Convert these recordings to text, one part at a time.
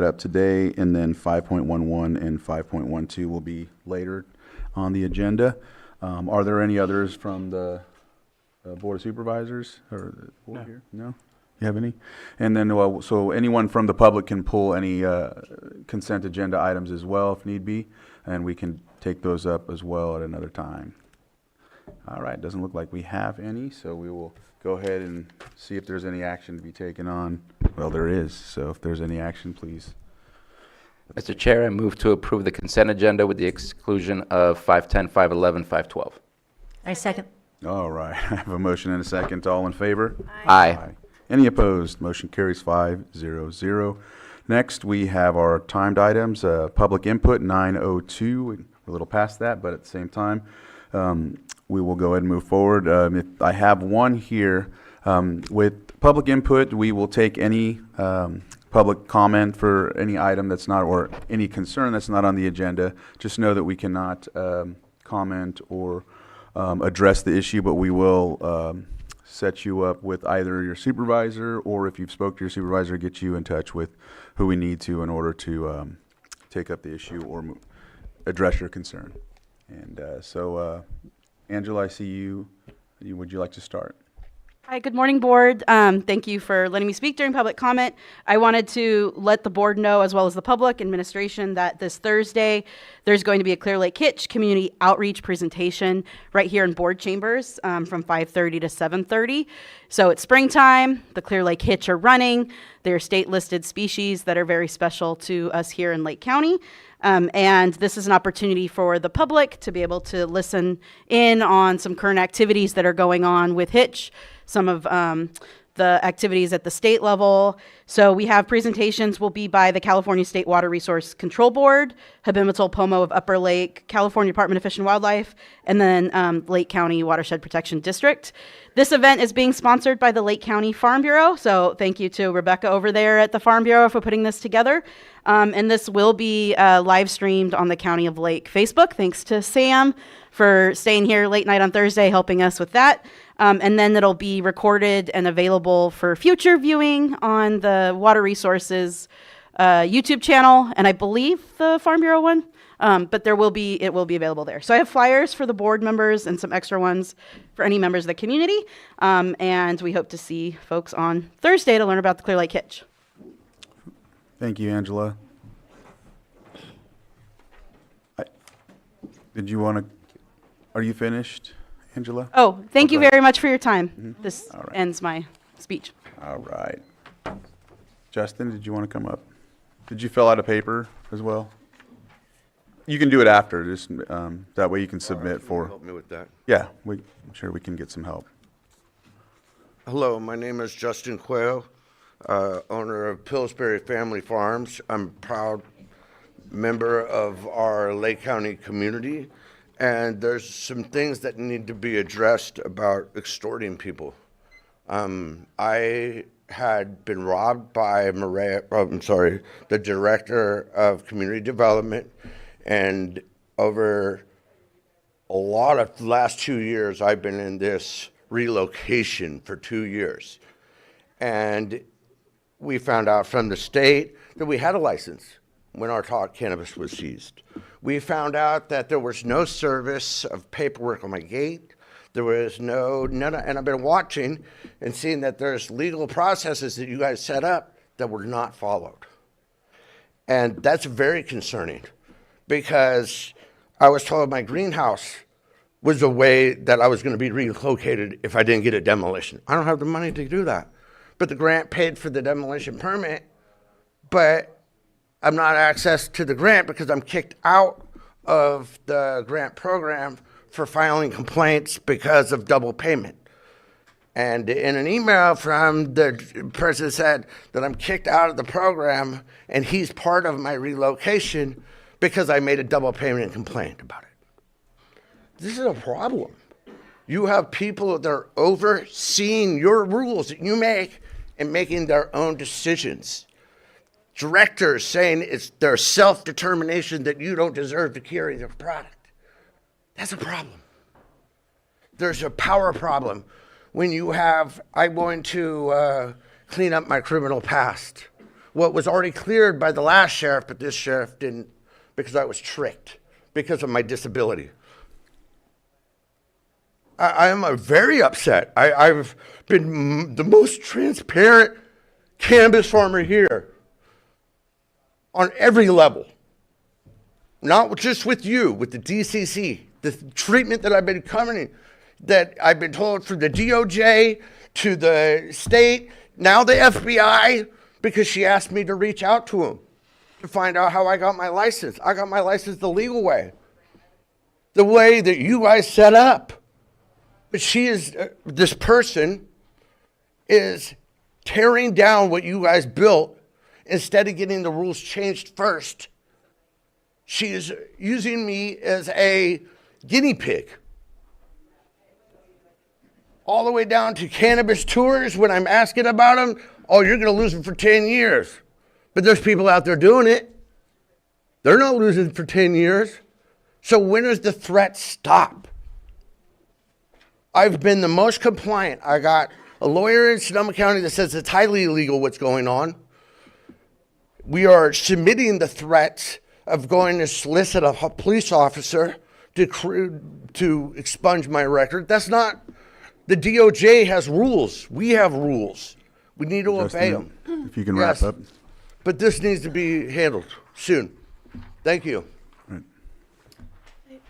that up today, and then 5.11 and 5.12 will be later on the agenda. Are there any others from the Board of Supervisors or the board here? No? You have any? And then, so anyone from the public can pull any consent agenda items as well if need be, and we can take those up as well at another time. All right, doesn't look like we have any, so we will go ahead and see if there's any action to be taken on. Well, there is, so if there's any action, please. Mr. Chair, I move to approve the consent agenda with the exclusion of 510, 511, 512. I second. All right, I have a motion and a second. All in favor? Aye. Any opposed? Motion carries 5-0-0. Next, we have our timed items. Public input, 9:02. We're a little past that, but at the same time, we will go ahead and move forward. I have one here. With public input, we will take any public comment for any item that's not, or any concern that's not on the agenda. Just know that we cannot comment or address the issue, but we will set you up with either your supervisor, or if you've spoke to your supervisor, get you in touch with who we need to in order to take up the issue or address your concern. And so, Angela, I see you. Would you like to start? Hi, good morning, board. Thank you for letting me speak during public comment. I wanted to let the board know, as well as the public administration, that this Thursday, there's going to be a Clear Lake Hitch community outreach presentation right here in board chambers from 5:30 to 7:30. So it's springtime, the Clear Lake Hitch are running. They're state listed species that are very special to us here in Lake County. And this is an opportunity for the public to be able to listen in on some current activities that are going on with Hitch, some of the activities at the state level. So we have presentations will be by the California State Water Resource Control Board, Habimatal Pomo of Upper Lake, California Department of Fish and Wildlife, and then Lake County Watershed Protection District. This event is being sponsored by the Lake County Farm Bureau, so thank you to Rebecca over there at the Farm Bureau for putting this together. And this will be live streamed on the County of Lake Facebook. Thanks to Sam for staying here late night on Thursday, helping us with that. And then it'll be recorded and available for future viewing on the Water Resources YouTube channel, and I believe the Farm Bureau one. But it will be available there. So I have flyers for the board members and some extra ones for any members of the community. And we hope to see folks on Thursday to learn about the Clear Lake Hitch. Thank you, Angela. Did you want to, are you finished, Angela? Oh, thank you Okay. very much for your time. This All right. ends my speech. All right. Justin, did you want to come up? Did you fill out a paper as well? You can do it after, just that way you can submit for. Help me with that. Yeah, I'm sure we can get some help. Hello, my name is Justin Quayle, owner of Pillsbury Family Farms. I'm a proud member of our Lake County community, and there's some things that need to be addressed about extorting people. I had been robbed by the director of community development, and over a lot of the last 2 years, I've been in this relocation for 2 years. And we found out from the state that we had a license when our cannabis was seized. We found out that there was no service of paperwork on my gate. There was and I've been watching and seeing that there's legal processes that you guys set up that were not followed. And that's very concerning, because I was told my greenhouse was the way that I was going to be relocated if I didn't get a demolition. I don't have the money to do that. But the grant paid for the demolition permit, but I'm not access to the grant because I'm kicked out of the grant program for filing complaints because of double payment. And in an email from the person said that I'm kicked out of the program and he's part of my relocation because I made a double payment and complained about it. This is a problem. You have people that are overseeing your rules that you make and making their own decisions. Directors saying it's their self-determination that you don't deserve to carry their product. That's a problem. There's a power problem when you have, I'm going to clean up my criminal past. what was already cleared by the last sheriff, but this sheriff didn't, because I was tricked because of my disability. I am very upset. I've been the most transparent cannabis farmer here on every level. Not just with you, with the DCC, the treatment that I've been coming, that I've been told from the DOJ to the state, now the FBI, because she asked me to reach out to him to find out how I got my license. I got my license the legal way, the way that you guys set up. But she is, this person is tearing down what you guys built instead of getting the rules changed first. She is using me as a guinea pig. All the way down to cannabis tours when I'm asking about them. Oh, you're going to lose them for 10 years. But there's people out there doing it. They're not losing for 10 years. So when does the threat stop? I've been the most compliant. I got a lawyer in Sonoma County that says it's highly illegal what's going on. We are submitting the threats of going to solicit a police officer to expunge my record. That's not, the DOJ has rules. We have rules. We need to obey them. If you can wrap up. But this needs to be handled soon. Thank you. Right.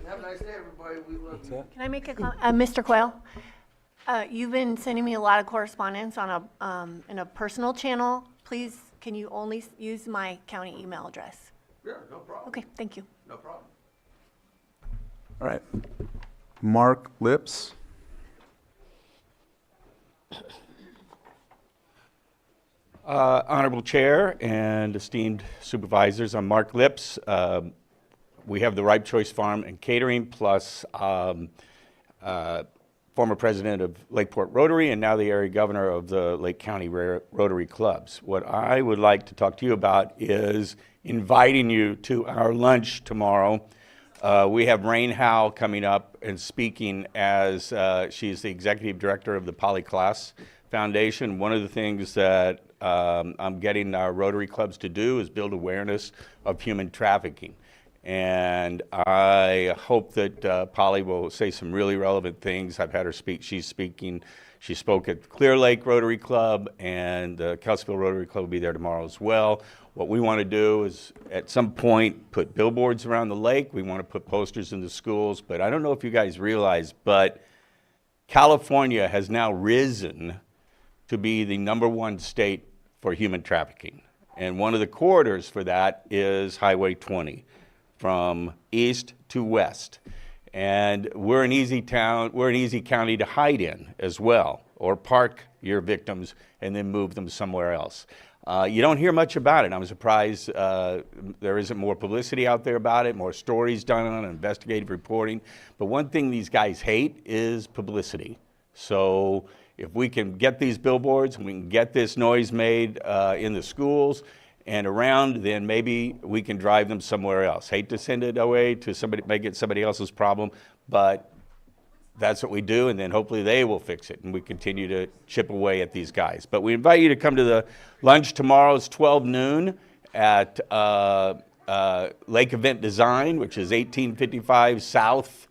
Have a nice day, everybody. We love you. Can I make a comment? Mr. Quayle, you've been sending me a lot of correspondence on in a personal channel. Please, can you only use my county email address? Yeah, no problem. Okay, thank you. No problem. All right. Mark Lips. Honorable Chair and esteemed supervisors, I'm Mark Lips. We have the Ripe Choice Farm and Catering, plus former president of Lakeport Rotary and now the area governor of the Lake County Rotary Clubs. What I would like to talk to you about is inviting you to our lunch tomorrow. We have Rain Howe coming up and speaking as she's the executive director of the Polyclass Foundation. One of the things that I'm getting our Rotary clubs to do is build awareness of human trafficking. And I hope that Polly will say some really relevant things. I've had her speak. She spoke at Clear Lake Rotary Club, and the Kelseyville Rotary Club will be there tomorrow as well. What we want to do is, at some point, put billboards around the lake. We want to put posters in the schools. But I don't know if you guys realize, but California has now risen to be the #1 state for human trafficking. And one of the corridors for that is Highway 20. From east to west. And we're an easy county to hide in as well, or park your victims and then move them somewhere else. You don't hear much about it. I'm surprised there isn't more publicity out there about it, more stories done on it, investigative reporting. But one thing these guys hate is publicity. So if we can get these billboards, we can get this noise made in the schools and around, then maybe we can drive them somewhere else. Hate to send it away to somebody, make it somebody else's problem, but that's what we do, and then hopefully they will fix it, and we continue to chip away at these guys. But we invite you to come to the lunch tomorrow. It's 12 noon at Lake Event Design, which is 1855 South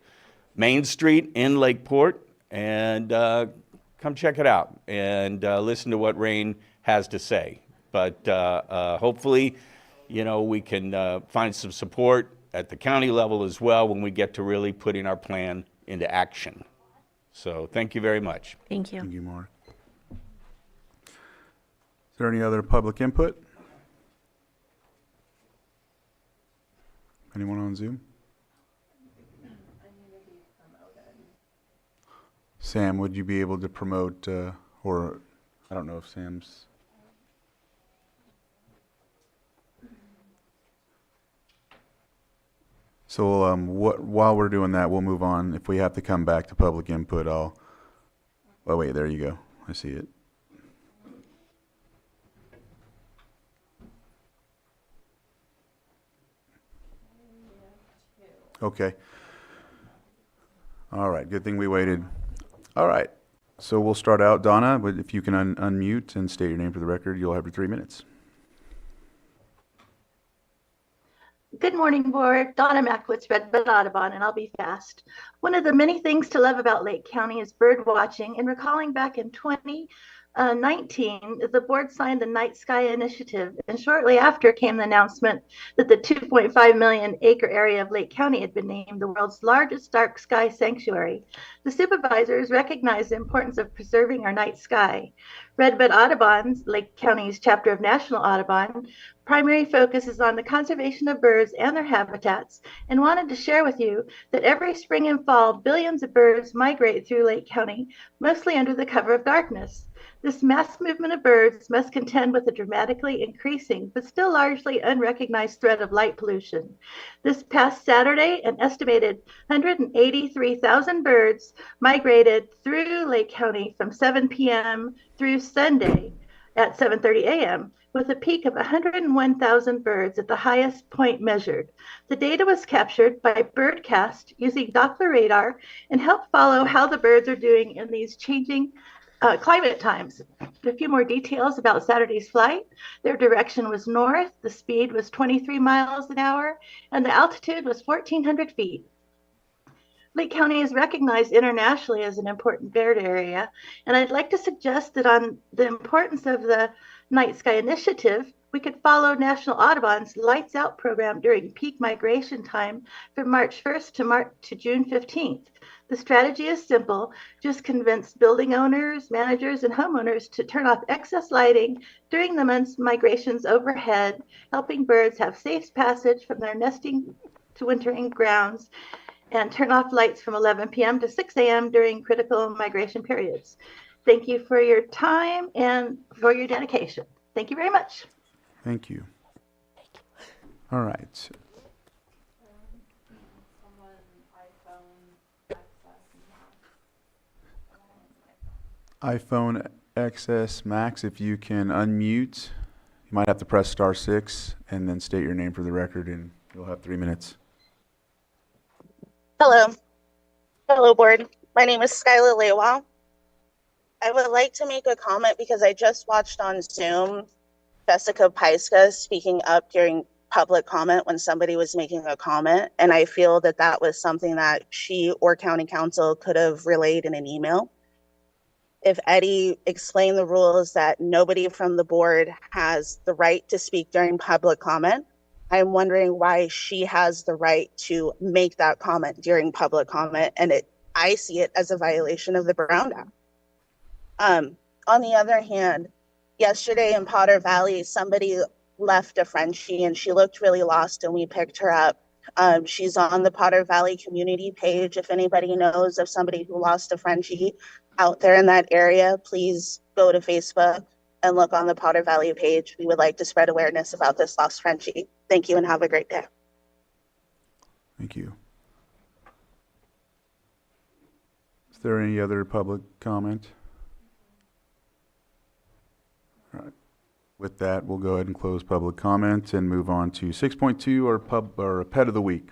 Main Street in Lakeport, and come check it out and listen to what Rain has to say. But hopefully, you know, we can find some support at the county level as well when we get to really putting our plan into action. So thank you very much. Thank you. Thank you, Mark. Is there any other public input? Anyone on Zoom? Sam, would you be able to promote, or I don't know if Sam's... So while we're doing that, we'll move on. If we have to come back to public input, oh wait, there you go. I see it. Okay. All right, good thing we waited. All right, so we'll start out. Donna, if you can unmute and state your name for the record, you'll have your 3 minutes. Good morning, board. Donna Mackwitz, Red Bud Audubon, and I'll be fast. One of the many things to love about Lake County is bird watching, and recalling back in 2019, the board signed the Night Sky Initiative, and shortly after came the announcement that the 2.5 million acre area of Lake County had been named the world's largest dark sky sanctuary. The supervisors recognized the importance of preserving our night sky. Red Bud Audubon's, Lake County's chapter of National Audubon, primary focus is on the conservation of birds and their habitats, and wanted to share with you that every spring and fall, billions of birds migrate through Lake County, mostly under the cover of darkness. This mass movement of birds must contend with a dramatically increasing, but still largely unrecognized threat of light pollution. This past Saturday, an estimated 183,000 birds migrated through Lake County from 7 p.m. through Sunday at 7:30 a.m., with a peak of 101,000 birds at the highest point measured. The data was captured by Birdcast using Doppler radar and helped follow how the birds are doing in these changing climate times. A few more details about Saturday's flight. Their direction was north, the speed was 23 miles an hour, and the altitude was 1,400 feet. Lake County is recognized internationally as an important bird area, and I'd like to suggest that on the importance of the Night Sky Initiative, we could follow National Audubon's Lights Out program during peak migration time from March 1st to June 15th. The strategy is simple. Just convince building owners, managers, and homeowners to turn off excess lighting during the month's migrations overhead, helping birds have safe passage from their nesting to wintering grounds, and turn off lights from 11 p.m. to 6 a.m. during critical migration periods. Thank you for your time and for your dedication. Thank you very much. Thank you. All right. iPhone XS Max, if you can unmute, you might have to press *6 and then state your name for the record, and you'll have 3 minutes. Hello. Hello, board. My name is Skyla Lewa. I would like to make a comment because I just watched on Zoom Jessica Paiska speaking up during public comment when somebody was making a comment, and I feel that that was something that she or county council could have relayed in an email. If Eddie explained the rules that nobody from the board has the right to speak during public comment, I'm wondering why she has the right to make that comment during public comment, and I see it as a violation of the Brown Act. On the other hand, yesterday in Potter Valley, somebody left a Frenchie and she looked really lost, and we picked her up. She's on the Potter Valley community page. If anybody knows of somebody who lost a Frenchie out there in that area, please go to Facebook and look on the Potter Valley page. We would like to spread awareness about this lost Frenchie. Thank you and have a great day. Thank you. Is there any other public comment? All right. With that, we'll go ahead and close public comment and move on to 6.2, our pet of the week.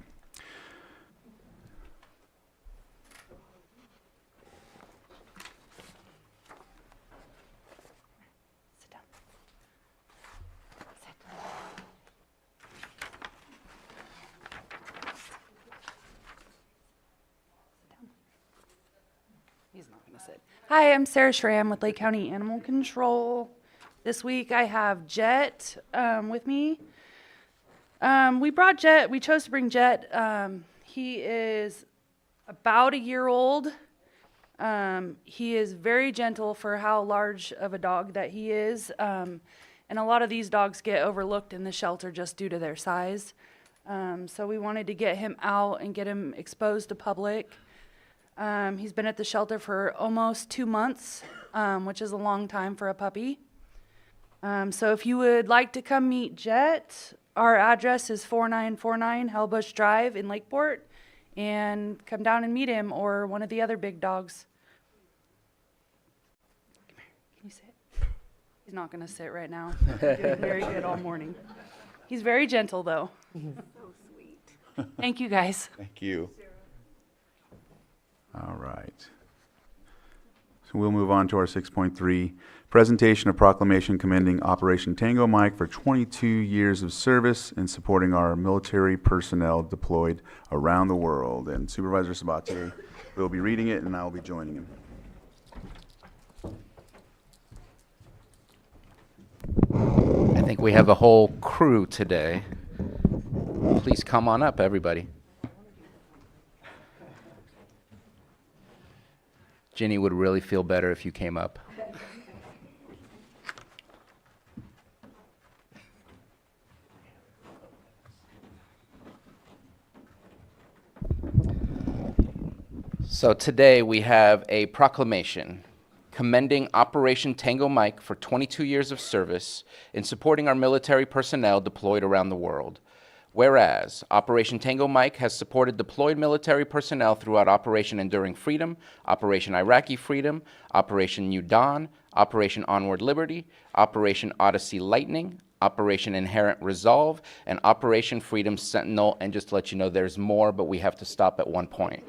Sit down. He's not going to sit. Hi, I'm Sarah Schramm with Lake County Animal Control. This week I have Jet with me. We chose to bring Jet. He is about a year old. He is very gentle for how large of a dog that he is. And a lot of these dogs get overlooked in the shelter just due to their size. So we wanted to get him out and get him exposed to public. He's been at the shelter for almost 2 months, which is a long time for a puppy. So if you would like to come meet Jet, our address is 4949 Hellbush Drive in Lakeport, and come down and meet him or one of the other big dogs. Come here. Can you sit? He's not going to sit right now. He's doing very good all morning. He's very gentle, though. So sweet. Thank you, guys. Thank you. All right. So we'll move on to our 6.3 Presentation of proclamation commending Operation Tango Mike for 22 years of service in supporting our military personnel deployed around the world. And Supervisor Sabatier will be reading it, and I will be joining him. I think we have a whole crew today. Please come on up, everybody. Ginny would really feel better if you came up. So today we have a proclamation commending Operation Tango Mike for 22 years of service in supporting our military personnel deployed around the world. Whereas Operation Tango Mike has supported deployed military personnel throughout Operation Enduring Freedom, Operation Iraqi Freedom, Operation New Dawn, Operation Onward Liberty, Operation Odyssey Lightning, Operation Inherent Resolve, and Operation Freedom Sentinel. And just to let you know, there's more, but we have to stop at one point.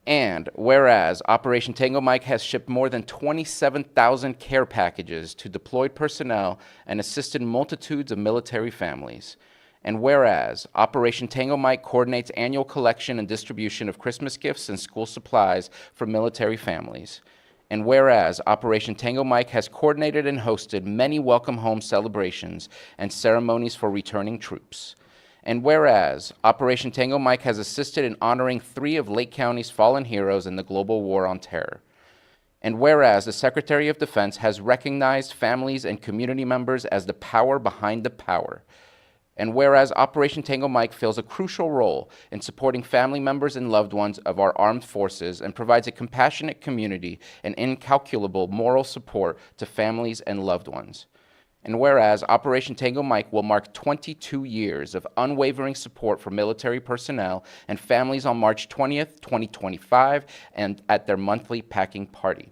And whereas Operation Tango Mike has shipped more than 27,000 care packages to deployed personnel and assisted multitudes of military families. And whereas Operation Tango Mike coordinates annual collection and distribution of Christmas gifts and school supplies for military families. And whereas Operation Tango Mike has coordinated and hosted many welcome home celebrations and ceremonies for returning troops. And whereas Operation Tango Mike has assisted in honoring 3 of Lake County's fallen heroes in the global war on terror. And whereas the Secretary of Defense has recognized families and community members as the power behind the power. And whereas Operation Tango Mike fills a crucial role in supporting family members and loved ones of our armed forces and provides a compassionate community and incalculable moral support to families and loved ones. And whereas Operation Tango Mike will mark 22 years of unwavering support for military personnel and families on March 20th, 2025, and at their monthly packing party.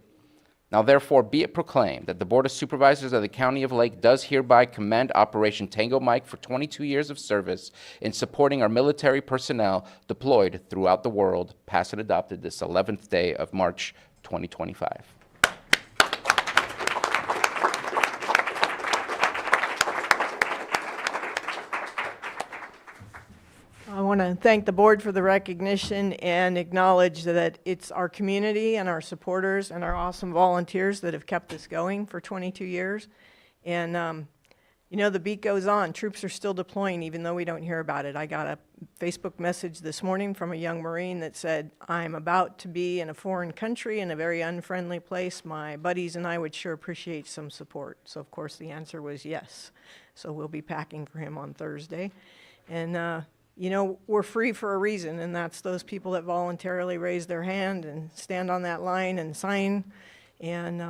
Now therefore be it proclaimed that the Board of Supervisors of the County of Lake does hereby commend Operation Tango Mike for 22 years of service in supporting our military personnel deployed throughout the world, passed and adopted this 11th day of March 2025. I want to thank the board for the recognition and acknowledge that it's our community and our supporters and our awesome volunteers that have kept this going for 22 years. And, you know, the beat goes on. Troops are still deploying even though we don't hear about it. I got a Facebook message this morning from a young Marine that said, I'm about to be in a foreign country in a very unfriendly place. My buddies and I would sure appreciate some support. So, of course, the answer was yes. So we'll be packing for him on Thursday. And, you know, we're free for a reason, and that's those people that voluntarily raise their hand and stand on that line and sign. And,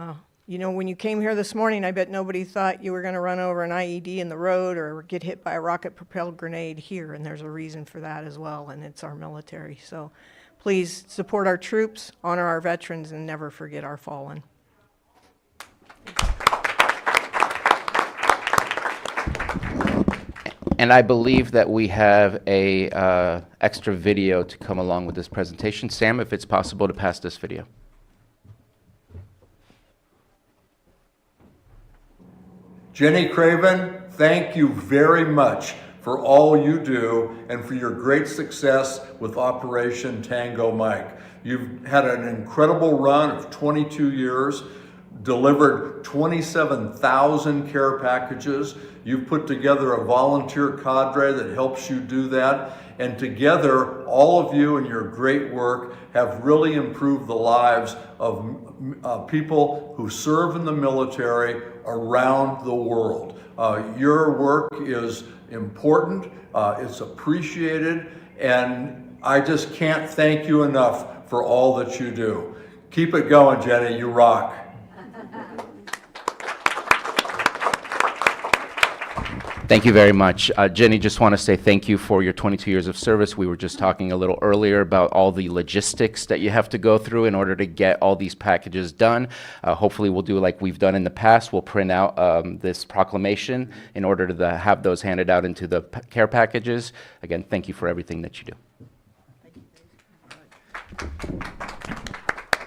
you know, when you came here this morning, I bet nobody thought you were going to run over an IED in the road or get hit by a rocket-propelled grenade here, and there's a reason for that as well, and it's our military. So please support our troops, honor our veterans, and never forget our fallen. And I believe that we have a extra video to come along with this presentation. Sam, if it's possible to pass this video. Jenny Craven, thank you very much for all you do and for your great success with Operation Tango Mike. You've had an incredible run of 22 years, delivered 27,000 care packages. You've put together a volunteer cadre that helps you do that. And together, all of you and your great work have really improved the lives of people who serve in the military around the world. Your work is important, it's appreciated, and I just can't thank you enough for all that you do. Keep it going, Jenny, you rock. Thank you very much. Jenny, just want to say thank you for your 22 years of service. We were just talking a little earlier about all the logistics that you have to go through in order to get all these packages done. Hopefully we'll do like we've done in the past. We'll print out this proclamation in order to have those handed out into the care packages. Again, thank you for everything that you do.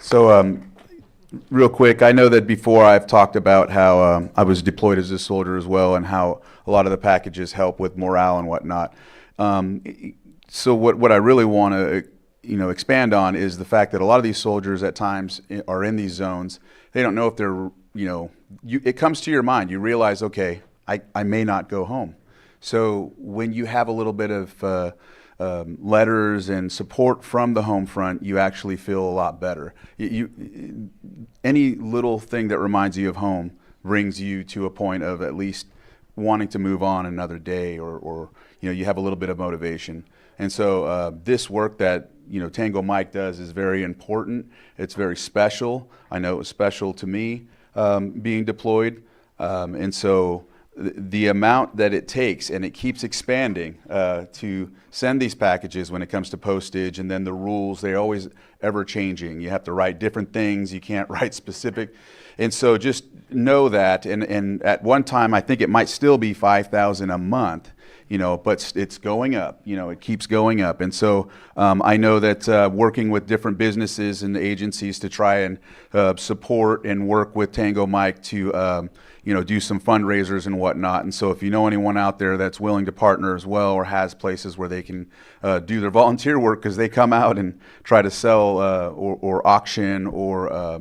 So real quick, I know that before I've talked about how I was deployed as a soldier as well, and how a lot of the packages help with morale and whatnot. So what I really want to expand on is the fact that a lot of these soldiers at times are in these zones. They don't know if they're it comes to your mind. You realize, okay, I may not go home. So when you have a little bit of letters and support from the home front, you actually feel a lot better. Any little thing that reminds you of home brings you to a point of at least wanting to move on another day, or you have a little bit of motivation. And so this work that Tango Mike does is very important. It's very special. I know it was special to me being deployed, and so the amount that it takes, and it keeps expanding to send these packages when it comes to postage, and then the rules, they're always ever changing. You have to write different things. You can't write specific. And so just know that, and at one time, I think it might still be $5,000 a month, but it's going up, it keeps going up. And so I know that working with different businesses and agencies to try and support and work with Tango Mike to do some fundraisers and whatnot. And so if you know anyone out there that's willing to partner as well, or has places where they can do their volunteer work, because they come out and try to sell or auction or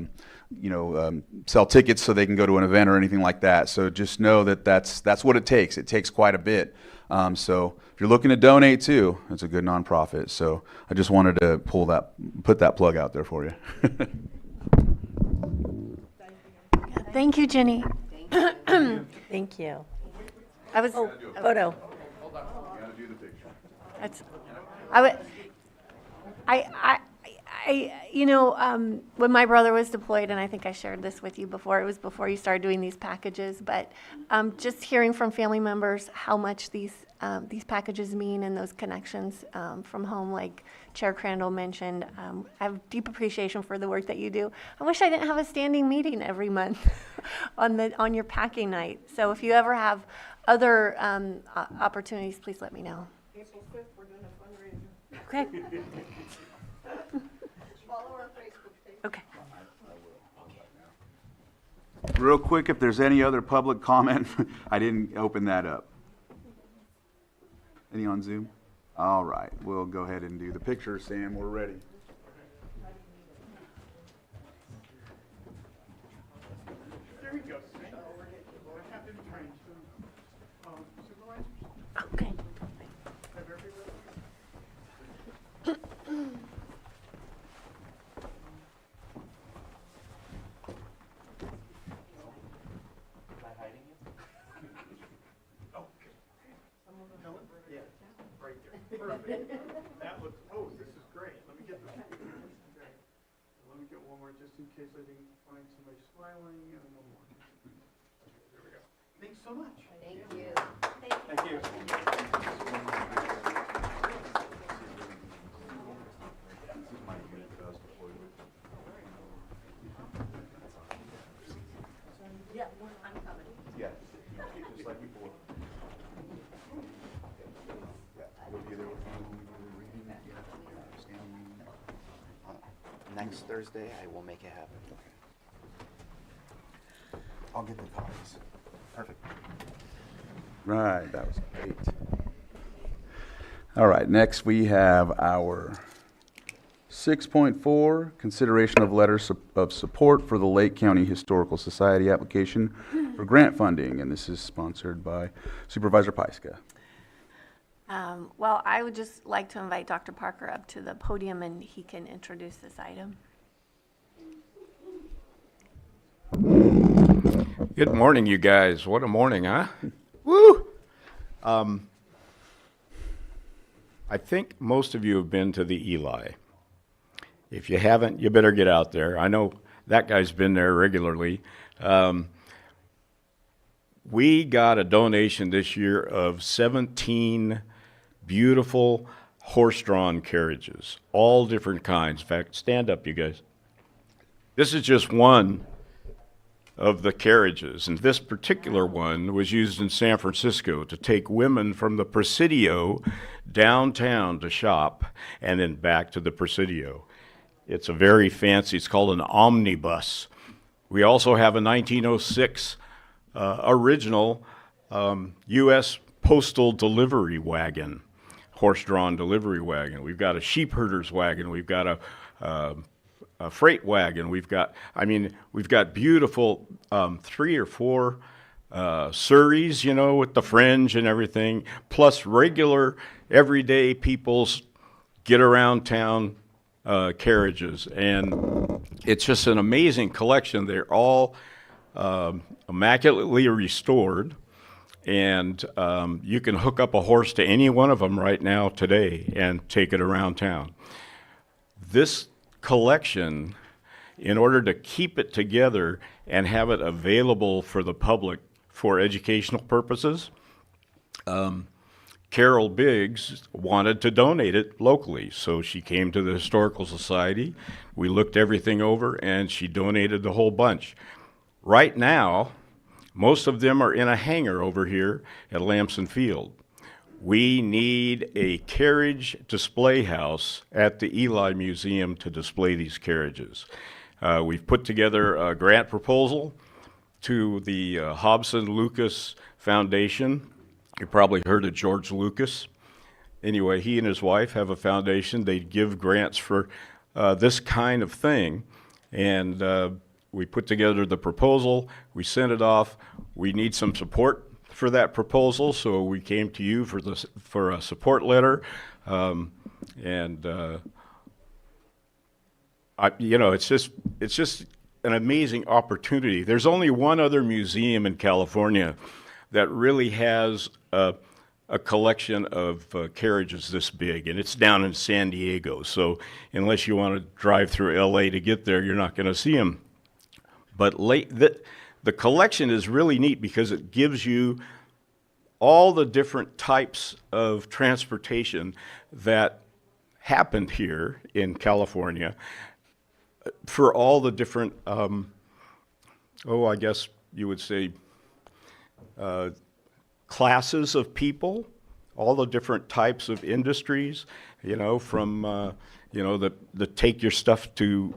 sell tickets so they can go to an event or anything like that. So just know that that's what it takes. It takes quite a bit. So if you're looking to donate too, it's a good nonprofit. So I just wanted to put that plug out there for you. Thank you, Jenny. Thank you. I was. Photo. That's, I would, when my brother was deployed, and I think I shared this with you before, it was before you started doing these packages, but just hearing from family members how much these packages mean, and those connections from home, like Chair Crandall mentioned, I have deep appreciation for the work that you do. I wish I didn't have a standing meeting every month on your packing night. So if you ever have other opportunities, please let me know. April 5th, we're doing a fundraiser. Okay. Follow our Facebook page. Okay. Real quick, if there's any other public comment, I didn't open that up. Any on Zoom? All right, we'll go ahead and do the picture. Sam, we're ready. There we go. Okay. Perfect. That looks, this is great. Let me get this. Okay. Let me get one more just in case I didn't find somebody smiling, and one more. There we go. Thanks so much. Thank you. Thank you. Yeah, I'm coming. Yeah, just like before. Next Thursday, I will make it happen. I'll get the copies. Perfect. Right, that was great. All right, next we have our 6.4, consideration of letters of support for the Lake County Historical Society application for grant funding, and this is sponsored by Supervisor Pyska. Well, I would just like to invite Dr. Parker up to the podium, and he can introduce this item. Good morning, you guys. What a morning, huh? Woo! I think most of you have been to the Eli. If you haven't, you better get out there. I know that guy's been there regularly. We got a donation this year of 17 beautiful horse-drawn carriages, all different kinds. In fact, stand up, you guys. This is just one of the carriages, and this particular one was used in San Francisco to take women from the Presidio downtown to shop and then back to the Presidio. It's a very fancy, it's called an omnibus. We also have a 1906 original U.S. postal delivery wagon, horse-drawn delivery wagon. We've got a sheep herder's wagon. We've got a freight wagon. We've got beautiful 3 or 4 Surreys, you know, with the fringe and everything, plus regular everyday people's get around town carriages. And it's just an amazing collection. They're all immaculately restored. And you can hook up a horse to any one of them right now today and take it around town. This collection, in order to keep it together and have it available for the public for educational purposes, Carol Biggs wanted to donate it locally. So she came to the Historical Society. We looked everything over, and she donated the whole bunch. Right now, most of them are in a hangar over here at Lamson Field. We need a carriage display house at the Eli Museum to display these carriages. We've put together a grant proposal to the Hobson Lucas Foundation. You probably heard of George Lucas. Anyway, he and his wife have a foundation. They give grants for this kind of thing. And we put together the proposal. We sent it off. We need some support for that proposal, so we came to you for a support letter. You know, it's just an amazing opportunity. There's only one other museum in California that really has a collection of carriages this big, and it's down in San Diego. So unless you want to drive through LA to get there, you're not going to see them. But the collection is really neat because it gives you all the different types of transportation that happened here in California for all the different, I guess you would say, classes of people, all the different types of industries, you know, from, you know, the take your stuff to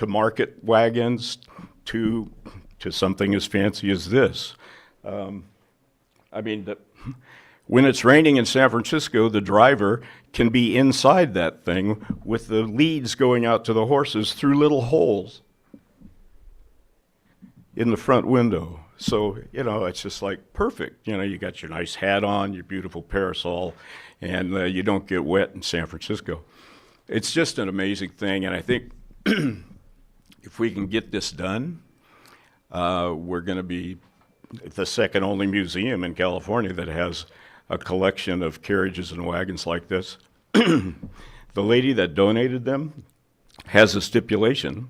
market wagons to something as fancy as this. I mean, when it's raining in San Francisco, the driver can be inside that thing with the leads going out to the horses through little holes in the front window. So, you know, it's just like perfect. You know, you got your nice hat on, your beautiful parasol, and you don't get wet in San Francisco. It's just an amazing thing, and I think if we can get this done, we're going to be the second only museum in California that has a collection of carriages and wagons like this. The lady that donated them has a stipulation.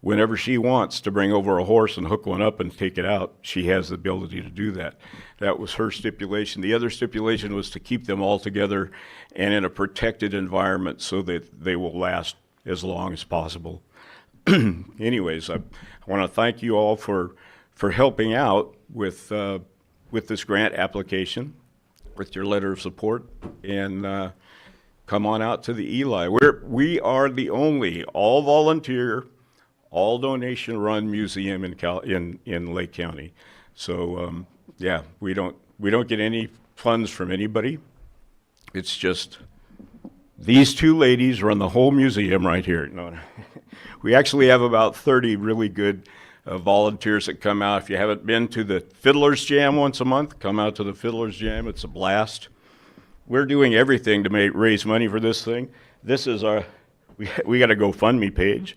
Whenever she wants to bring over a horse and hook one up and take it out, she has the ability to do that. That was her stipulation. The other stipulation was to keep them all together and in a protected environment so that they will last as long as possible. Anyways, I want to thank you all for helping out with this grant application, with your letter of support, and come on out to the Eli. We are the only all-volunteer, all-donation-run museum in Lake County. So yeah, we don't get any funds from anybody. It's just these two ladies run the whole museum right here. No. We actually have about 30 really good volunteers that come out. If you haven't been to the Fiddler's Jam once a month, come out to the Fiddler's Jam. It's a blast. We're doing everything to raise money for this thing. This is we got a GoFundMe page.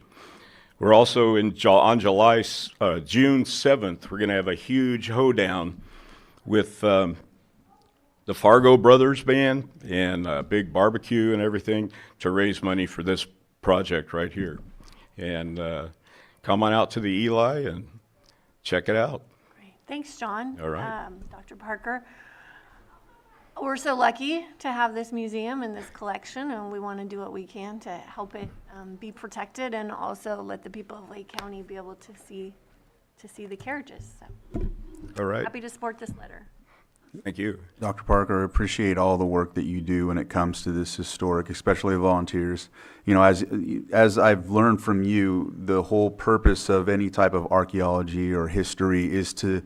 We're also on June 7th, we're going to have a huge hoedown with the Fargo Brothers Band and a big barbecue and everything to raise money for this project right here. And come on out to the Eli and check it out. Great. Thanks, John. All right. Dr. Parker. We're so lucky to have this museum and this collection, and we want to do what we can to help it be protected and also let the people of Lake County be able to see the carriages. So All right. happy to support this letter. Thank you. Dr. Parker, I appreciate all the work that you do when it comes to this historic, especially volunteers. You know, as I've learned from you, the whole purpose of any type of archaeology or history is to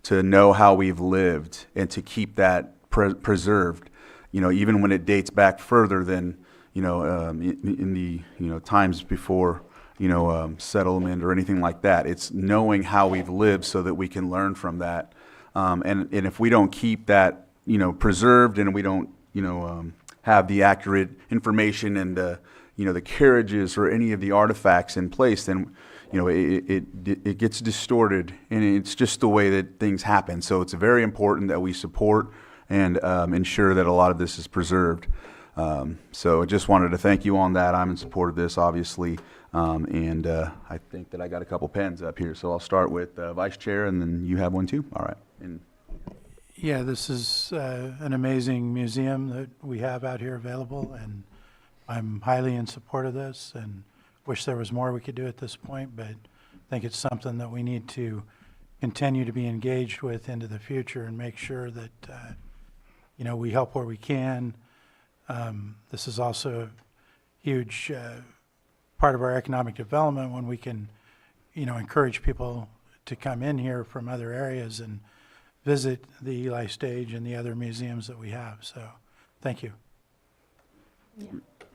know how we've lived and to keep that preserved. You know, even when it dates back further than, you know, in the, you know, times before, you know, settlement or anything like that. It's knowing how we've lived so that we can learn from that. And if we don't keep that, you know, preserved, and we don't, you know, have the accurate information and the, you know, the carriages or any of the artifacts in place, then, you know, it gets distorted, and it's just the way that things happen. So it's very important that we support and ensure that a lot of this is preserved. So I just wanted to thank you on that. I'm in support of this, obviously. And I think that I got a couple pens up here, so I'll start with Vice Chair, and then you have one too. All right. And Yeah, this is an amazing museum that we have out here available, and I'm highly in support of this and wish there was more we could do at this point, but I think it's something that we need to continue to be engaged with into the future and make sure that, you know, we help where we can. This is also a huge part of our economic development when we can, you know, encourage people to come in here from other areas and visit the Eli Stage and the other museums that we have. So, thank you.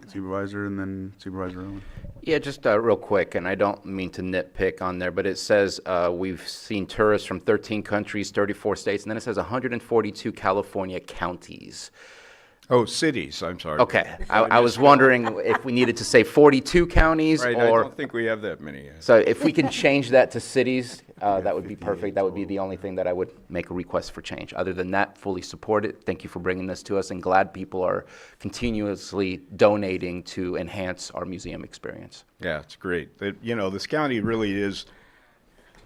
Supervisor, and then Supervisor Owen. Yeah, just real quick, and I don't mean to nitpick on there, but it says we've seen tourists from 13 countries, 34 states, and then it says 142 California counties. Oh, cities, I'm sorry. Okay, I was wondering if we needed to say 42 counties, Right, I or, don't think we have that many. so if we can change that to cities, that would be perfect. That would be the only thing that I would make a request for change. Other than that, fully support it. Thank you for bringing this to us, and glad people are continuously donating to enhance our museum experience. Yeah, it's great. You know, this county really is,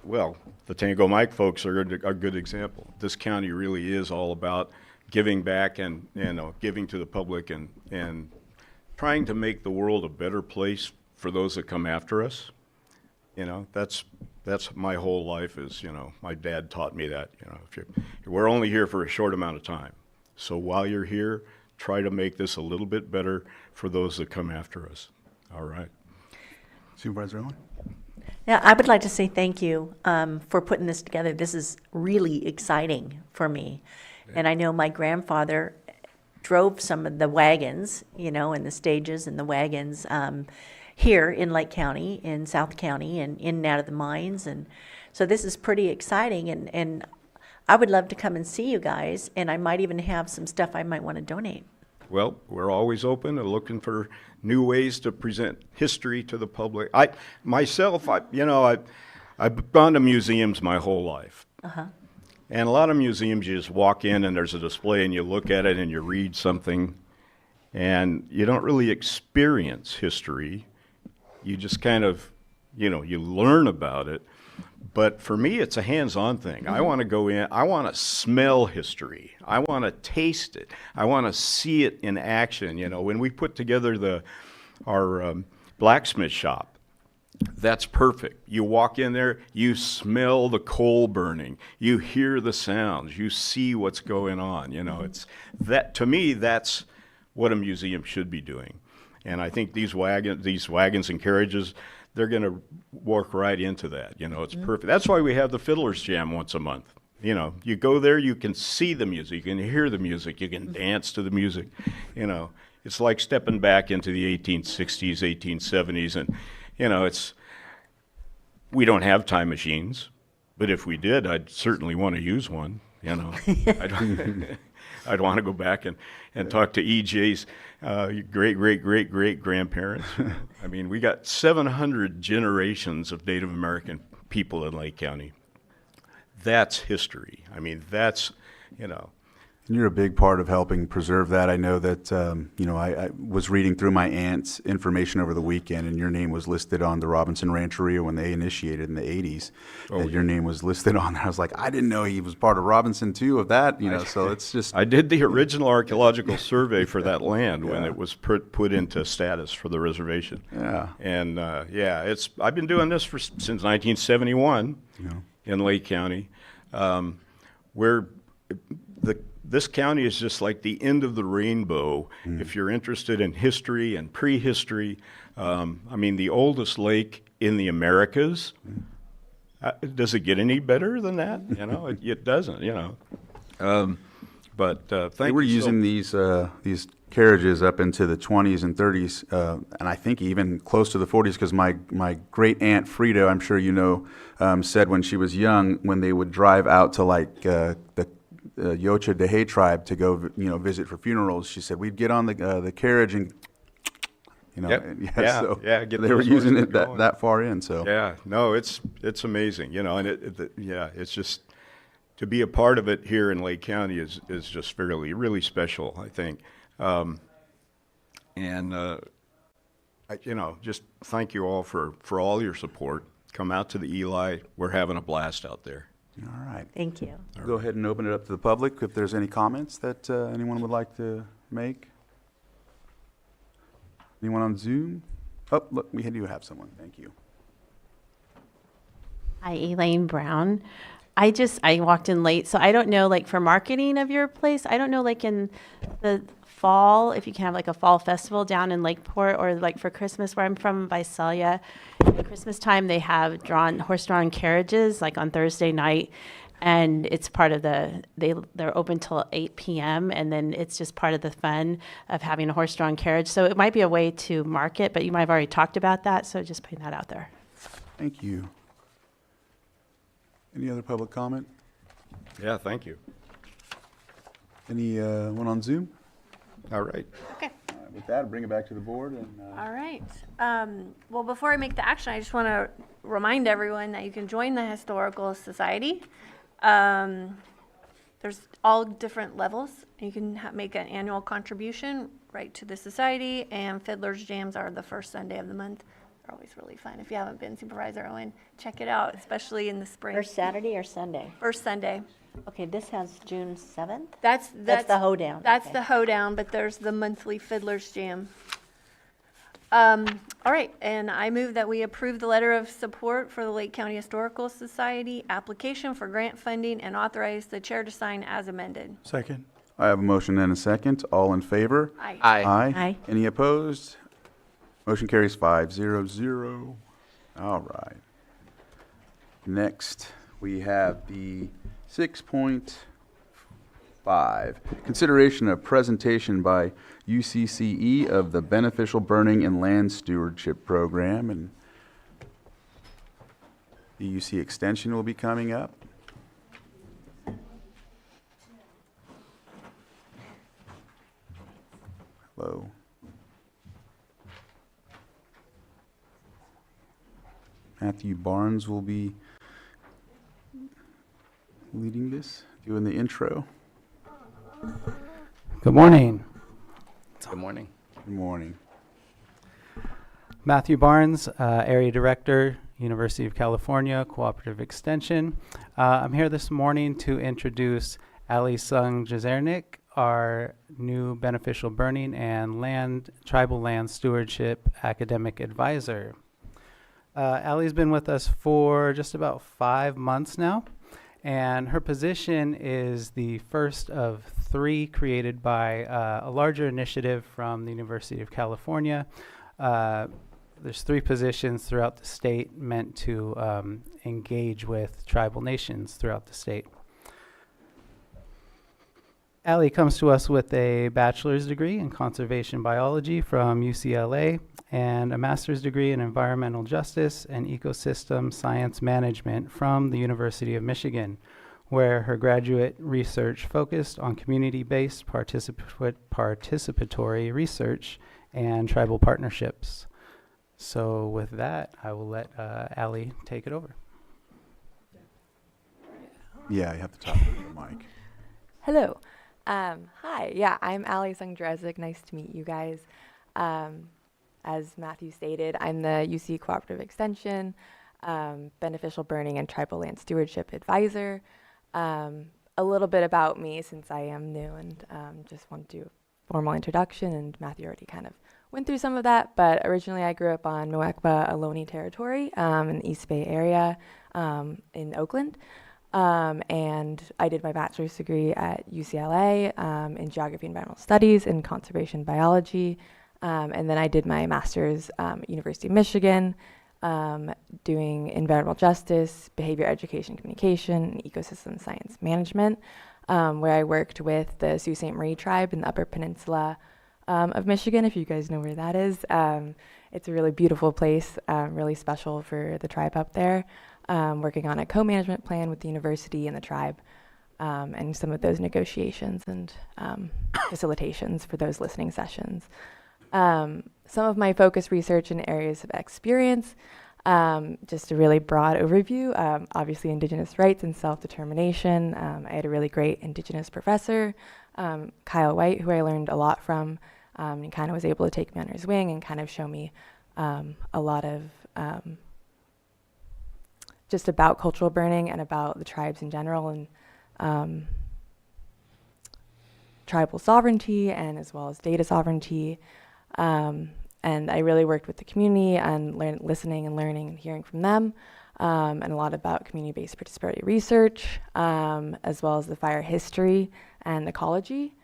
well, the Tango Mike folks are a good example. This county really is all about giving back and, you know, giving to the public and trying to make the world a better place for those that come after us. You know, that's my whole life is, you know, my dad taught me that, you know, we're only here for a short amount of time. So while you're here, try to make this a little bit better for those that come after us. All right. Supervisor Owen. Yeah, I would like to say thank you for putting this together. This is really exciting for me. And I know my grandfather drove some of the wagons, you know, and the stages and the wagons here in Lake County, in South County, and in and out of the mines. And so this is pretty exciting. And I would love to come and see you guys. And I might even have some stuff I might want to donate. Well, we're always open and looking for new ways to present history to the public. Myself, I've gone to museums my whole life. Uh-huh. And a lot of museums, you just walk in and there's a display and you look at it and you read something and you don't really experience history. You just kind of, you know, you learn about it. But for me, it's a hands-on thing. I want to go in, I want to smell history. I want to taste it. I want to see it in action. You know, when we put together our blacksmith shop, that's perfect. You walk in there, you smell the coal burning, you hear the sounds, you see what's going on. You know, it's that, to me, that's what a museum should be doing. And I think these wagons and carriages, they're going to work right into that. You know, it's perfect. That's why we have the Fiddler's Jam once a month. You know, you go there, you can see the music, you can hear the music, you can dance to the music. You know, it's like stepping back into the 1860s, 1870s, and you know, we don't have time machines, but if we did, I'd certainly want to use one, you know. I'd want to go back and talk to EJ's great-great-great-great-grandparents. I mean, we got 700 generations of Native American people in Lake County. That's history. I mean, that's, you know. You're a big part of helping preserve that. I know that, you know, I was reading through my aunt's information over the weekend, and your name was listed on the Robinson Rancheria when they initiated in the 80s. Oh, Your name was listed on there. I was like, I didn't know he was part of Robinson, too, of that, you know, so it's just. I did the original archaeological survey for that land when it was put into status for the reservation. Yeah. And, I've been doing this since 1971 in Lake County, where this county is just like the end of the rainbow if you're interested in history and prehistory. I mean, the oldest lake in the Americas. Does it get any better than that? You know, it doesn't. You know, but They thank were you using these carriages up into the 20s and 30s, and I think even close to the 40s, because my great aunt Frida, I'm sure you know, said when she was young, when they would drive out to like the Yocha Dehe tribe to go, visit for funerals, she said we'd get on the carriage and, Yep. and Get they were those using horses it going. that far in. So Yeah, no, it's amazing, you know, and it's just to be a part of it here in Lake County is just really special, I think. Just thank you all for all your support. Come out to the Eli. We're having a blast out there. all right. Thank you. Go ahead and open it up to the public if there's any comments that anyone would like to make. Anyone on Zoom? Oh, look, we do have someone. Thank you. Hi, Elaine Brown. I walked in late, so I don't know, like, for marketing of your place, I don't know, like, in the fall, if you can have, like, a fall festival down in Lakeport, or, like, for Christmas, where I'm from, Visalia, at Christmas time, they have horse-drawn carriages, like, on Thursday night, and it's part of they're open till 8 p.m., and then it's just part of the fun of having a horse-drawn carriage. So it might be a way to market, but you might have already talked about that, so just putting that out there. Thank you. Any other public comment? Yeah, thank you. Any one on Zoom? All right. Okay. All right, with that, I'll bring it back to the board. And All right. Well, before I make the action, I just want to remind everyone that you can join the Historical Society. There's all different levels. You can make an annual contribution right to the society, and Fiddler's Jams are the first Sunday of the month. They're always really fun. If you haven't been, Supervisor Owen, check it out, especially in the spring. First Saturday or Sunday? First Sunday. Okay, this has June 7th? That's the hoedown. That's Okay. the hoedown, but there's the monthly Fiddler's Jam. All right, and I move that we approve the letter of support for the Lake County Historical Society application for grant funding and authorize the chair to sign as amended. Second. I have a motion and a second. All in favor? Aye. Aye. Aye. Any opposed? Motion carries 5-0-0. All right. Next, we have the 6.5, consideration of presentation by UCCE of the Beneficial Burning and Land Stewardship Program, and the UC Extension will be coming up. Hello. Matthew Barnes will be leading this, doing the intro. Good morning. Good morning. Good morning. Matthew Barnes, Area Director, University of California, Cooperative Extension. I'm here this morning to introduce Ali Sung Jazernik, our new Beneficial Burning and Tribal Land Stewardship Academic Advisor. Allie's been with us for just about 5 months now, and her position is the first of 3 created by a larger initiative from the University of California. There's 3 positions throughout the state meant to engage with tribal nations throughout the state. Allie comes to us with a bachelor's degree in conservation biology from UCLA and a master's degree in environmental justice and ecosystem science management from the University of Michigan, where her graduate research focused on community-based participatory research and tribal partnerships. So with that, I will let Allie take it over. Yeah, you have to talk to the mic. Hello. Hi. Yeah, I'm Ali Sung-Drezik. Nice to meet you guys. As Matthew stated, I'm the UC Cooperative Extension Beneficial Burning and Tribal Land Stewardship Advisor. A little bit about me, since I am new and just want to do a formal introduction, and Matthew already kind of went through some of that, but originally I grew up on Moekba Ohlone territory in the East Bay area in Oakland. And I did my bachelor's degree at UCLA in Geography and Environmental Studies and Conservation Biology. And then I did my master's at University of Michigan, doing environmental justice, behavior education, communication, and ecosystem science management, where I worked with the Sault Ste. Marie tribe in the Upper Peninsula of Michigan, if you guys know where that is. It's a really beautiful place, really special for the tribe up there. Working on a co-management plan with the university and the tribe, and some of those negotiations and facilitations for those listening sessions. Some of my focus research and areas of experience, just a really broad overview, obviously Indigenous rights and self-determination. I had a really great Indigenous professor, Kyle White, who I learned a lot from, and kind of was able to take me under his wing and kind of show me a lot of just about cultural burning and about the tribes in general, and tribal sovereignty, and as well as data sovereignty. And I really worked with the community and listening and learning and hearing from them, and a lot about community-based participatory research, as well as the fire history and ecology.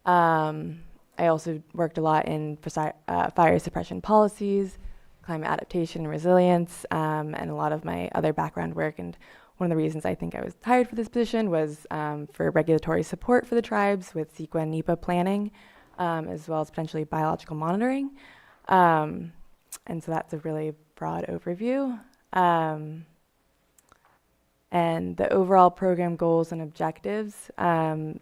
I also worked a lot in fire suppression policies, climate adaptation and resilience, and a lot of my other background work. And one of the reasons I think I was hired for this position was for regulatory support for the tribes with CEQA and NEPA planning, as well as potentially biological monitoring. And so that's a really broad overview. And the overall program goals and objectives. The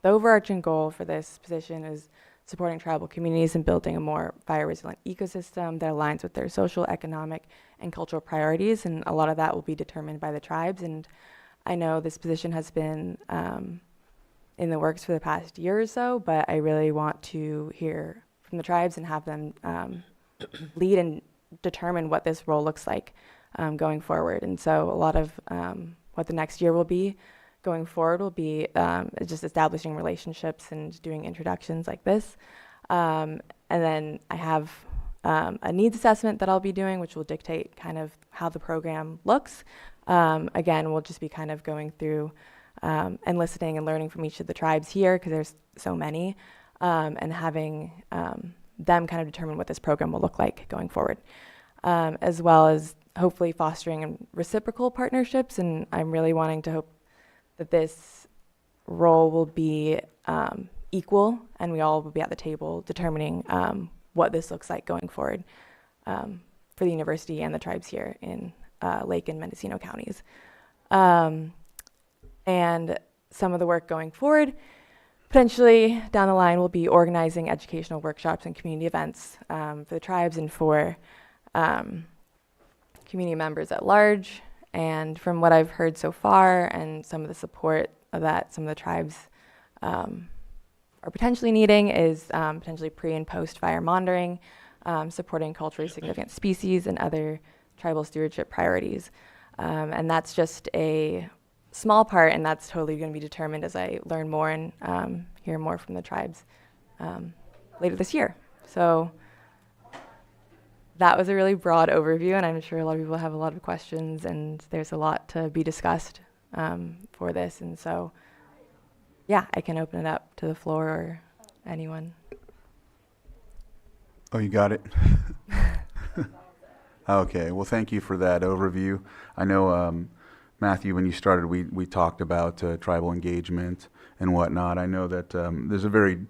overarching goal for this position is supporting tribal communities and building a more fire-resilient ecosystem that aligns with their social, economic, and cultural priorities, and a lot of that will be determined by the tribes. And I know this position has been in the works for the past year or so, but I really want to hear from the tribes and have them lead and determine what this role looks like going forward. And so a lot of what the next year will be going forward will be just establishing relationships and doing introductions like this. And then I have a needs assessment that I'll be doing, which will dictate kind of how the program looks. Again, we'll just be kind of going through and listening and learning from each of the tribes here, because there's so many, and having them kind of determine what this program will look like going forward, as well as hopefully fostering reciprocal partnerships. And I'm really wanting to hope that this role will be equal, and we all will be at the table determining what this looks like going forward for the university and the tribes here in Lake and Mendocino counties. And some of the work going forward, potentially down the line, will be organizing educational workshops and community events for the tribes and for community members at large. And from what I've heard so far and some of the support that some of the tribes are potentially needing is potentially pre and post fire monitoring, supporting culturally significant species and other tribal stewardship priorities. And that's just a small part, and that's totally going to be determined as I learn more and hear more from the tribes later this year. So that was a really broad overview, and I'm sure a lot of people have a lot of questions, and there's a lot to be discussed for this. And so, yeah, I can open it up to the floor or anyone. Oh, you got it? Okay, well, thank you for that overview. I know, Matthew, when you started, we talked about tribal engagement and whatnot. I know that there's a very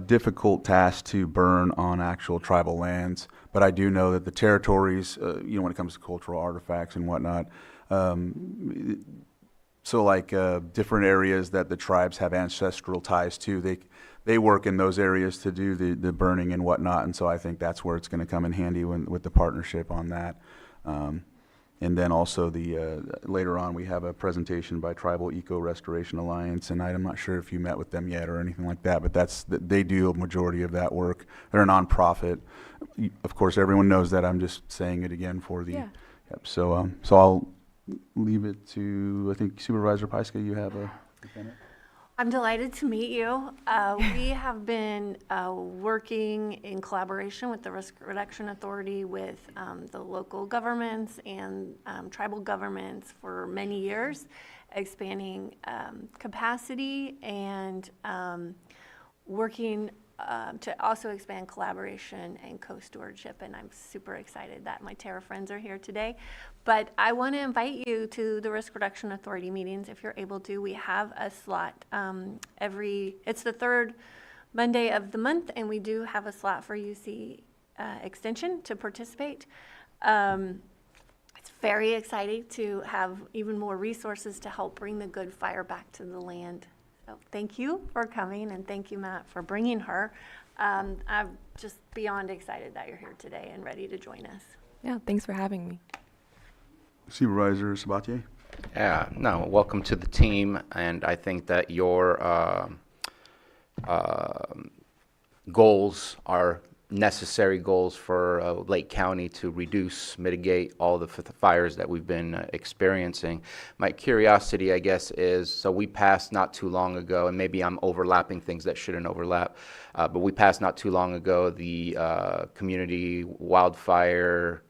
difficult task to burn on actual tribal lands, but I do know that the territories, when it comes to cultural artifacts and whatnot, so like different areas that the tribes have ancestral ties to, they work in those areas to do the burning and whatnot, and so I think that's where it's going to come in handy with the partnership on that. And then also later on we have a presentation by Tribal Eco Restoration Alliance, and I'm not sure if you met with them yet or anything like that, but they do a majority of that work. They're a nonprofit. Of course, everyone knows that. I'm just saying it again for the. Yeah. Yep. So I'll leave it to, I think, Supervisor Pyska, you have a comment? I'm delighted to meet you. We have been working in collaboration with the Risk Reduction Authority with the local governments and tribal governments for many years. expanding capacity and working to also expand collaboration and co-stewardship. And I'm super excited that my Terra friends are here today. But I want to invite you to the Risk Reduction Authority meetings if you're able to. We have a slot it's the third Monday of the month, and we do have a slot for UC Extension to participate. It's very exciting to have even more resources to help bring the good fire back to the land. So thank you for coming, and thank you, Matt, for bringing her. I'm just beyond excited that you're here today and ready to join us. Yeah, thanks for having me. Supervisor Sabatier? Yeah, no, welcome to the team, and I think that your goals are necessary goals for Lake County to reduce, mitigate all the fires that we've been experiencing. My curiosity, I guess, is, so we passed not too long ago, and maybe I'm overlapping things that shouldn't overlap, but we passed not too long ago the Community Wildfire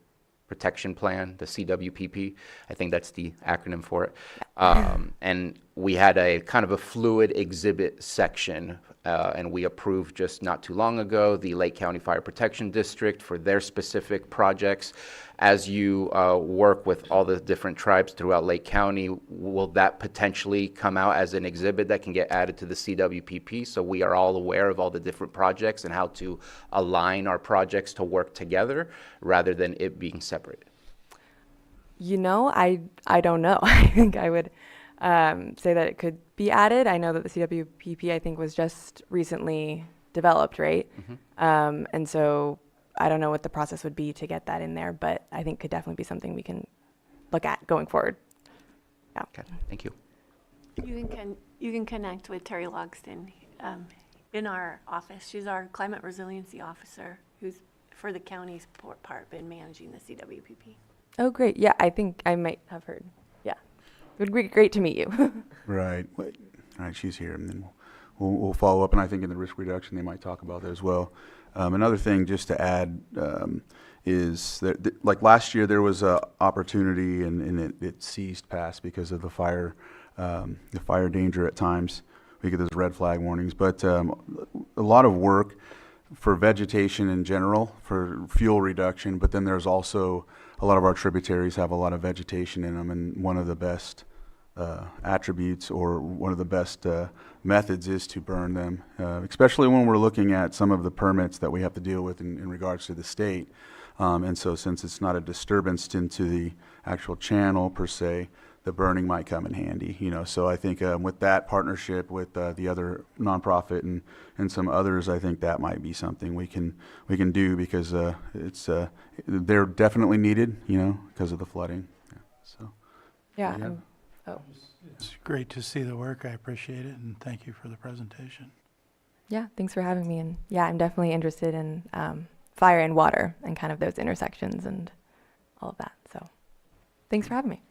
Protection Plan, the CWPP. I think that's the acronym for it. And we had a kind of a fluid exhibit section, and we approved just not too long ago the Lake County Fire Protection District for their specific projects. As you work with all the different tribes throughout Lake County, will that potentially come out as an exhibit that can get added to the CWPP, so we are all aware of all the different projects and how to align our projects to work together rather than it being separated? You know, I don't know. I think I would say that it could be added. I know that the CWPP, I think, was just recently developed, right? And so I don't know what the process would be to get that in there, but I think could definitely be something we can look at going forward. Yeah. Okay, thank you. You can connect with Terry Logston in our office. She's our climate resiliency officer, who's for the county's part been managing the CWPP. Oh, great. Yeah, I think I might have heard. Yeah. It would be great to meet you. Right. All right, she's here, and then we'll follow up, and I think in the risk reduction, they might talk about that as well. Another thing just to add is that, like last year, there was a opportunity, and it ceased past because of the fire danger at times. We get those red flag warnings, but a lot of work for vegetation in general, for fuel reduction, but then there's also a lot of our tributaries have a lot of vegetation in them, and one of the best attributes or one of the best methods is to burn them, especially when we're looking at some of the permits that we have to deal with in regards to the state. And so since it's not a disturbance into the actual channel per se, the burning might come in handy, you know. So I think with that partnership with the other nonprofit and some others, I think that might be something we can do, because it's they're definitely needed, you know, because of the flooding. Yeah, so Yeah. It's great to see the work. I appreciate it, and thank you for the presentation. Yeah, thanks for having me. And yeah, I'm definitely interested in fire and water and kind of those intersections and all of that. So thanks for having me.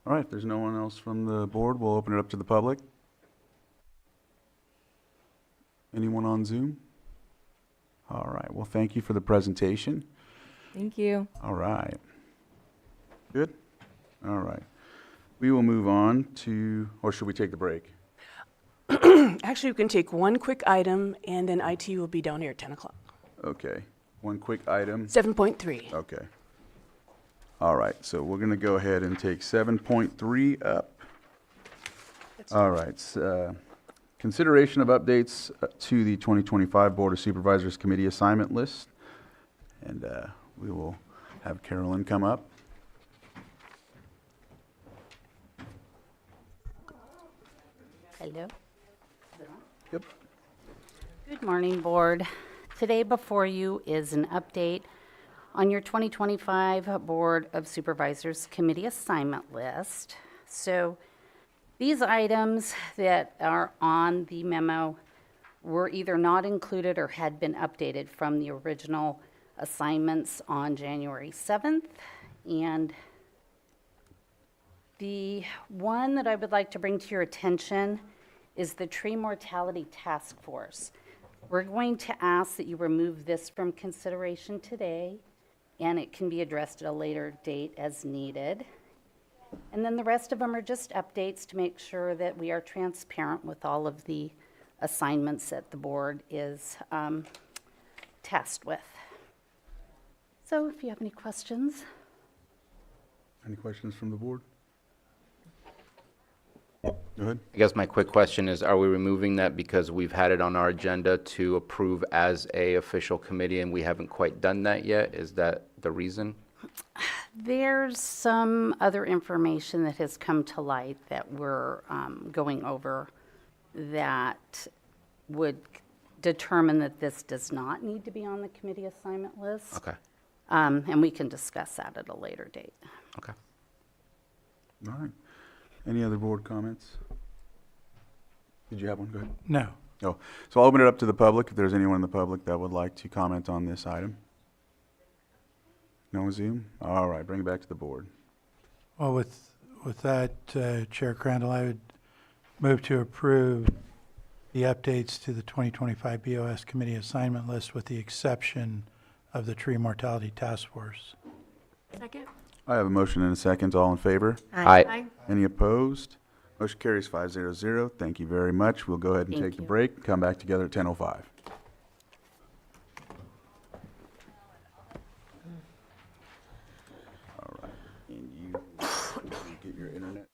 All right, if there's no one else from the board, we'll open it up to the public. Anyone on Zoom? All right, well, thank you for the presentation. Thank you. All right. Good? All right. We will move on to, or should we take the break? Actually, we can take one quick item, and then IT will be down here at 10 o'clock. Okay, one quick item. 7.3. Okay. All right, so we're going to go ahead and take 7.3 up. All right, consideration of updates to the 2025 Board of Supervisors Committee assignment list. And we will have Carolyn come up. Hello. Yep. Good morning, Board. Today before you is an update on your 2025 Board of Supervisors Committee assignment list. So these items that are on the memo were either not included or had been updated from the original assignments on January 7th. And the one that I would like to bring to your attention is the Tree Mortality Task Force. We're going to ask that you remove this from consideration today, and it can be addressed at a later date as needed. And then the rest of them are just updates to make sure that we are transparent with all of the assignments that the board is tasked with. So if you have any questions. Any questions from the board? Go ahead. I guess my quick question is, are we removing that because we've had it on our agenda to approve as a official committee and we haven't quite done that yet? Is that the reason? There's some other information that has come to light that we're going over that would determine that this does not need to be on the committee assignment list. Okay. And we can discuss that at a later date. Okay. All right. Any other board comments? Did you have one? Go ahead. No. Oh, so I'll open it up to the public if there's anyone in the public that would like to comment on this item. No Zoom? All right, bring it back to the board. Well, with that, Chair Crandall, I would move to approve the updates to the 2025 BOS committee assignment list with the exception of the Tree Mortality Task Force. Second? I have a motion and a second. All in favor? Aye. Any opposed? Motion carries 500. Thank you very much. We'll go ahead and Thank take the you. break, come back together at 10:05. All right, and you get your internet.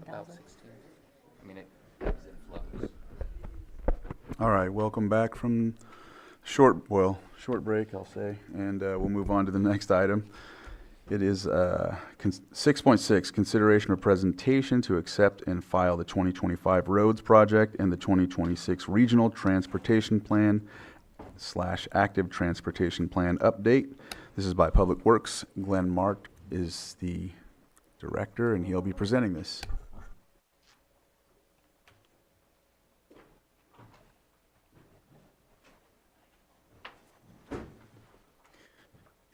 About 16. I mean, it ebbs and flows. All right, welcome back from short break, I'll say, and we'll move on to the next item. It is 6.6, consideration of presentation to accept and file the 2025 roads project and the 2026 regional transportation plan / active transportation plan update. This is by Public Works. Glenn Mark is the director, and he'll be presenting this.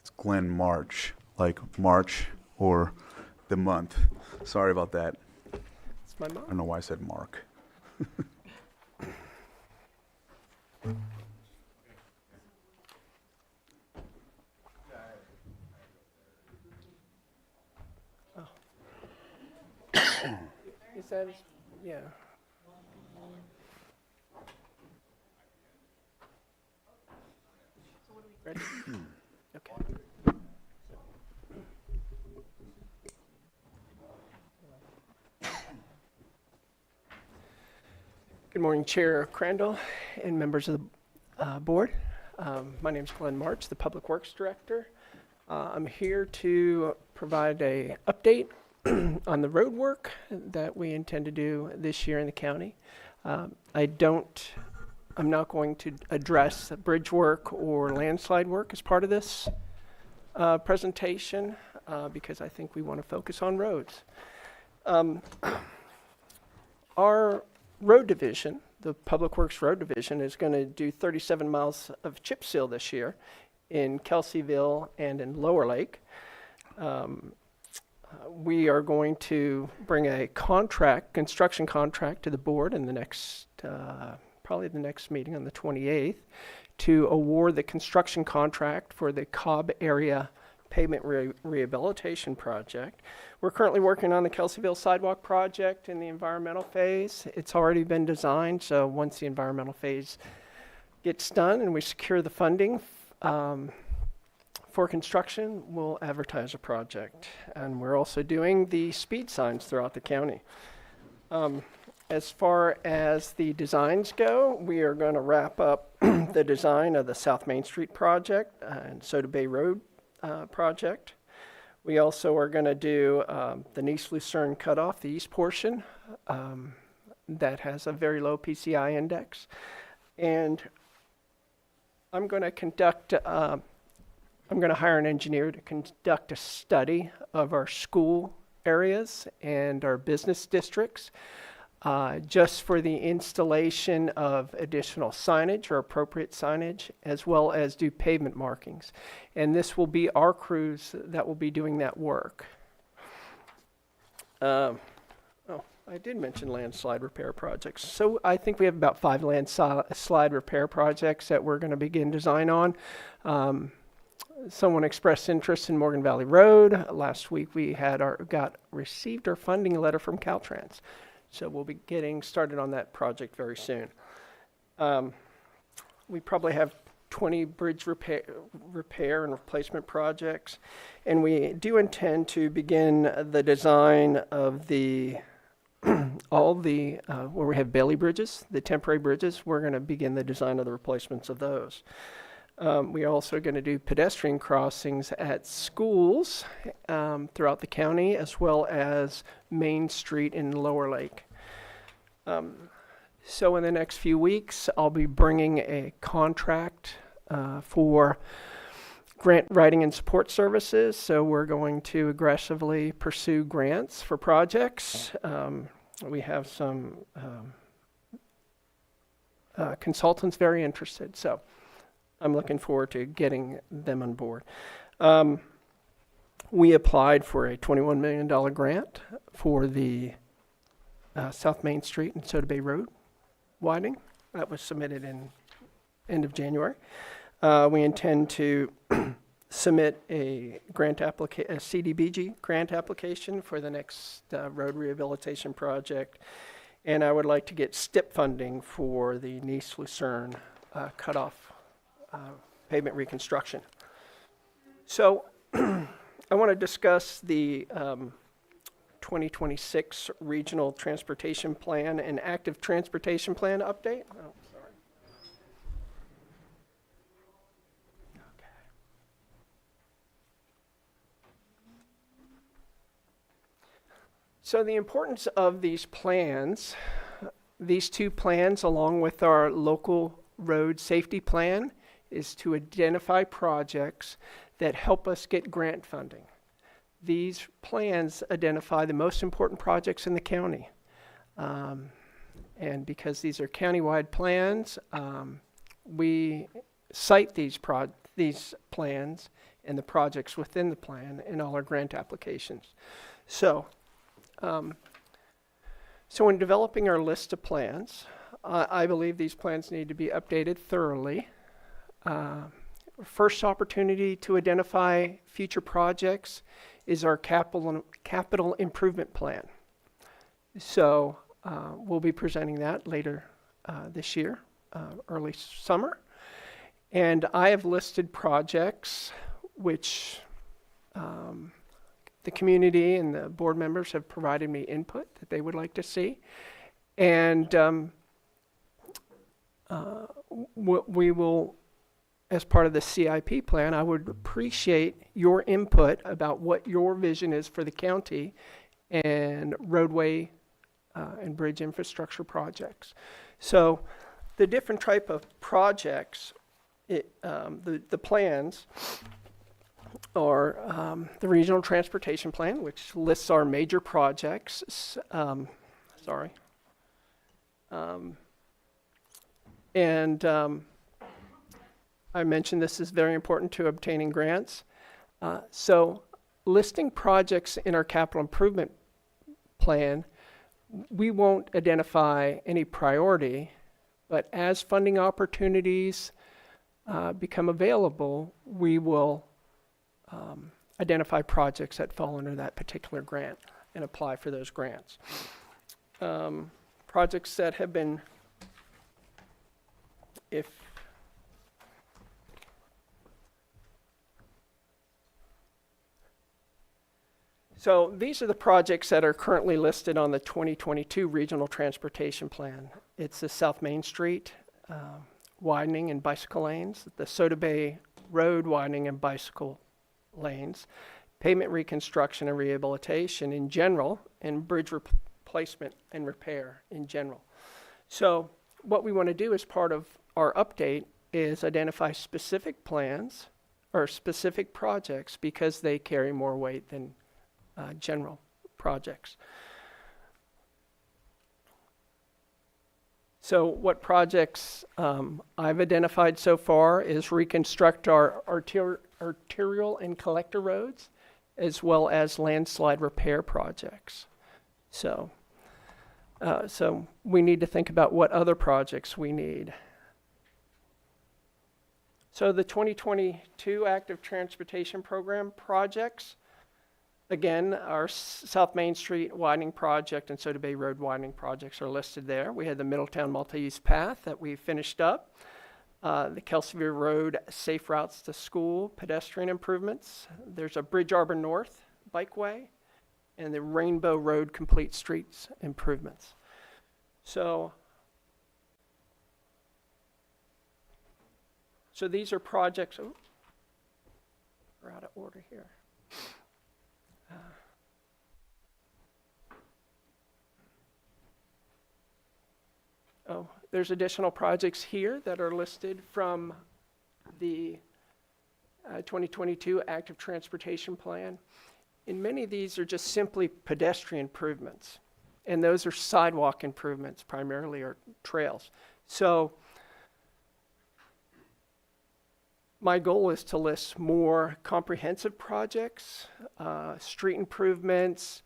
It's Glenn March, like March or the month. Sorry about that. It's my mom. I don't know why I said Mark. Is that, yeah. Ready? Okay. Good morning, Chair Crandall and members of the board. My name is Glenn March, the Public Works Director. I'm here to provide a update on the road work that we intend to do this year in the county. I'm not going to address bridge work or landslide work as part of this presentation because I think we want to focus on roads. Our road division, the Public Works Road Division, is going to do 37 miles of chip seal this year in Kelseyville and in Lower Lake. We are going to bring a construction contract to the board in the next, probably the next meeting on the 28th, to award the construction contract for the Cobb area pavement rehabilitation project. We're currently working on the Kelseyville sidewalk project in the environmental phase. It's already been designed, so once the environmental phase gets done and we secure the funding for construction, we'll advertise a project. And we're also doing the speed signs throughout the county. As far as the designs go, we are going to wrap up the design of the South Main Street project and Soda Bay Road project. We also are going to do the Nice Lucerne cutoff, the east portion, that has a very low PCI index. And I'm going to hire an engineer to conduct a study of our school areas and our business districts, just for the installation of additional signage or appropriate signage, as well as do pavement markings. And this will be our crews that will be doing that work. I did mention landslide repair projects. So I think we have about 5 landslide repair projects that we're going to begin design on. Someone expressed interest in Morgan Valley Road. Last week we had received our funding letter from Caltrans. So we'll be getting started on that project very soon. We probably have 20 bridge repair and replacement projects. And we do intend to begin the design of all the, where we have Bailey bridges, the temporary bridges. We're going to begin the design of the replacements of those. We are also going to do pedestrian crossings at schools throughout the county, as well as Main Street in Lower Lake. So in the next few weeks, I'll be bringing a contract for grant writing and support services. So we're going to aggressively pursue grants for projects. We have some consultants very interested. So I'm looking forward to getting them on board. We applied for a $21 million grant for the South Main Street and Soda Bay Road widening. That was submitted in end of January. We intend to submit a CDBG grant application for the next road rehabilitation project. And I would like to get STIP funding for the Nice Lucerne cutoff pavement reconstruction. So I want to discuss the 2026 Regional Transportation Plan and Active Transportation Plan update. Oh, sorry. Okay. So the importance of these plans, these two plans along with our local road safety plan, is to identify projects that help us get grant funding. These plans identify the most important projects in the county. And because these are countywide plans, we cite these plans and the projects within the plan in all our grant applications. So in developing our list of plans, I believe these plans need to be updated thoroughly. First opportunity to identify future projects is our capital improvement plan. So we'll be presenting that later this year, early summer. And I have listed projects which the community and the board members have provided me input that they would like to see. And we will, as part of the CIP plan, I would appreciate your input about what your vision is for the county and roadway and bridge infrastructure projects. So the different type of projects, the plans are the Regional Transportation Plan, which lists our major projects. I mentioned this is very important to obtaining grants. So listing projects in our capital improvement plan, we won't identify any priority, but as funding opportunities become available, we will identify projects that fall under that particular grant and apply for those grants. Projects that have been, So these are the projects that are currently listed on the 2022 Regional Transportation Plan. It's the South Main Street widening and bicycle lanes, the Soda Bay Road widening and bicycle lanes, pavement reconstruction and rehabilitation in general, and bridge replacement and repair in general. So what we want to do as part of our update is identify specific plans or specific projects because they carry more weight than general projects. So what projects I've identified so far is reconstruct our arterial and collector roads, as well as landslide repair projects. So we need to think about what other projects we need. So the 2022 Active Transportation Program projects, again, our South Main Street widening project and Soda Bay Road widening projects are listed there. We had the Middletown multi-use path that we finished up, the Kelseyville Road safe routes to school, pedestrian improvements. There's a Bridge Arbor North bikeway, and the Rainbow Road complete streets improvements. So these are projects. Oh, we're out of order here. There's additional projects here that are listed from the 2022 Active Transportation Plan. And many of these are just simply pedestrian improvements. And those are sidewalk improvements primarily, or trails. So my goal is to list more comprehensive projects, street improvements,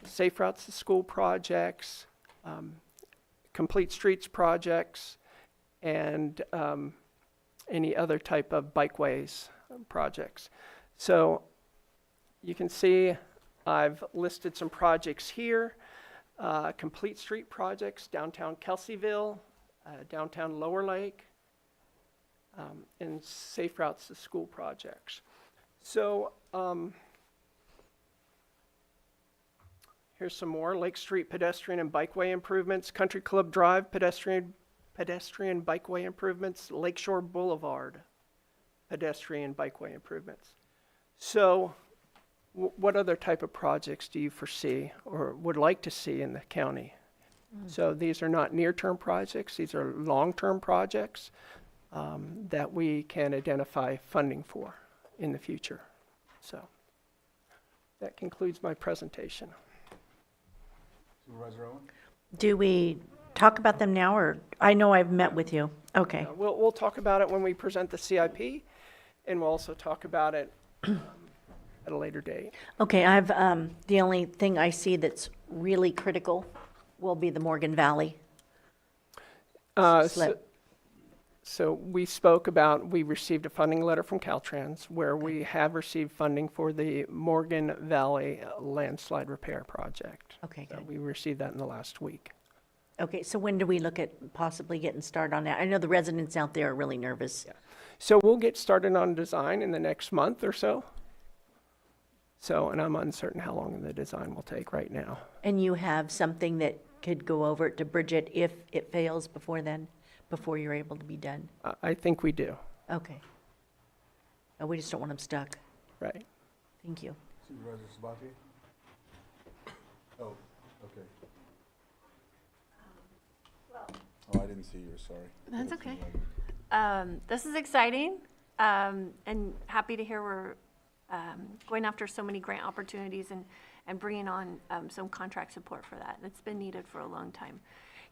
safe routes to school projects, complete streets projects, and any other type of bikeways projects. So you can see I've listed some projects here, complete street projects, downtown Kelseyville, downtown Lower Lake, and safe routes to school projects. So Here's some more. Lake Street pedestrian and bikeway improvements, Country Club Drive pedestrian bikeway improvements, Lakeshore Boulevard pedestrian bikeway improvements. So what other type of projects do you foresee or would like to see in the county? So these are not near-term projects. These are long-term projects that we can identify funding for in the future. So that concludes my presentation. Supervisor Owen? Do we talk about them now, or, I know I've met with you. Okay. We'll talk about it when we present the CIP, and we'll also talk about it at a later date. Okay, I've, the only thing I see that's really critical will be the Morgan Valley slip. So we spoke about, we received a funding letter from Caltrans where we have received funding for the Morgan Valley landslide repair project. Okay, good. We received that in the last week. Okay, so when do we look at possibly getting started on that? I know the residents out there are really nervous. Yeah. So we'll get started on design in the next month or so. So, and I'm uncertain how long the design will take right now. And you have something that could go over it to Bridget if it fails before then, before you're able to be done? I think we do. Okay. Oh, we just don't want them stuck. Right. Thank you. Supervisor Sabatier? Oh, okay. Oh, I didn't see yours, sorry. That's okay. This is exciting, and happy to hear we're going after so many grant opportunities and bringing on some contract support for that. It's been needed for a long time.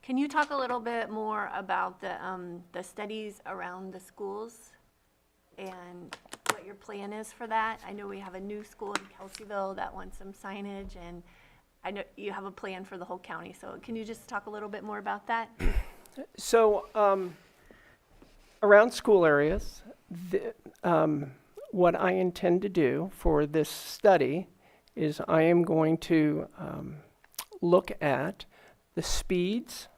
Can you talk a little bit more about the studies around the schools and what your plan is for that? I know we have a new school in Kelseyville that wants some signage, and I know you have a plan for the whole county. So can you just talk a little bit more about that? So around school areas, what I intend to do for this study is I am going to look at the speeds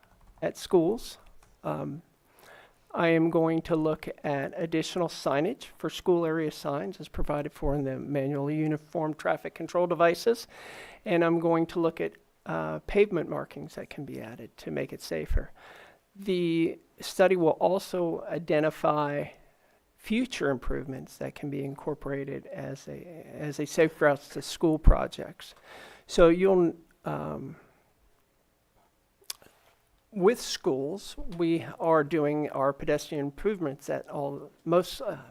at schools. I am going to look at additional signage for school area signs as provided for in the manual uniform traffic control devices. And I'm going to look at pavement markings that can be added to make it safer. The study will also identify future improvements that can be incorporated as a safe routes to school projects. So you'll, with schools, we are doing our pedestrian improvements at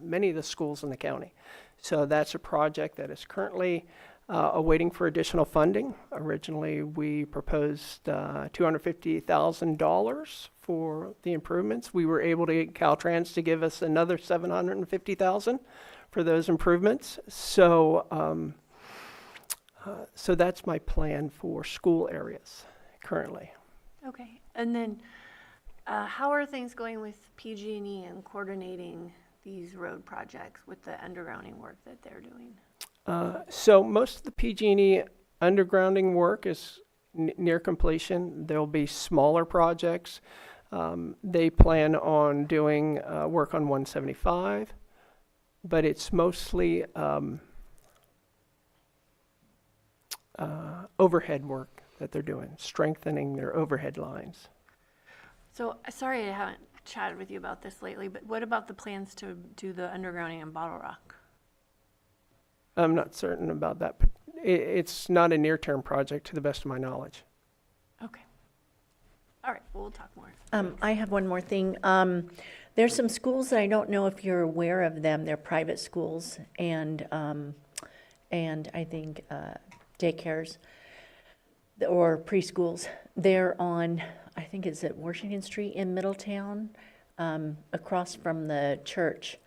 many of the schools in the county. So that's a project that is currently awaiting for additional funding. Originally, we proposed $250,000 for the improvements. We were able to get Caltrans to give us another $750,000 for those improvements. So, so that's my plan for school areas currently. Okay, and then how are things going with PG&E and coordinating these road projects with the undergrounding work that they're doing? So most of the PG&E undergrounding work is near completion. There'll be smaller projects. They plan on doing work on 175, but it's mostly overhead work that they're doing, strengthening their overhead lines. So, sorry I haven't chatted with you about this lately, but what about the plans to do the undergrounding in Bottle Rock? I'm not certain about that, but it's not a near-term project to the best of my knowledge. Okay. All right, well, we'll talk more. I have one more thing. There's some schools that I don't know if you're aware of them. They're private schools and I think daycares or preschools. They're on, I think it's at Washington Street in Middletown, across from the church.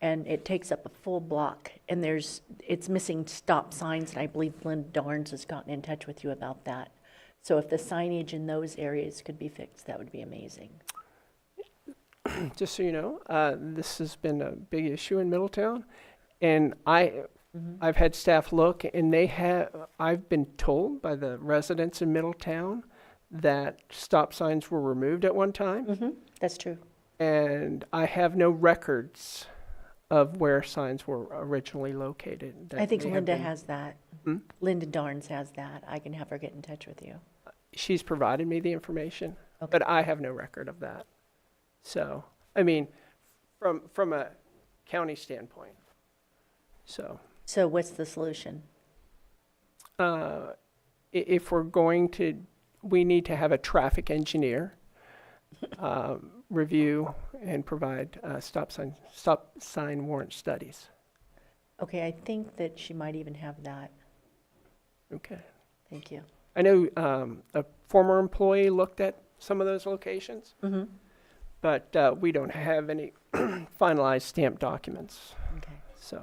And it takes up a full block, and it's missing stop signs, and I believe Linda Darns has gotten in touch with you about that. So if the signage in those areas could be fixed, that would be amazing. Just so you know, this has been a big issue in Middletown, and I've had staff look, and I've been told by the residents in Middletown that stop signs were removed at one time. That's true. And I have no records of where signs were originally located. that I think may have Linda been- has that. Hmm? Linda Darns has that. I can have her get in touch with you. She's provided me the information, Okay. but I have no record of that. So, I mean, from a county standpoint. So, So what's the solution? if we're going to, we need to have a traffic engineer review and provide stop sign warrant studies. Okay, I think that she might even have that. Okay. Thank you. I know a former employee looked at some of those locations, Mm-hmm. but we don't have any finalized stamped documents. Okay. So,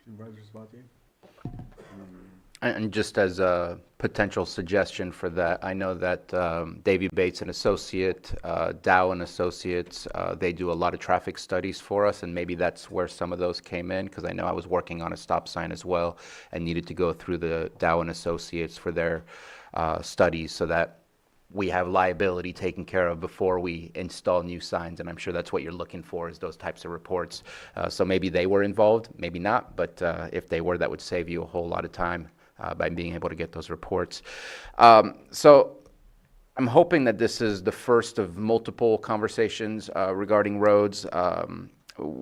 Supervisors, about you? And just as a potential suggestion for that, I know that Davy Bates and Associate, Dow and Associates, they do a lot of traffic studies for us, and maybe that's where some of those came in, because I know I was working on a stop sign as well and needed to go through the Dow and Associates for their studies so that we have liability taken care of before we install new signs, and I'm sure that's what you're looking for, is those types of reports. So maybe they were involved, maybe not, but if they were, that would save you a whole lot of time by being able to get those reports. So I'm hoping that this is the first of multiple conversations regarding roads.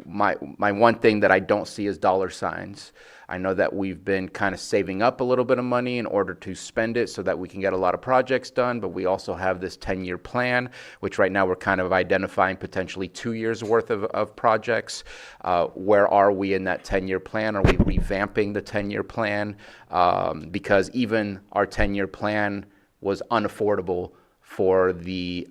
My one thing that I don't see is dollar signs. I know that we've been kind of saving up a little bit of money in order to spend it so that we can get a lot of projects done, but we also have this 10-year plan, which right now we're kind of identifying potentially 2 years worth of projects. Where are we in that 10-year plan? Are we revamping the 10-year plan? Because even our 10-year plan was unaffordable for the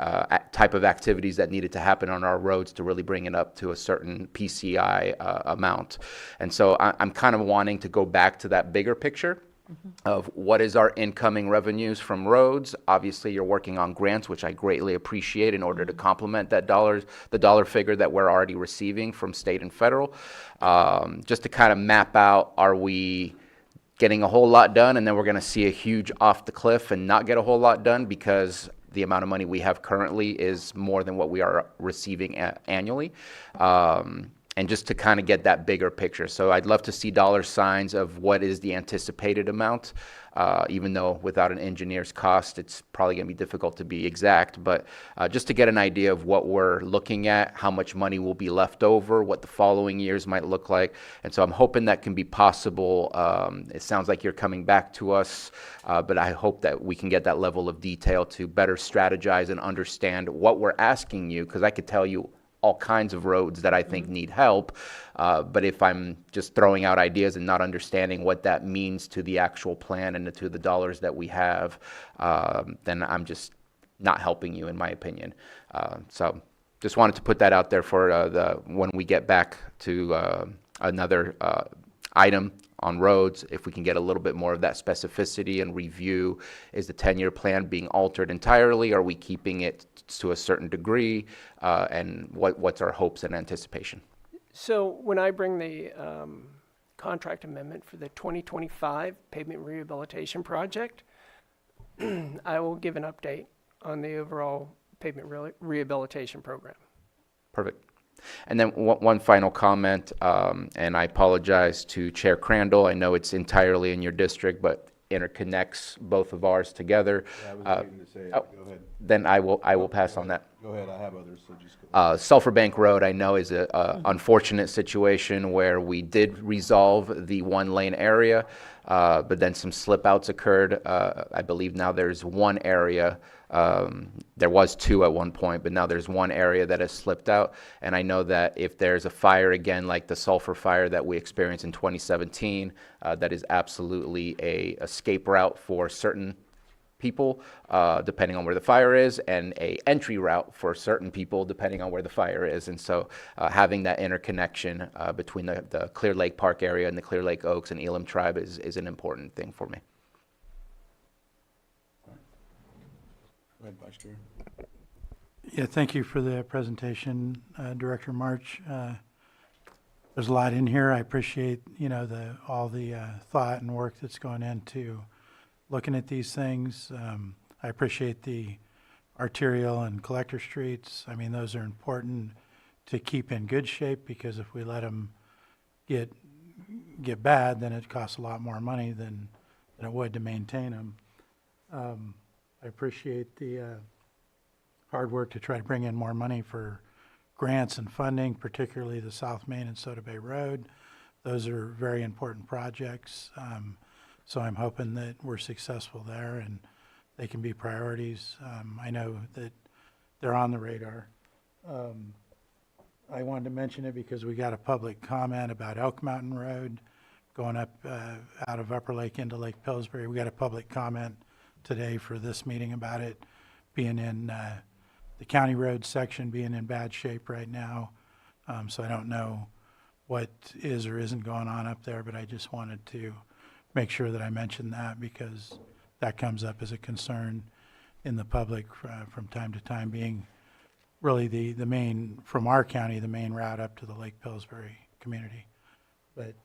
type of activities that needed to happen on our roads to really bring it up to a certain PCI amount. And so I'm kind of wanting to go back to that bigger picture of what is our incoming revenues from roads. Obviously, you're working on grants, which I greatly appreciate, in order to complement the dollar figure that we're already receiving from state and federal. Just to kind of map out, are we getting a whole lot done and then we're going to see a huge off the cliff and not get a whole lot done because the amount of money we have currently is more than what we are receiving annually? And just to kind of get that bigger picture. So I'd love to see dollar signs of what is the anticipated amount, even though without an engineer's cost, it's probably going to be difficult to be exact, but just to get an idea of what we're looking at, how much money will be left over, what the following years might look like. And so I'm hoping that can be possible. It sounds like you're coming back to us, but I hope that we can get that level of detail to better strategize and understand what we're asking you, because I could tell you all kinds of roads that I think need help. But if I'm just throwing out ideas and not understanding what that means to the actual plan and to the dollars that we have, then I'm just not helping you, in my opinion. So just wanted to put that out there for when we get back to another item on roads, if we can get a little bit more of that specificity and review. Is the 10-year plan being altered entirely? Are we keeping it to a certain degree? And what's our hopes and anticipation? So when I bring the contract amendment for the 2025 pavement rehabilitation project, I will give an update on the overall pavement rehabilitation program. Perfect. And then one final comment, and I apologize to Chair Crandall. I know it's entirely in your district, but interconnects both of ours together. Yeah, I was waiting to say it. Go ahead. Then I will pass on that. Go ahead, I have others, so just go. Sulphur Bank Road, I know, is a unfortunate situation where we did resolve the one-lane area, but then some slip-outs occurred. I believe now there's one area. There was two at one point, but now there's one area that has slipped out. And I know that if there's a fire again, like the sulfur fire that we experienced in 2017, that is absolutely a escape route for certain people, depending on where the fire is, and a entry route for certain people, depending on where the fire is. And so having that interconnection between the Clear Lake Park area and the Clear Lake Oaks and Elam Tribe is an important thing for me. Go ahead, Vice Chair. Yeah, thank you for the presentation, Director March. There's a lot in here. I appreciate, all the thought and work that's going into looking at these things. I appreciate the arterial and collector streets. I mean, those are important to keep in good shape, because if we let them get bad, then it costs a lot more money than it would to maintain them. I appreciate the hard work to try to bring in more money for grants and funding, particularly the South Main and Soda Bay Road. Those are very important projects. So I'm hoping that we're successful there and they can be priorities. I know that they're on the radar. I wanted to mention it because we got a public comment about Elk Mountain Road going up out of Upper Lake into Lake Pillsbury. We got a public comment today for this meeting about it being in the county road section being in bad shape right now. So I don't know what is or isn't going on up there, but I just wanted to make sure that I mentioned that because that comes up as a concern in the public from time to time, being really the main, from our county, the main route up to the Lake Pillsbury community. But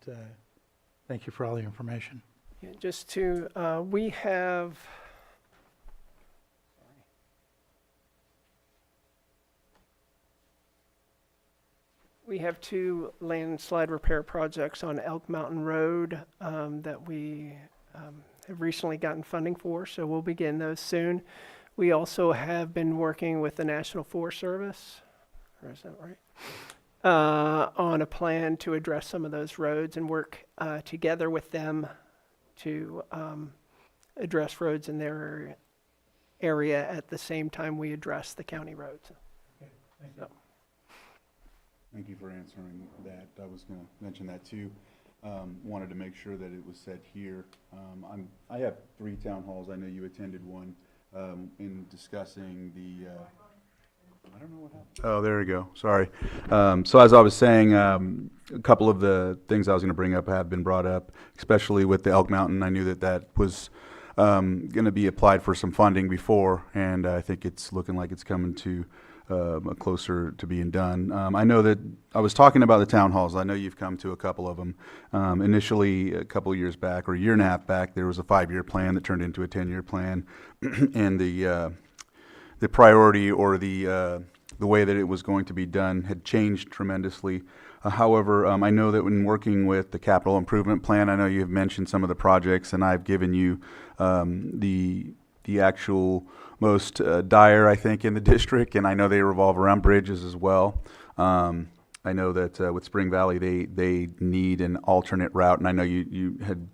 thank you for all the information. Yeah, just to, we have, we have 2 landslide repair projects on Elk Mountain Road that we have recently gotten funding for, so we'll begin those soon. We also have been working with the National Forest Service, or is that right? On a plan to address some of those roads and work together with them to address roads in their area at the same time we address the county roads. Okay, thank you. Thank you for answering that. I was going to mention that too. Wanted to make sure that it was said here. I have 3 town halls. I know you attended one in discussing the. I don't know what happened. Oh, there we go. Sorry. So as I was saying, a couple of the things I was going to bring up have been brought up, especially with the Elk Mountain. I knew that that was going to be applied for some funding before, and I think it's looking like it's coming to closer to being done. I know that I was talking about the town halls. I know you've come to a couple of them. Initially, a couple of years back, or a year and a half back, there was a 5-year plan that turned into a 10-year plan, and the priority or the way that it was going to be done had changed tremendously. However, I know that when working with the capital improvement plan, I know you have mentioned some of the projects, and I've given you the actual most dire, I think, in the district, and I know they revolve around bridges as well. I know that with Spring Valley, they need an alternate route, and I know you had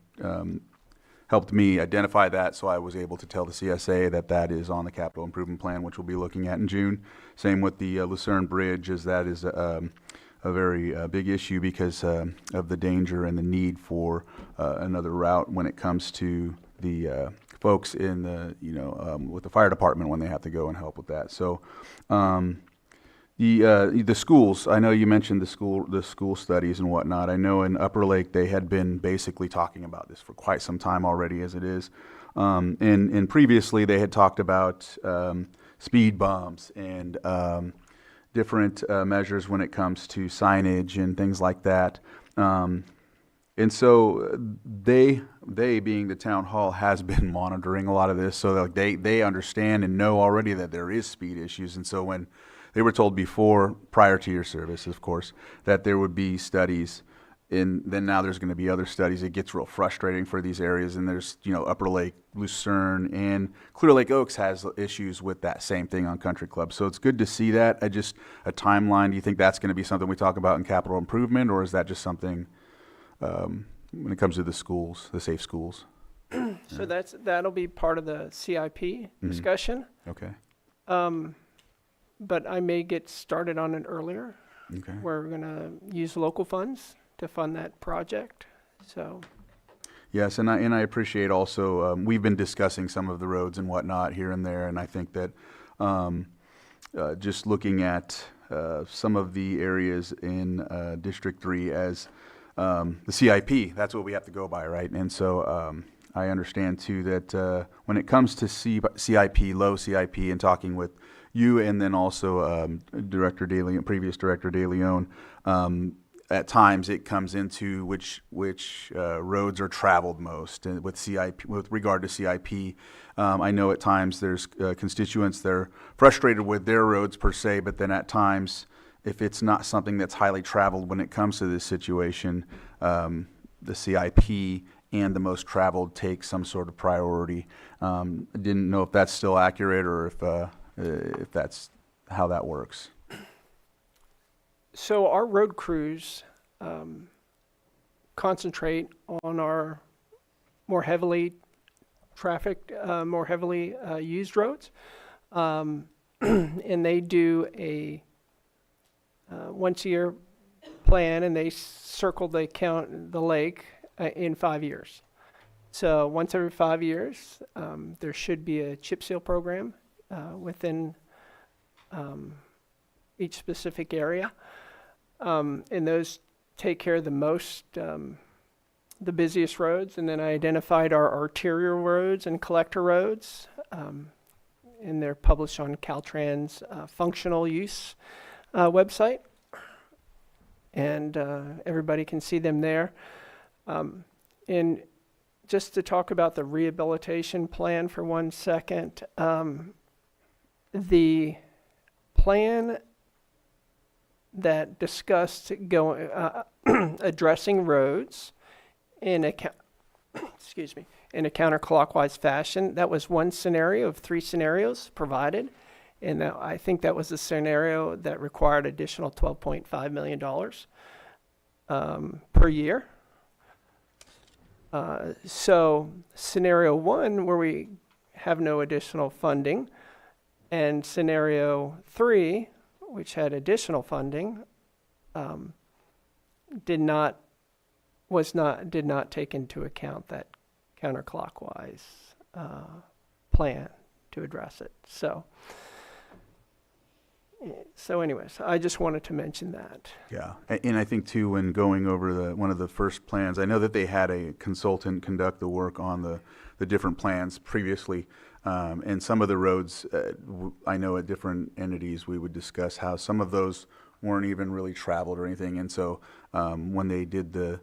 helped me identify that, so I was able to tell the CSA that that is on the capital improvement plan, which we'll be looking at in June. Same with the Lucerne Bridge, as that is a very big issue because of the danger and the need for another route when it comes to the folks in the, with the fire department when they have to go and help with that. So the schools, I know you mentioned the school studies and whatnot. I know in Upper Lake they had been basically talking about this for quite some time already as it is. And previously they had talked about speed bumps and different measures when it comes to signage and things like that. And so they being the town hall has been monitoring a lot of this, so like they understand and know already that there is speed issues. And so when they were told before, prior to your service, of course, that there would be studies, and then now there's going to be other studies, it gets real frustrating for these areas. And there's, Upper Lake, Lucerne, and Clear Lake Oaks has issues with that same thing on Country Club. So it's good to see that. A timeline, do you think that's going to be something we talk about in capital improvement, or is that just something when it comes to the schools, the safe schools? So that'll be part of the CIP discussion. Okay. But I may get started on it earlier. Okay. We're going to use local funds to fund that project. So. Yes, and I appreciate also, we've been discussing some of the roads and whatnot here and there, and I think that just looking at some of the areas in District 3 as the CIP, that's what we have to go by, right? And so I understand too that when it comes to CIP, low CIP, and talking with you and then also Director DeLeon, previous Director DeLeon, at times it comes into which roads are traveled most with CIP, with regard to CIP. I know at times there's constituents that are frustrated with their roads per se, but then at times if it's not something that's highly traveled when it comes to this situation, the CIP and the most traveled take some sort of priority. I didn't know if that's still accurate or if that's how that works. So our road crews concentrate on our more heavily trafficked, more heavily used roads. And they do a once a year plan, and they circle the lake in 5 years. So once every 5 years, there should be a chip seal program within each specific area. And those take care of the busiest roads. And then I identified our arterial roads and collector roads. And they're published on Caltrans functional use website. And everybody can see them there. And just to talk about the rehabilitation plan for 1 second, the plan that discussed addressing roads in a counterclockwise fashion, that was one scenario of 3 scenarios provided. And I think that was the scenario that required additional $12.5 million per year. So scenario 1, where we have no additional funding, and scenario 3, which had additional funding, did not take into account that counterclockwise plan to address it. So anyways, I just wanted to mention that. Yeah, and I think too, when going over one of the first plans, I know that they had a consultant conduct the work on the different plans previously. And some of the roads, I know at different entities, we would discuss how some of those weren't even really traveled or anything. And so when they did the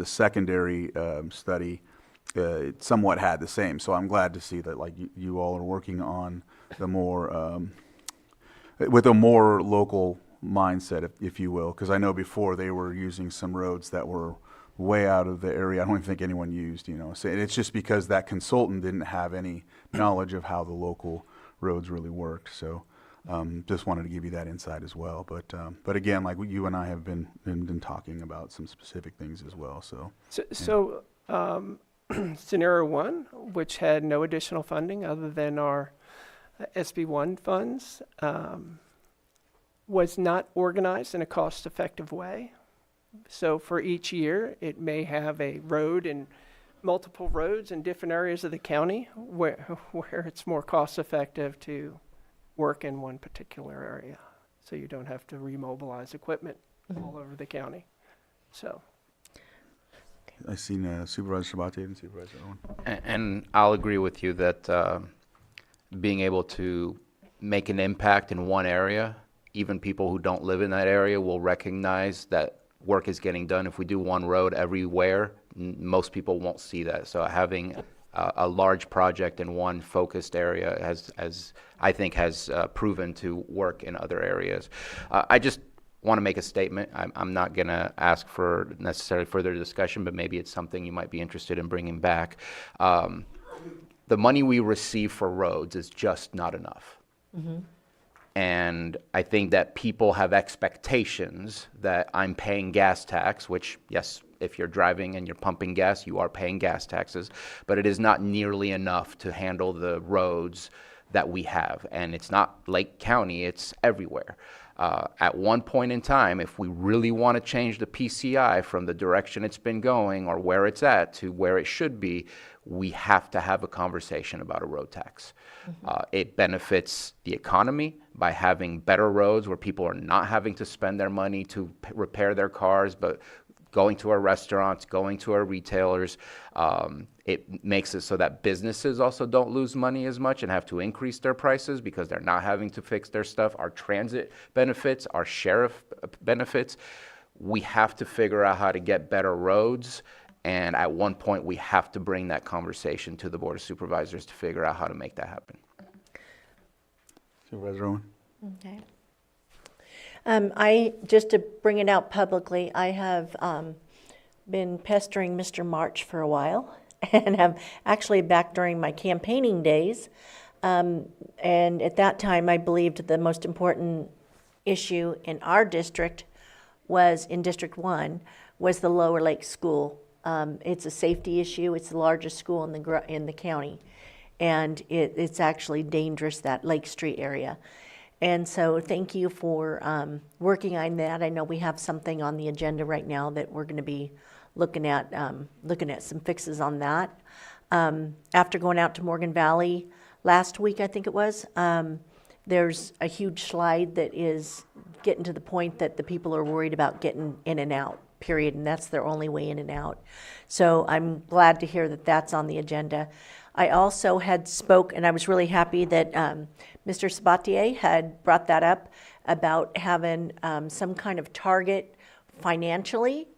secondary study, it somewhat had the same. So I'm glad to see that like you all are working on the more, with a more local mindset, if you will, because I know before they were using some roads that were way out of the area. I don't even think anyone used, So it's just because that consultant didn't have any knowledge of how the local roads really worked. So just wanted to give you that insight as well. But again, like you and I have been talking about some specific things as well. So Scenario 1, which had no additional funding other than our SB1 funds, was not organized in a cost-effective way. So for each year, it may have a road and multiple roads in different areas of the county where it's more cost-effective to work in one particular area. So you don't have to remobilize equipment all over the county. So. I've seen Supervisor Sabate and Supervisor Owen. And I'll agree with you that being able to make an impact in one area, even people who don't live in that area will recognize that work is getting done. If we do one road everywhere, most people won't see that. So having a large project in one focused area has I think has proven to work in other areas. I just want to make a statement. I'm not going to ask for necessarily further discussion, but maybe it's something you might be interested in bringing back. The money we receive for roads is just not enough. Mm-hmm. And I think that people have expectations that I'm paying gas tax, which, yes, if you're driving and you're pumping gas, you are paying gas taxes, but it is not nearly enough to handle the roads that we have. And it's not Lake County, it's everywhere. At one point in time, if we really want to change the PCI from the direction it's been going or where it's at to where it should be, we have to have a conversation about a road tax. Mm-hmm. It benefits the economy by having better roads where people are not having to spend their money to repair their cars, but going to our restaurants, going to our retailers. It makes it so that businesses also don't lose money as much and have to increase their prices because they're not having to fix their stuff. Our transit benefits, our sheriff benefits. We have to figure out how to get better roads. And at one point, we have to bring that conversation to the Board of Supervisors to figure out how to make that happen. Supervisor Owen? Okay. Just to bring it out publicly, I have been pestering Mr. March for a while, and have actually back during my campaigning days. And at that time, I believed the most important issue in our district was, in District 1, was the Lower Lake School. It's a safety issue. It's the largest school in the county. And it's actually dangerous, that Lake Street area. And so thank you for working on that. I know we have something on the agenda right now that we're going to be looking at some fixes on that. After going out to Morgan Valley last week, I think it was, there's a huge slide that is getting to the point that the people are worried about getting in and out, period, and that's their only way in and out. So I'm glad to hear that that's on the agenda. I also had and I was really happy that Mr. Sabatier had brought that up about having some kind of target financially.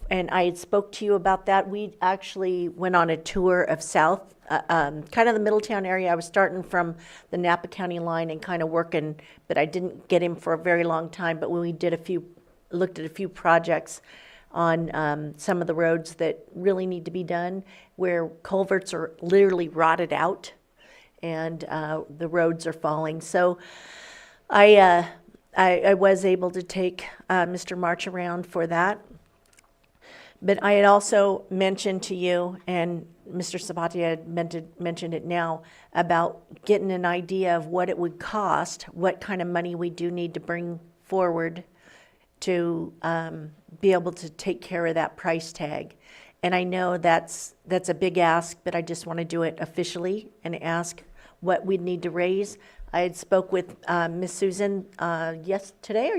And I had spoke to you about that. We actually went on a tour of South, kind of the Middletown area. I was starting from the Napa County line and kind of working, but I didn't get him for a very long time. But when we looked at a few projects on some of the roads that really need to be done, where culverts are literally rotted out and the roads are falling. So I was able to take Mr. March around for that. But I had also mentioned to you, and Mr. Sabatier had mentioned it now, about getting an idea of what it would cost, what kind of money we do need to bring forward to be able to take care of that price tag. And I know that's a big ask, but I just want to do it officially and ask what we'd need to raise. I had spoke with Miss Susan yesterday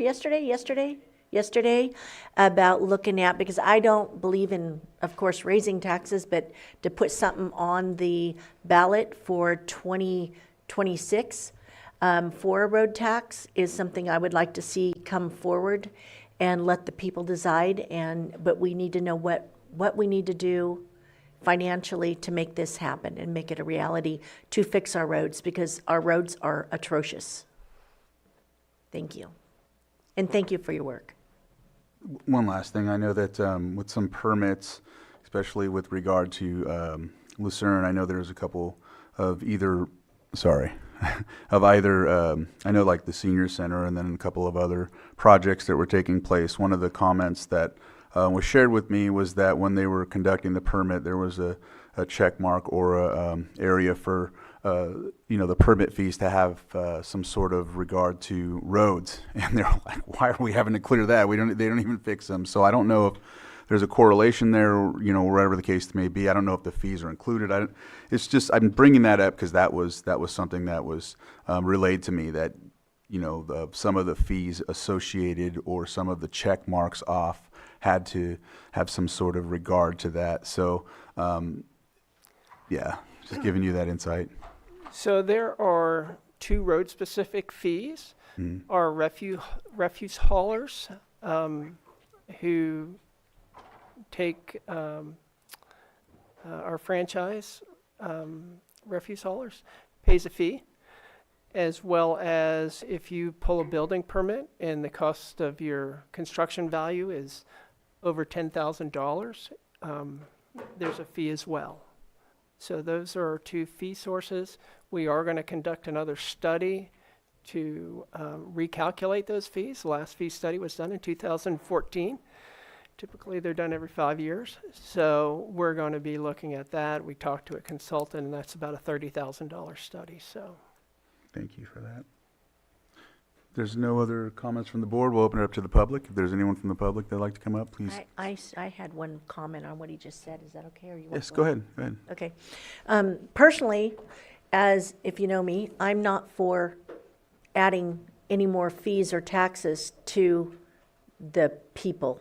about looking at, because I don't believe in, of course, raising taxes, but to put something on the ballot for 2026 for a road tax is something I would like to see come forward and let the people decide. But we need to know what we need to do financially to make this happen and make it a reality to fix our roads, because our roads are atrocious. Thank you. And thank you for your work. One last thing, I know that with some permits, especially with regard to Lucerne, I know there's a couple of I know like the senior center and then a couple of other projects that were taking place. One of the comments that was shared with me was that when they were conducting the permit, there was a check mark or a area for the permit fees to have some sort of regard to roads, and they're like, why are we having to clear that? They don't even fix them. So I don't know if there's a correlation there, wherever the case may be. I don't know if the fees are included. I'm bringing that up because that was something that was relayed to me, that some of the fees associated or some of the check marks off had to have some sort of regard to that. So just giving you that insight. So there are two road-specific fees. Our refuse haulers who take our franchise refuse haulers pays a fee, as well as if you pull a building permit and the cost of your construction value is over $10,000, there's a fee as well. So those are our two fee sources. We are going to conduct another study to recalculate those fees. The last fee study was done in 2014. Typically, they're done every 5 years. So we're going to be looking at that. We talked to a consultant, and that's about a $30,000 study. So, thank you for that. If there's no other comments from the board, we'll open it up to the public. If there's anyone from the public that'd like to come up, please. I had one comment on what he just said. Is that okay? Or you want Yes, to go ahead. Okay. Personally, as if you know me, I'm not for adding any more fees or taxes to the people.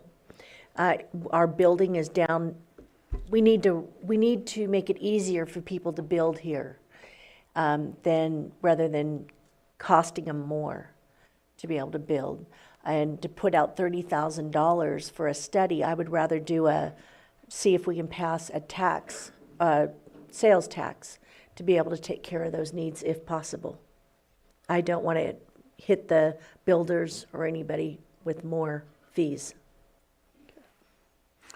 Our building is down. We need to make it easier for people to build here, rather than costing them more to be able to build. And to put out $30,000 for a study, I would rather see if we can pass a tax, sales tax, to be able to take care of those needs if possible. I don't want to hit the builders or anybody with more fees.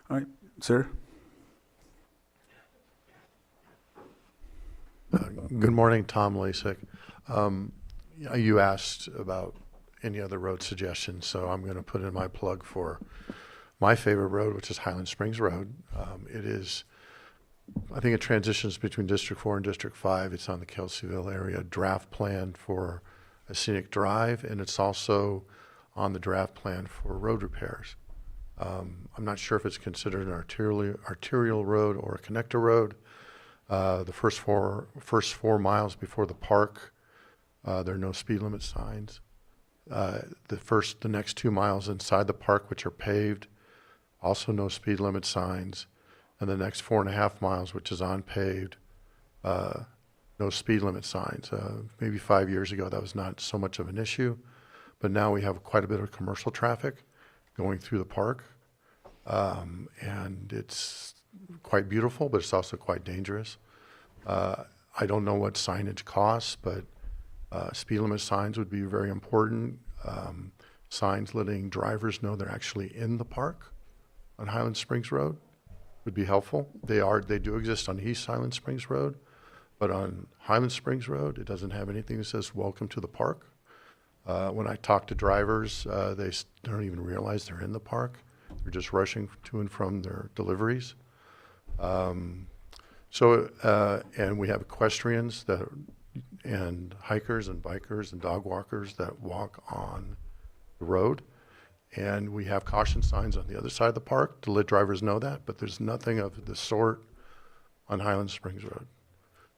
All right, sir? Good morning, Tom Lasik. You asked about any other road suggestions, so I'm going to put in my plug for my favorite road, which is Highland Springs Road. It is, I think it transitions between District 4 and District 5. It's on the Kelseyville area draft plan for a scenic drive, and it's also on the draft plan for road repairs. I'm not sure if it's considered an arterial road or a connector road. The first four miles before the park, there are no speed limit signs. The next 2 miles inside the park, which are paved, also no speed limit signs. And the next 4.5 miles, which is unpaved, no speed limit signs. Maybe 5 years ago, that was not so much of an issue, but now we have quite a bit of commercial traffic going through the park. And it's quite beautiful, but it's also quite dangerous. I don't know what signage costs, but speed limit signs would be very important. Signs letting drivers know they're actually in the park on Highland Springs Road would be helpful. They do exist on East Highland Springs Road, but on Highland Springs Road, it doesn't have anything that says welcome to the park. When I talk to drivers, they don't even realize they're in the park. They're just rushing to and from their deliveries. And we have equestrians and hikers and bikers and dog walkers that walk on the road. And we have caution signs on the other side of the park to let drivers know that, but there's nothing of the sort on Highland Springs Road.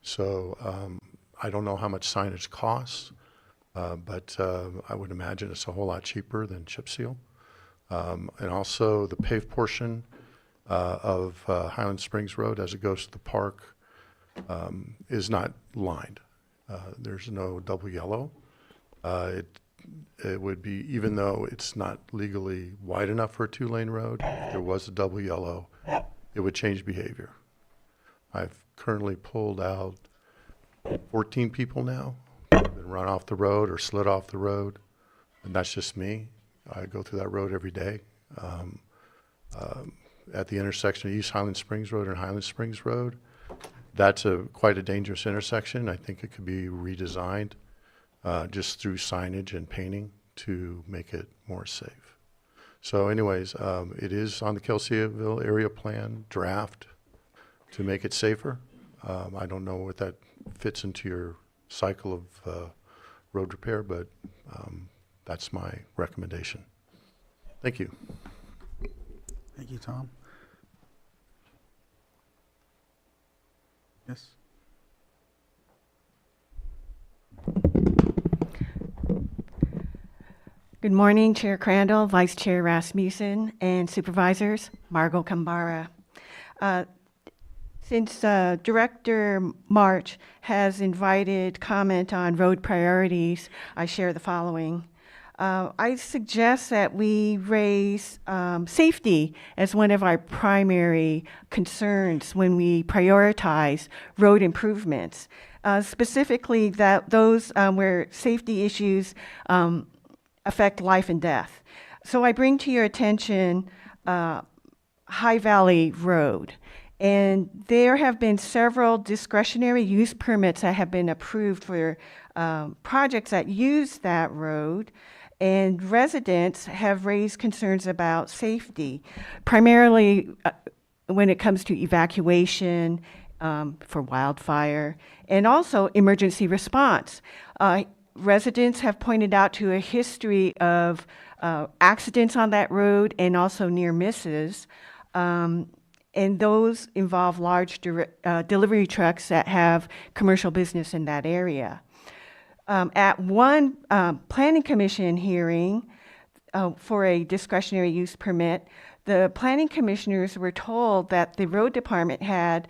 So I don't know how much signage costs, but I would imagine it's a whole lot cheaper than chip seal. And also the paved portion of Highland Springs Road as it goes to the park is not lined. There's no double yellow. It would be, even though it's not legally wide enough for a 2-lane road, if there was a double yellow, it would change behavior. I've currently pulled out 14 people now who've been run off the road or slid off the road, and that's just me. I go through that road every day. At the intersection of East Highland Springs Road and Highland Springs Road, that's quite a dangerous intersection. I think it could be redesigned just through signage and painting to make it more safe. So anyways, it is on the Kelseyville area plan draft to make it safer. I don't know what that fits into your cycle of road repair, but that's my recommendation. Thank you. Thank you, Tom. Yes? Good morning, Chair Crandall, Vice Chair Rasmussen, and Supervisors, Margot Kambara. Since Director March has invited comment on road priorities, I share the following. I suggest that we raise safety as one of our primary concerns when we prioritize road improvements, specifically that those where safety issues affect life and death. So I bring to your attention High Valley Road. And there have been several discretionary use permits that have been approved for projects that use that road. And residents have raised concerns about safety, primarily when it comes to evacuation for wildfire and also emergency response. Residents have pointed out to a history of accidents on that road and also near misses. And those involve large delivery trucks that have commercial business in that area. At one Planning Commission hearing for a discretionary use permit, the planning commissioners were told that the road department had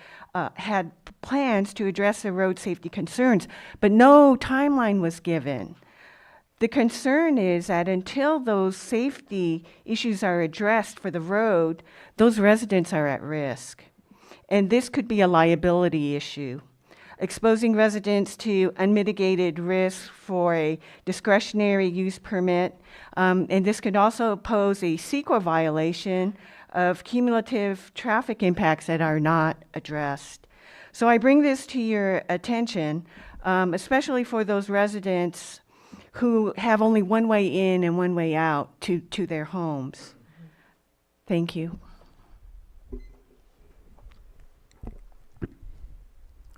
plans to address the road safety concerns, but no timeline was given. The concern is that until those safety issues are addressed for the road, those residents are at risk. And this could be a liability issue. exposing residents to unmitigated risk for a discretionary use permit. And this could also pose a CEQA violation of cumulative traffic impacts that are not addressed. So I bring this to your attention, especially for those residents who have only one way in and one way out to their homes. Thank you.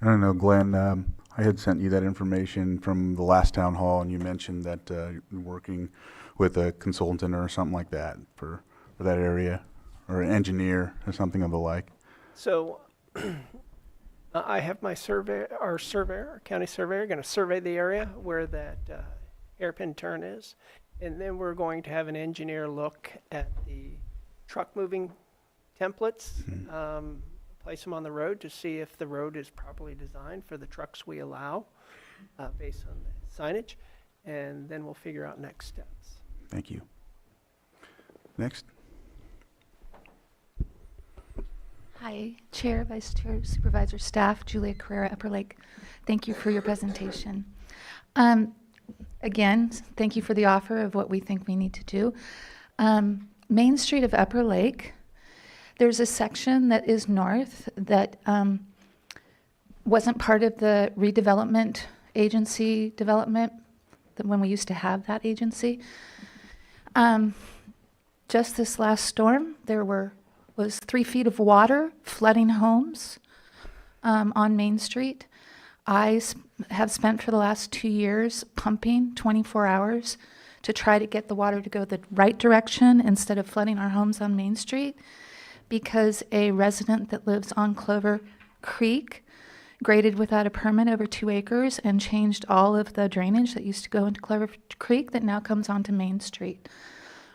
I don't know, Glenn, I had sent you that information from the last town hall, and you mentioned that you're working with a consultant or something like that for that area, or an engineer or something of the like. So I have my our county surveyor, going to survey the area where that hairpin turn is. And then we're going to have an engineer look at the truck moving templates, place them on the road to see if the road is properly designed for the trucks we allow based on the signage. And then we'll figure out next steps. Thank you. Next. Hi, Chair, Vice Chair, Supervisor, Staff, Julia Carrera, Upper Lake. Thank you for your presentation. Again, thank you for the offer of what we think we need to do. Main Street of Upper Lake, there's a section that is north that wasn't part of the redevelopment agency development when we used to have that agency. Just this last storm, there was 3 feet of water flooding homes on Main Street. I have spent for the last 2 years pumping 24 hours to try to get the water to go the right direction instead of flooding our homes on Main Street, because a resident that lives on Clover Creek graded without a permit over 2 acres and changed all of the drainage that used to go into Clover Creek that now comes onto Main Street.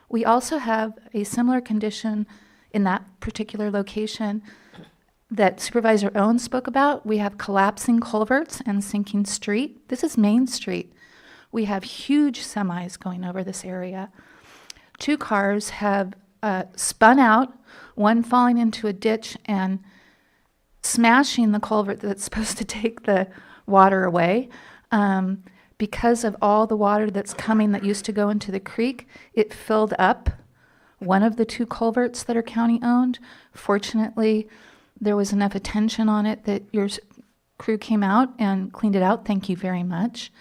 We also have a similar condition in that particular location that Supervisor Owens spoke about. We have collapsing culverts and sinking street. This is Main Street. We have huge semis going over this area. 2 cars have spun out, one falling into a ditch and smashing the culvert that's supposed to take the water away. Because of all the water that's coming that used to go into the creek, it filled up one of the 2 culverts that are county owned. Fortunately, there was enough attention on it that your crew came out and cleaned it out. Thank you very much.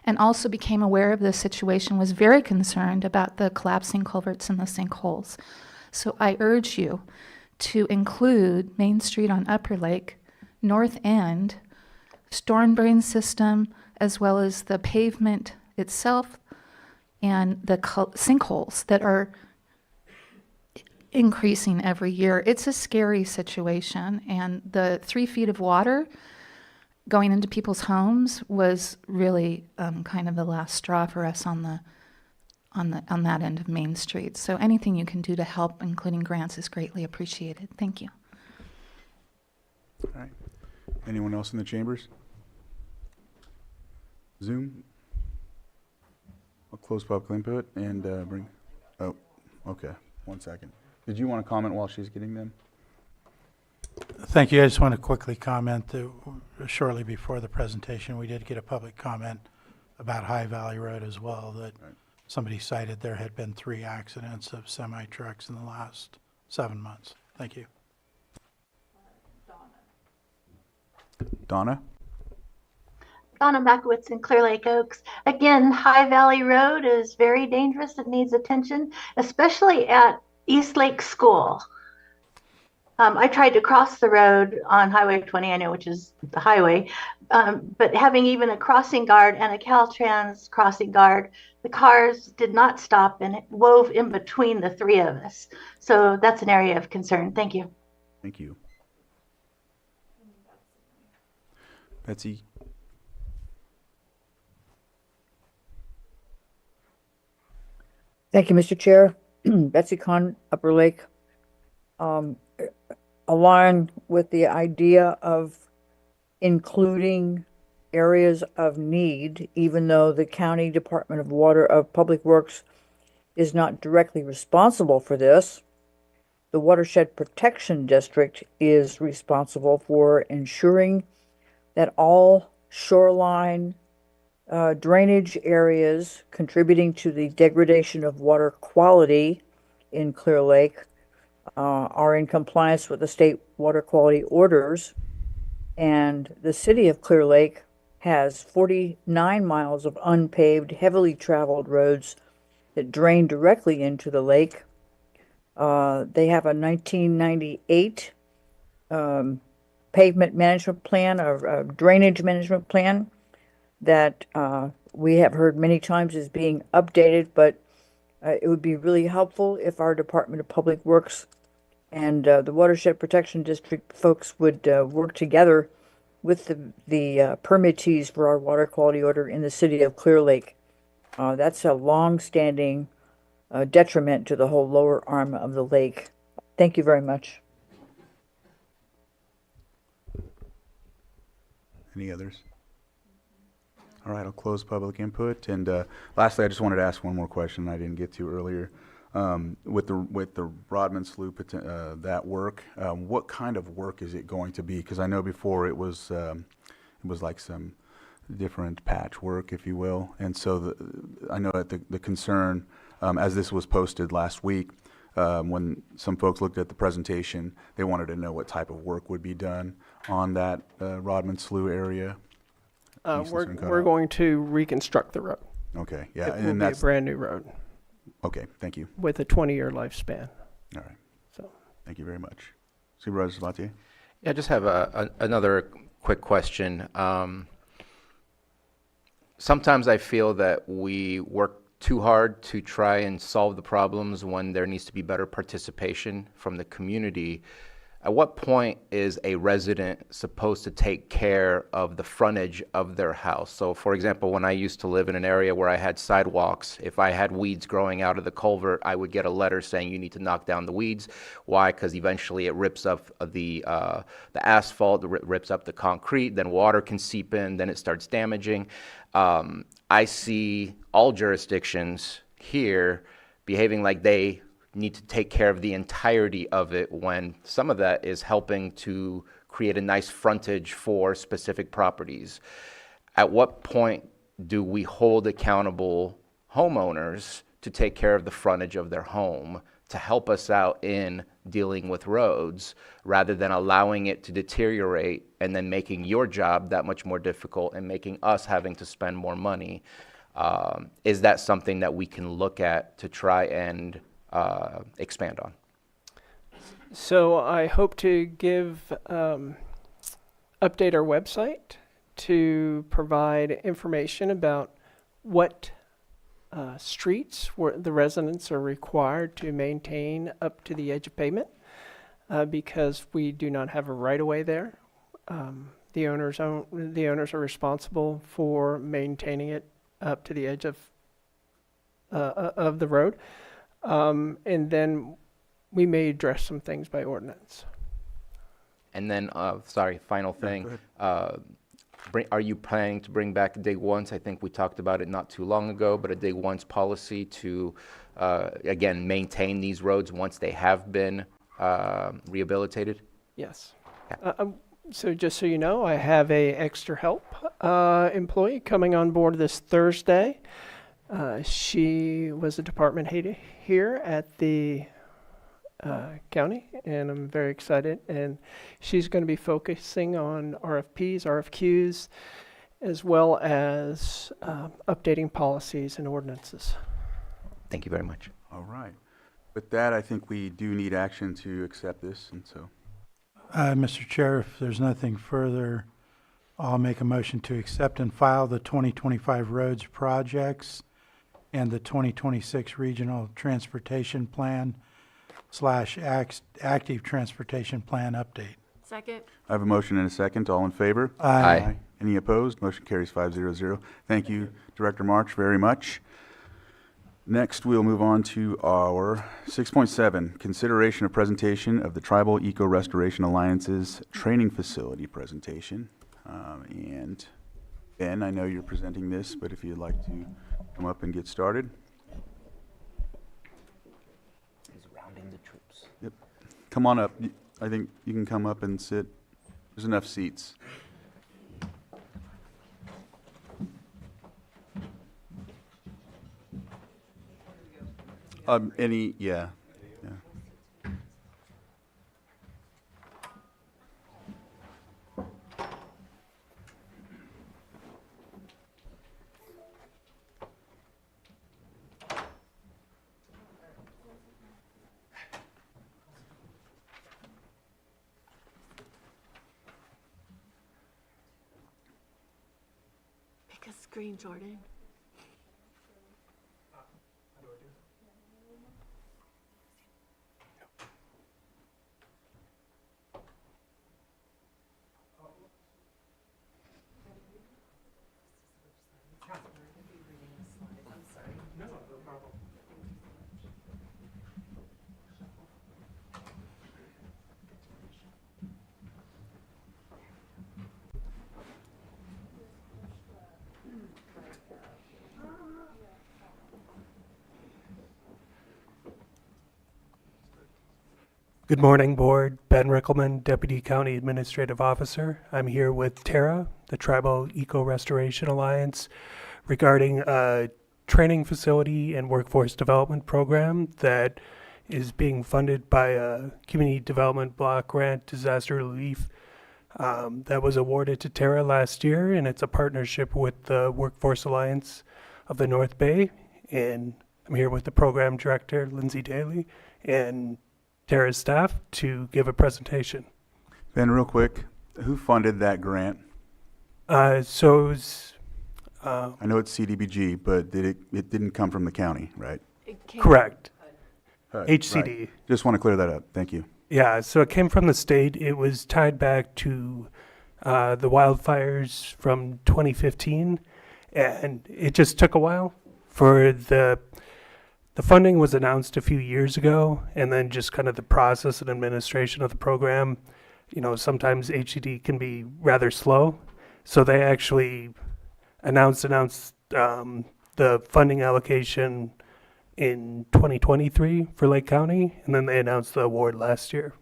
And also became aware of the situation, was very concerned about the collapsing culverts and the sinkholes. So I urge you to include Main Street on Upper Lake, North End, storm drain system, as well as the pavement itself and the sinkholes that are increasing every year. It's a scary situation, and the 3 feet of water going into people's homes was really kind of the last straw for us on that end of Main Street. So anything you can do to help, including grants, is greatly appreciated. Thank you. All right. Anyone else in the chambers? Zoom? I'll close public input and bring. Oh, okay. 1 second. Did you want to comment while she's getting them? Thank you. I just want to quickly comment that shortly before the presentation, we did get a public comment about High Valley Road as well, that somebody cited there had been 3 accidents of semi-trucks in the last 7 months. Thank you. Donna? Donna Makowitz in Clear Lake Oaks. Again, High Valley Road is very dangerous. It needs attention, especially at East Lake School. I tried to cross the road on Highway 20, I know, which is the highway, but having even a crossing guard and a Caltrans crossing guard, the cars did not stop and it wove in between the 3 of us. So that's an area of concern. Thank you. Thank you. Betsy? Thank you, Mr. Chair. Betsy Kahn, Upper Lake. Aligned with the idea of including areas of need, even though the County Department of Public Works is not directly responsible for this. The Watershed Protection District is responsible for ensuring that all shoreline drainage areas contributing to the degradation of water quality in Clear Lake are in compliance with the state water quality orders. And the city of Clear Lake has 49 miles of unpaved, heavily traveled roads that drain directly into the lake. They have a 1998 pavement management plan, or drainage management plan that we have heard many times is being updated, but it would be really helpful if our Department of Public Works and the Watershed Protection District folks would work together with the permittees for our water quality order in the city of Clear Lake. That's a long-standing detriment to the whole lower arm of the lake. Thank you very much. Any others? All right, I'll close public input. And lastly, I just wanted to ask one more question I didn't get to earlier. With the Rodman Slough, that work, what kind of work is it going to be? Because I know before it was like some different patchwork, if you will. And so I know that the concern, as this was posted last week, when some folks looked at the presentation, they wanted to know what type of work would be done on that Rodman Slough area. We're going to reconstruct the road. Okay, yeah, It will be a brand new road. Okay, thank you. With a 20-year lifespan. All right. So, thank you very much. Supervisor Sabatier? Yeah, I just have another quick question. Sometimes I feel that we work too hard to try and solve the problems when there needs to be better participation from the community. At what point is a resident supposed to take care of the frontage of their house? So for example, when I used to live in an area where I had sidewalks, if I had weeds growing out of the culvert, I would get a letter saying you need to knock down the weeds. Why? Because eventually it rips up the asphalt, rips up the concrete, then water can seep in, then it starts damaging. I see all jurisdictions here behaving like they need to take care of the entirety of it, when some of that is helping to create a nice frontage for specific properties. At what point do we hold accountable homeowners to take care of the frontage of their home to help us out in dealing with roads, rather than allowing it to deteriorate and then making your job that much more difficult and making us having to spend more money? Is that something that we can look at to try and expand on? So I hope to update our website to provide information about what streets where the residents are required to maintain up to the edge of pavement, because we do not have a right-of-way there. The owners are responsible for maintaining it up to the edge of the road. And then we may address some things by ordinance. And then, final thing. Are you planning to bring back a dig once? I think we talked about it not too long ago, but a dig once policy to, again, maintain these roads once they have been rehabilitated? Yes. So just so you know, I have a extra help employee coming on board this Thursday. She was a department head here at the county, and I'm very excited. And she's going to be focusing on RFPs, RFQs, as well as updating policies and ordinances. Thank you very much. All right. With that, I think we do need action to accept this, and so. Mr. Chair, if there's nothing further, I'll make a motion to accept and file the 2025 roads projects and the 2026 Regional Transportation Plan / Active Transportation Plan update. Second. I have a motion and a second. All in favor? Aye. Any opposed? Motion carries 500. Thank you, Director March, very much. Next, we'll move on to our 6.7, consideration of presentation of the Tribal Eco Restoration Alliance's training facility presentation. And Ben, I know you're presenting this, but if you'd like to come up and get started. He's rounding the troops. Yep. Come on up. I think you can come up and sit. There's enough seats. Yeah. Pick a screen, Jordan. Good morning, Board. Ben Rickelman, Deputy County Administrative Officer. I'm here with Tara, the Tribal Eco Restoration Alliance, regarding a training facility and workforce development program that is being funded by a Community Development Block Grant Disaster Relief that was awarded to Tara last year, and it's a partnership with the Workforce Alliance of the North Bay. And I'm here with the Program Director, Lindsay Daly, and Tara's staff to give a presentation. Ben, real quick, who funded that grant? So it was, I know it's CDBG, but it didn't come from the county, right? correct. HUD, HCD. right. Just want to clear that up. Thank you. Yeah, so it came from the state. It was tied back to the wildfires from 2015, and it just took a while for the funding was announced a few years ago, and then just kind of the process and administration of the program, sometimes HCD can be rather slow. So they actually announced the funding allocation in 2023 for Lake County, and then they announced the award last year.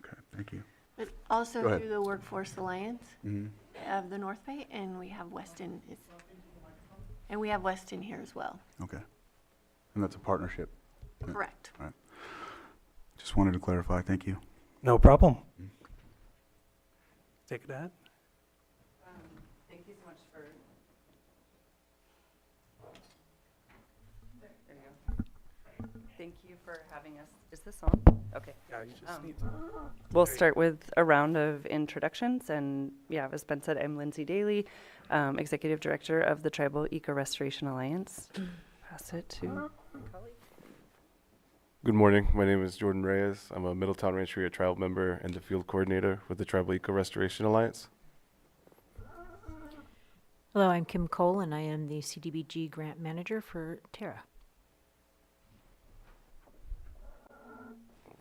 Okay, thank you. But also Go ahead. through the Workforce Alliance Mhm. of the North Bay, and we have Weston, and we have Weston here as well. Okay. And that's a partnership. Yeah. Correct. All right. Just wanted to clarify. Thank you. No problem. Take it out. Thank you so much for. There you go. Thank you for having us. Is this on? Okay. Yeah, you just need We'll start with a round of introductions. And yeah, as Ben said, I'm Lindsay Daly, Executive Director of the Tribal Eco Restoration Alliance. Pass it to my colleague. Good morning. My name is Jordan Reyes. I'm a Middletown Rancheria Tribe member and the field coordinator with the Tribal Eco Restoration Alliance. Hello, I'm Kim Cole, and I am the CDBG grant manager for Tara.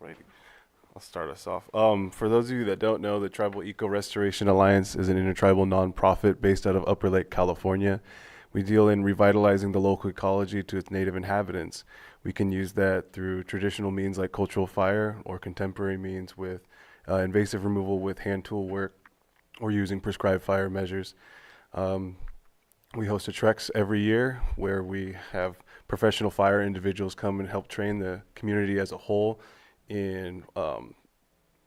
Alrighty. I'll start us off. For those of you that don't know, the Tribal Eco Restoration Alliance is an intertribal nonprofit based out of Upper Lake, California. We deal in revitalizing the local ecology to its native inhabitants. We can use that through traditional means like cultural fire or contemporary means with invasive removal with hand tool work or using prescribed fire measures. We host a treks every year where we have professional fire individuals come and help train the community as a whole in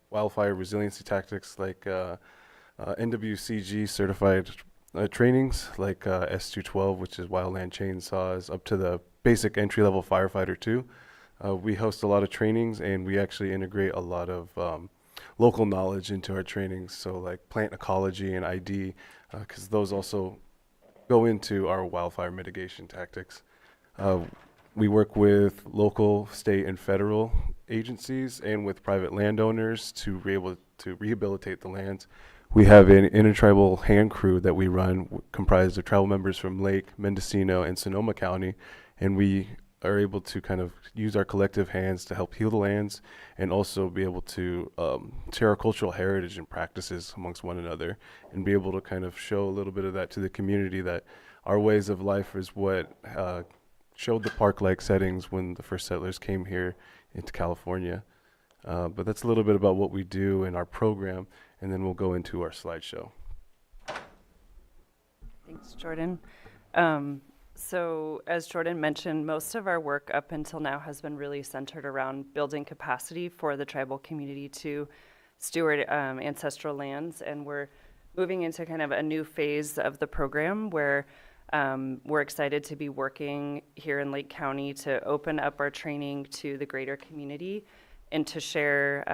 wildfire resiliency tactics like NWCG certified trainings like S212, which is wildland chainsaws, up to the basic entry-level firefighter 2. We host a lot of trainings, and we actually integrate a lot of local knowledge into our trainings, so like plant ecology and ID, because those also go into our wildfire mitigation tactics. We work with local, state, and federal agencies and with private landowners to be able to rehabilitate the lands. We have an intertribal hand crew that we run comprised of tribal members from Lake, Mendocino, and Sonoma County, and we are able to kind of use our collective hands to help heal the lands and also be able to share our cultural heritage and practices amongst one another and be able to kind of show a little bit of that to the community, that our ways of life is what showed the park-like settings when the first settlers came here into California. But that's a little bit about what we do in our program, and then we'll go into our slideshow. Thanks, Jordan. So as Jordan mentioned, most of our work up until now has been really centered around building capacity for the tribal community to steward ancestral lands, and we're moving into kind of a new phase of the program where we're excited to be working here in Lake County to open up our training to the greater community and to share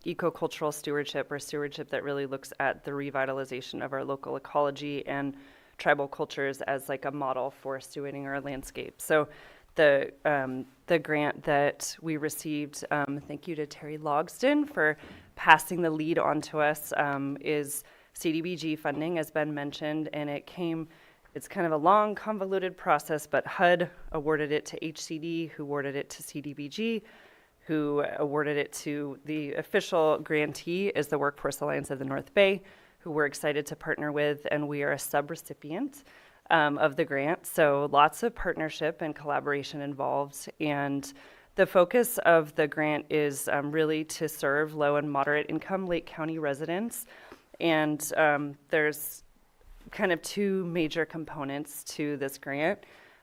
ecocultural stewardship, or stewardship that really looks at the revitalization of our local ecology and tribal cultures as like a model for stewarding our landscape. So the grant that we received, thank you to Terry Logston for passing the lead on to us, is CDBG funding, as Ben mentioned, and it's kind of a long, convoluted process, but HUD awarded it to HCD, who awarded it to CDBG, who awarded it to the official grantee is the Workforce Alliance of the North Bay, who we're excited to partner with, and we are a subrecipient of the grant. So lots of partnership and collaboration involved, and the focus of the grant is really to serve low and moderate income Lake County residents. And there's kind of two major components to this grant.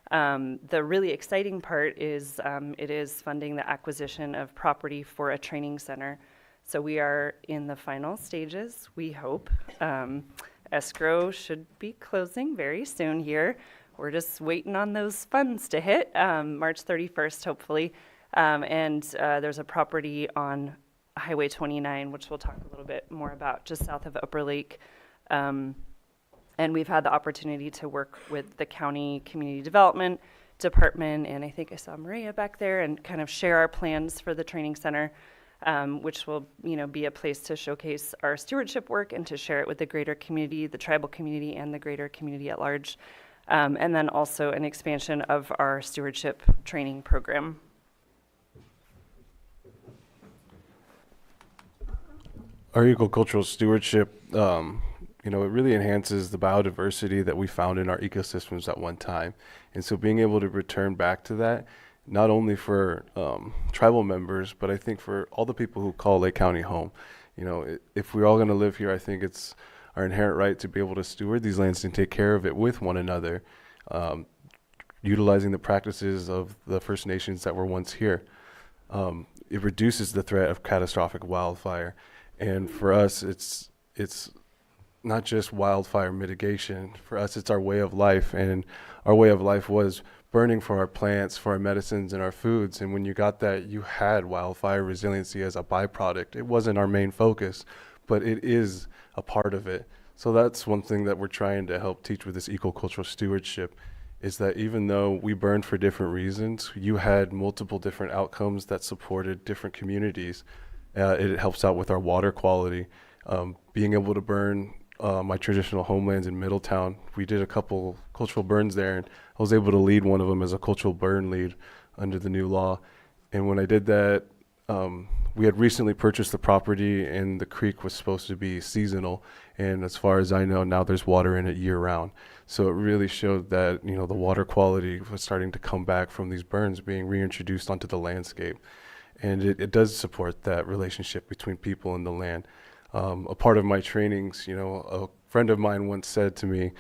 The really exciting part is it is funding the acquisition of property for a training center. So we are in the final stages, we hope. Escrow should be closing very soon here. We're just waiting on those funds to hit, March 31st, hopefully. And there's a property on Highway 29, which we'll talk a little bit more about, just south of Upper Lake. And we've had the opportunity to work with the county community development department, and I think I saw Maria back there, and kind of share our plans for the training center, which will, be a place to showcase our stewardship work and to share it with the greater community, the tribal community, and the greater community at large. And then also an expansion of our stewardship training program. Our ecocultural stewardship, it really enhances the biodiversity that we found in our ecosystems at one time. And so being able to return back to that, not only for tribal members, but I think for all the people who call Lake County home. If we're all going to live here, I think it's our inherent right to be able to steward these lands and take care of it with one another, utilizing the practices of the First Nations that were once here. It reduces the threat of catastrophic wildfire. And for us, it's not just wildfire mitigation. For us, it's our way of life. And our way of life was burning for our plants, for our medicines, and our foods. And when you got that, you had wildfire resiliency as a byproduct. It wasn't our main focus, but it is a part of it. So that's one thing that we're trying to help teach with this ecocultural stewardship, is that even though we burned for different reasons, you had multiple different outcomes that supported different communities. It helps out with our water quality. Being able to burn my traditional homelands in Middletown, we did a couple cultural burns there, and I was able to lead one of them as a cultural burn lead under the new law. And when I did that, we had recently purchased the property, and the creek was supposed to be seasonal. And as far as I know, now there's water in it year round. So it really showed that, the water quality was starting to come back from these burns being reintroduced onto the landscape. And it does support that relationship between people and the land. A part of my trainings, a friend of mine once said to me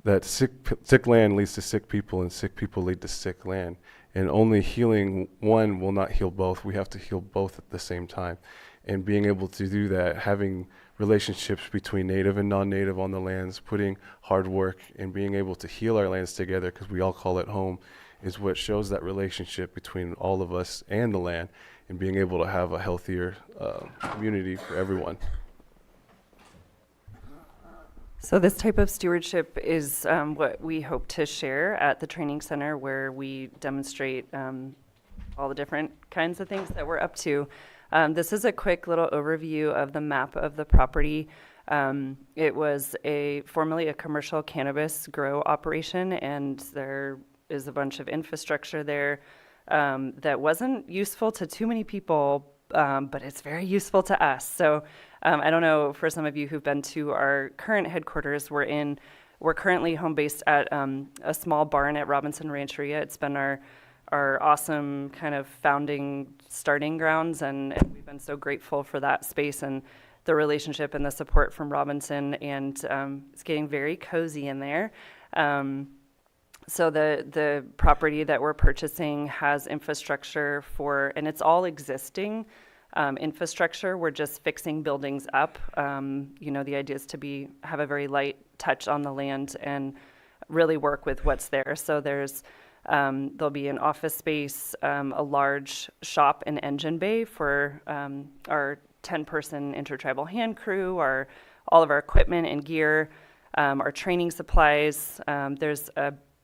that sick land leads to sick people, and sick people lead to sick land. And only healing one will not heal both. We have to heal both at the same time. And being able to do that, having relationships between native and non-native on the lands, putting hard work and being able to heal our lands together, because we all call it home, is what shows that relationship between all of us and the land, and being able to have a healthier community for everyone. So this type of stewardship is what we hope to share at the training center, where we demonstrate all the different kinds of things that we're up to. This is a quick little overview of the map of the property. It was formerly a commercial cannabis grow operation, and there is a bunch of infrastructure there that wasn't useful to too many people, but it's very useful to us. So I don't know, for some of you who've been to our current headquarters, we're currently home based at a small barn at Robinson Rancheria. It's been our awesome kind of founding starting grounds, and we've been so grateful for that space and the relationship and the support from Robinson, and it's getting very cozy in there. So the property that we're purchasing has infrastructure for, and it's all existing infrastructure. We're just fixing buildings up. The idea is to have a very light touch on the land and really work with what's there. So there'll be an office space, a large shop and engine bay for our 10-person intertribal hand crew, all of our equipment and gear, our training supplies. There's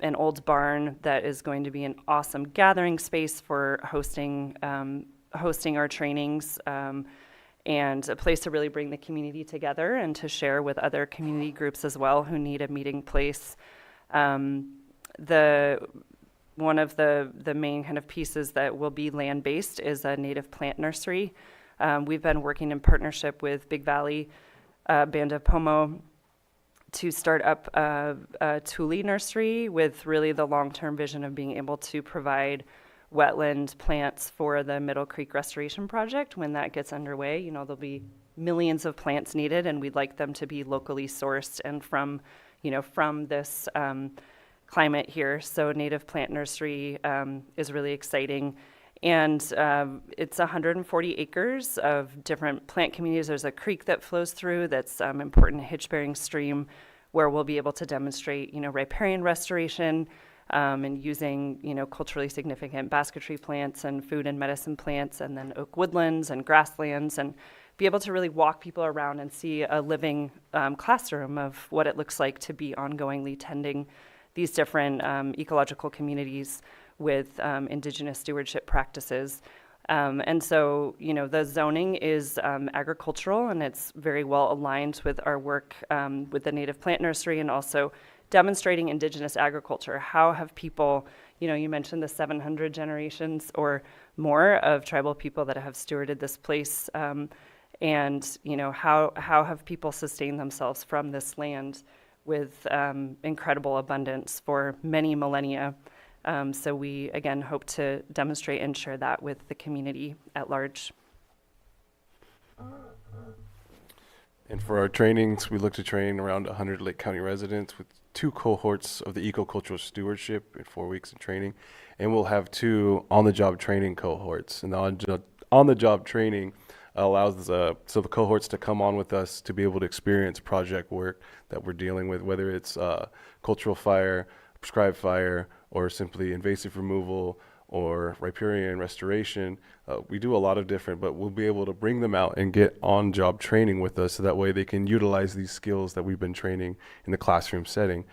an old barn that is going to be an awesome gathering space for hosting our trainings, and a place to really bring the community together and to share with other community groups as well who need a meeting place. One of the main kind of pieces that will be land-based is a native plant nursery. We've been working in partnership with Big Valley Band of Pomo to start up a Thule nursery with really the long-term vision of being able to provide wetland plants for the Middle Creek Restoration Project. When that gets underway, there'll be millions of plants needed, and we'd like them to be locally sourced and from this climate here. So native plant nursery is really exciting. And it's 140 acres of different plant communities. There's a creek that flows through that's important hitch-bearing stream where we'll be able to demonstrate, riparian restoration and using, culturally significant basketry plants and food and medicine plants, and then oak woodlands and grasslands, and be able to really walk people around and see a living classroom of what it looks like to be ongoingly tending these different ecological communities with indigenous stewardship practices. And so, the zoning is agricultural, and it's very well aligned with our work with the native plant nursery, and also demonstrating indigenous agriculture. How have people, you mentioned the 700 generations or more of tribal people that have stewarded this place, and how have people sustained themselves from this land with incredible abundance for many millennia. So we, again, hope to demonstrate and share that with the community at large. And for our trainings, we look to train around 100 Lake County residents with 2 cohorts of the ecocultural stewardship in 4 weeks of training. And we'll have 2 on-the-job training cohorts. And the on-the-job training allows the cohorts to come on with us to be able to experience project work that we're dealing with, whether it's cultural fire, prescribed fire, or simply invasive removal or riparian restoration. We do a lot of different, but we'll be able to bring them out and get on-job training with us so that way they can utilize these skills that we've been training in the classroom setting.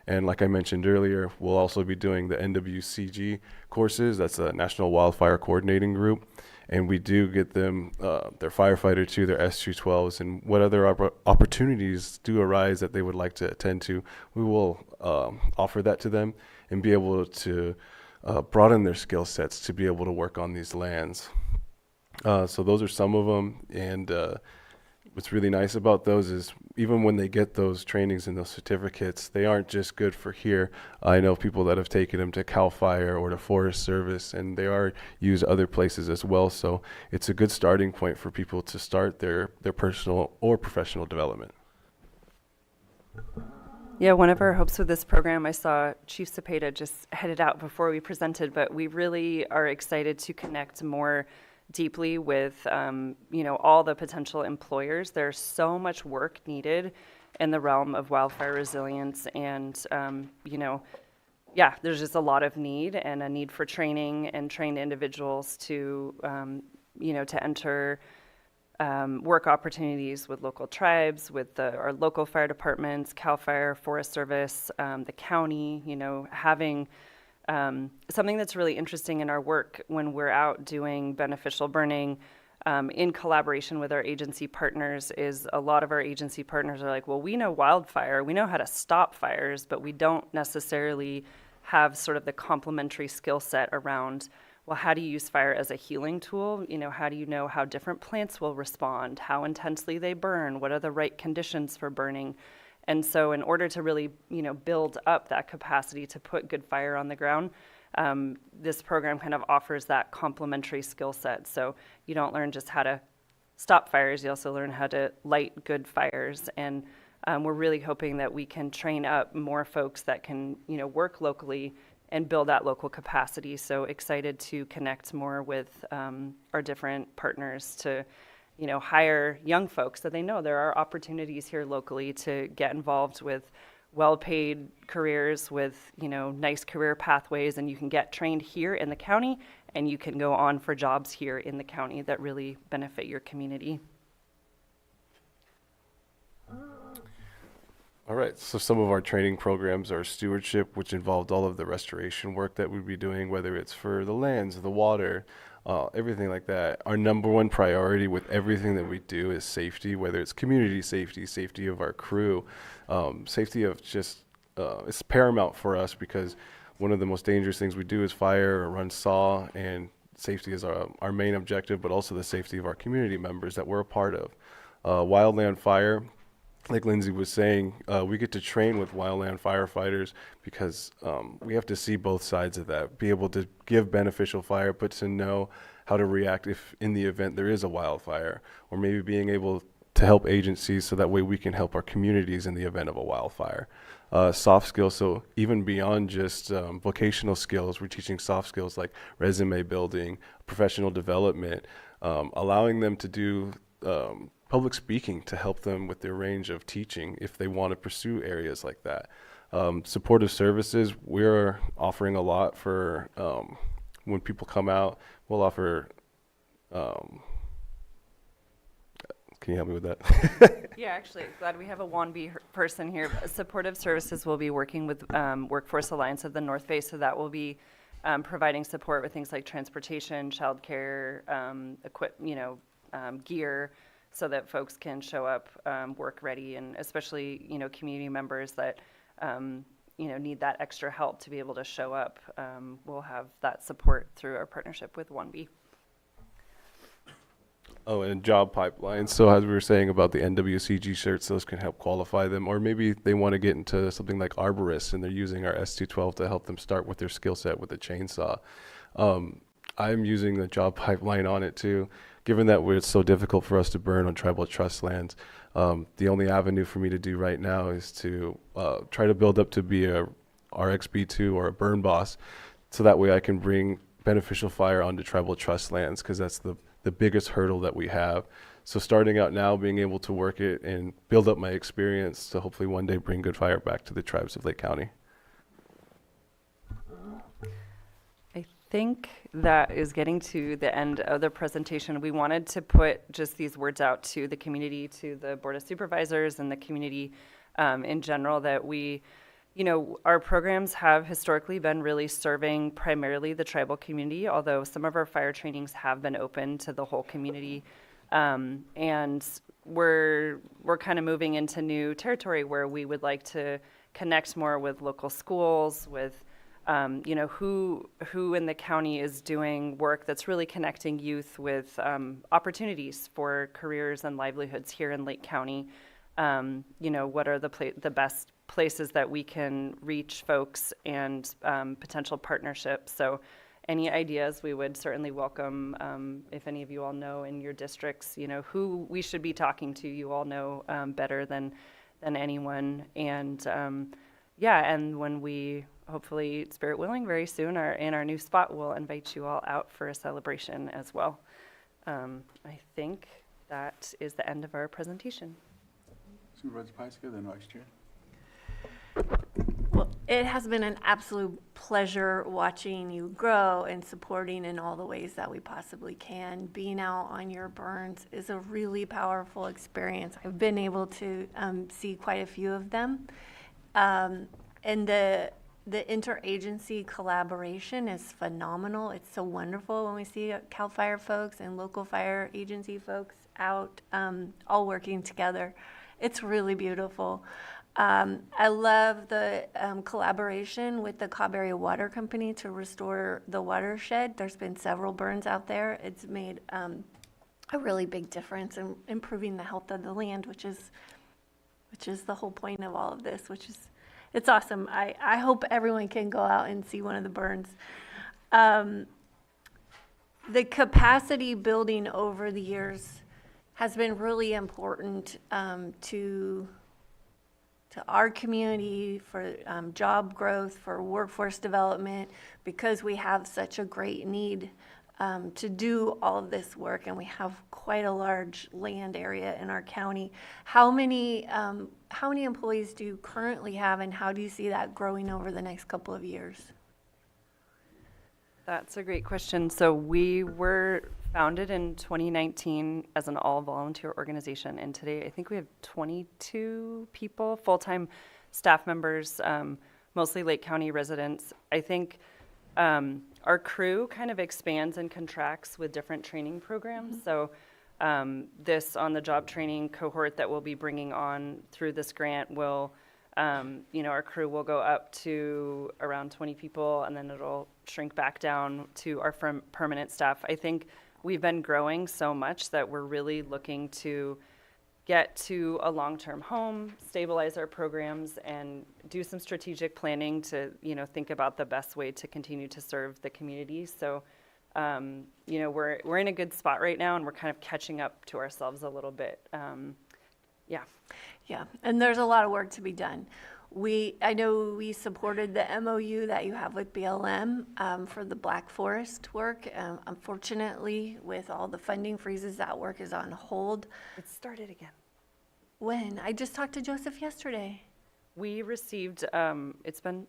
And like I mentioned earlier, we'll also be doing the NWCG courses. That's a National Wildfire Coordinating Group. And we do get them their firefighter too, their S212s, and what other opportunities do arise that they would like to attend to. We will offer that to them and be able to broaden their skill sets to be able to work on these lands. So those are some of them. And what's really nice about those is even when they get those trainings and those certificates, they aren't just good for here. I know people that have taken them to CAL FIRE or to Forest Service, and they are used other places as well. So it's a good starting point for people to start their personal or professional development. Yeah, one of our hopes with this program, I saw Chief Cepeda just headed out before we presented, but we really are excited to connect more deeply with all the potential employers. There's so much work needed in the realm of wildfire resilience, and there's just a lot of need and a need for training and trained individuals to to enter work opportunities with local tribes, with our local fire departments, CAL FIRE, Forest Service, the county, having something that's really interesting in our work when we're out doing beneficial burning in collaboration with our agency partners is a lot of our agency partners are like, well, we know wildfire, we know how to stop fires, but we don't necessarily have sort of the complementary skill set around, well, how do you use fire as a healing tool? How do you know how different plants will respond, how intensely they burn, what are the right conditions for burning? And so in order to really, build up that capacity to put good fire on the ground, this program kind of offers that complementary skill set. So you don't learn just how to stop fires, you also learn how to light good fires. And we're really hoping that we can train up more folks that can, work locally and build that local capacity. So excited to connect more with our different partners to, hire young folks so they know there are opportunities here locally to get involved with well-paid careers with, nice career pathways, and you can get trained here in the county and you can go on for jobs here in the county that really benefit your community. All right, so some of our training programs are stewardship, which involved all of the restoration work that we'd be doing, whether it's for the lands, the water, everything like that. Our number one priority with everything that we do is safety, whether it's community safety, safety of our crew, safety of just, it's paramount for us because one of the most dangerous things we do is fire or run saw, and safety is our main objective, but also the safety of our community members that we're a part of. Wildland fire, like Lindsay was saying, we get to train with wildland firefighters because we have to see both sides of that, be able to give beneficial fire, but to know how to react if in the event there is a wildfire, or maybe being able to help agencies so that way we can help our communities in the event of a wildfire. Soft skills, so even beyond just vocational skills, we're teaching soft skills like resume building, professional development, allowing them to do public speaking to help them with their range of teaching if they want to pursue areas like that. Supportive services, we're offering a lot for when people come out. We'll offer, can you help me with that? Yeah, actually, glad we have a WANB person here. Supportive Services will be working with Workforce Alliance of the North Bay, so that will be providing support with things like transportation, childcare, gear, so that folks can show up work ready, and especially, community members that, need that extra help to be able to show up. We'll have that support through our partnership with 1B. Oh, and job pipelines. So as we were saying about the NWCG shirts, those can help qualify them. Or maybe they want to get into something like arborists and they're using our S212 to help them start with their skill set with the chainsaw. I'm using the job pipeline on it too. Given that it's so difficult for us to burn on tribal trust lands, the only avenue for me to do right now is to try to build up to be a RXB2 or a burn boss, so that way I can bring beneficial fire onto tribal trust lands, because that's the biggest hurdle that we have. So starting out now, being able to work it and build up my experience to hopefully one day bring good fire back to the tribes of Lake County. I think that is getting to the end of the presentation. We wanted to put just these words out to the community, to the Board of Supervisors and the community in general, that we, our programs have historically been really serving primarily the tribal community, although some of our fire trainings have been open to the whole community. And we're kind of moving into new territory where we would like to connect more with local schools, with who in the county is doing work that's really connecting youth with opportunities for careers and livelihoods here in Lake County. What are the best places that we can reach folks and potential partnerships. So any ideas we would certainly welcome. If any of you all know in your districts, who we should be talking to, you all know better than anyone. And and when we, hopefully, spirit willing, very soon are in our new spot, we'll invite you all out for a celebration as well. I think that is the end of our presentation. Supervisor Pyska, then Vice Chair. Well, it has been an absolute pleasure watching you grow and supporting in all the ways that we possibly can. Being out on your burns is a really powerful experience. I've been able to see quite a few of them. And the interagency collaboration is phenomenal. It's so wonderful when we see CAL FIRE folks and local fire agency folks out all working together. It's really beautiful. I love the collaboration with the Cobb Area Water Company to restore the watershed. There's been several burns out there. It's made a really big difference in improving the health of the land, which is the whole point of all of this, it's awesome. I hope everyone can go out and see one of the burns. The capacity building over the years has been really important to to our community, for job growth, for workforce development, because we have such a great need to do all of this work, and we have quite a large land area in our county. How many employees do you currently have, and how do you see that growing over the next couple of years? That's a great question. So we were founded in 2019 as an all-volunteer organization, and today I think we have 22 people, full-time staff members, mostly Lake County residents. I think our crew kind of expands and contracts with different training programs. So this on-the-job training cohort that we'll be bringing on through this grant will, our crew will go up to around 20 people, and then it'll shrink back down to our permanent staff. I think we've been growing so much that we're really looking to get to a long-term home, stabilize our programs, and do some strategic planning to, think about the best way to continue to serve the community. So, we're in a good spot right now, and we're kind of catching up to ourselves a little bit. Yeah, and there's a lot of work to be done. I know we supported the MOU that you have with BLM for the Black Forest work. Unfortunately, with all the funding freezes, that work is on hold. It started again. When? I just talked to Joseph yesterday. We received, it's been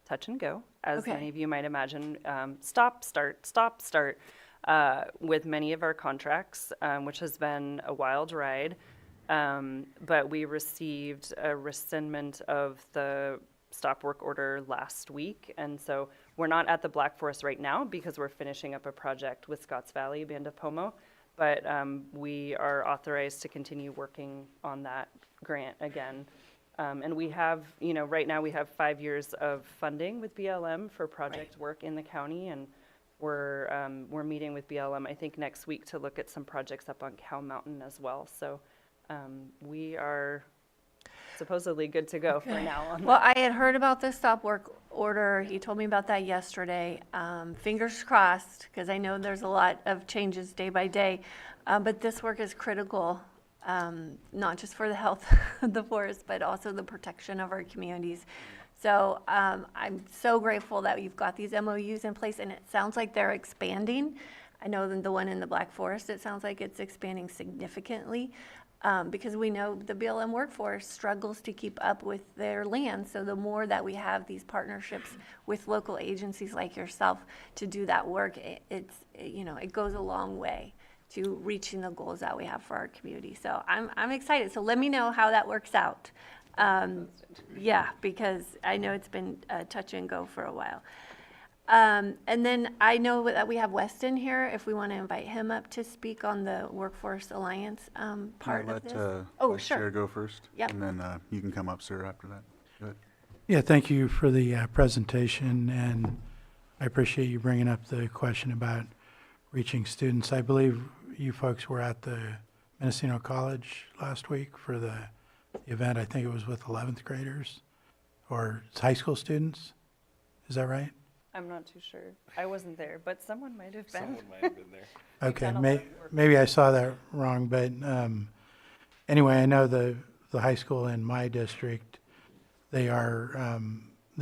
touch and go, as Okay. many of you might imagine, stop, start, with many of our contracts, which has been a wild ride. But we received a rescindment of the stop work order last week. And so we're not at the Black Forest right now because we're finishing up a project with Scotts Valley Band of Pomo. But we are authorized to continue working on that grant again. And we have, right now we have 5 years of funding with BLM for project work in the county. And we're meeting with BLM, I think, next week to look at some projects up on Cow Mountain as well. So we are supposedly good to go for now. Well, I had heard about the stop work order. He told me about that yesterday. Fingers crossed, because I know there's a lot of changes day by day. But this work is critical, not just for the health of the forest, but also the protection of our communities. So I'm so grateful that you've got these MOUs in place, and it sounds like they're expanding. I know the one in the Black Forest, it sounds like it's expanding significantly. Because we know the BLM workforce struggles to keep up with their land. So the more that we have these partnerships with local agencies like yourself to do that work, it goes a long way to reaching the goals that we have for our community. So I'm excited. So let me know how that works out. Because I know it's been touch and go for a while. And then I know that we have Weston here, if we want to invite him up to speak on the Workforce Alliance part of this. Let Chair go first. Yep. And then you can come up, sir, after that. Go ahead. Yeah, thank you for the presentation, and I appreciate you bringing up the question about reaching students. I believe you folks were at the Mendocino College last week for the event. I think it was with 11th graders or high school students. Is that right? I'm not too sure. I wasn't there, but someone might have been. Someone might have been there. Okay, maybe I saw that wrong, but anyway, I know the high school in my district, they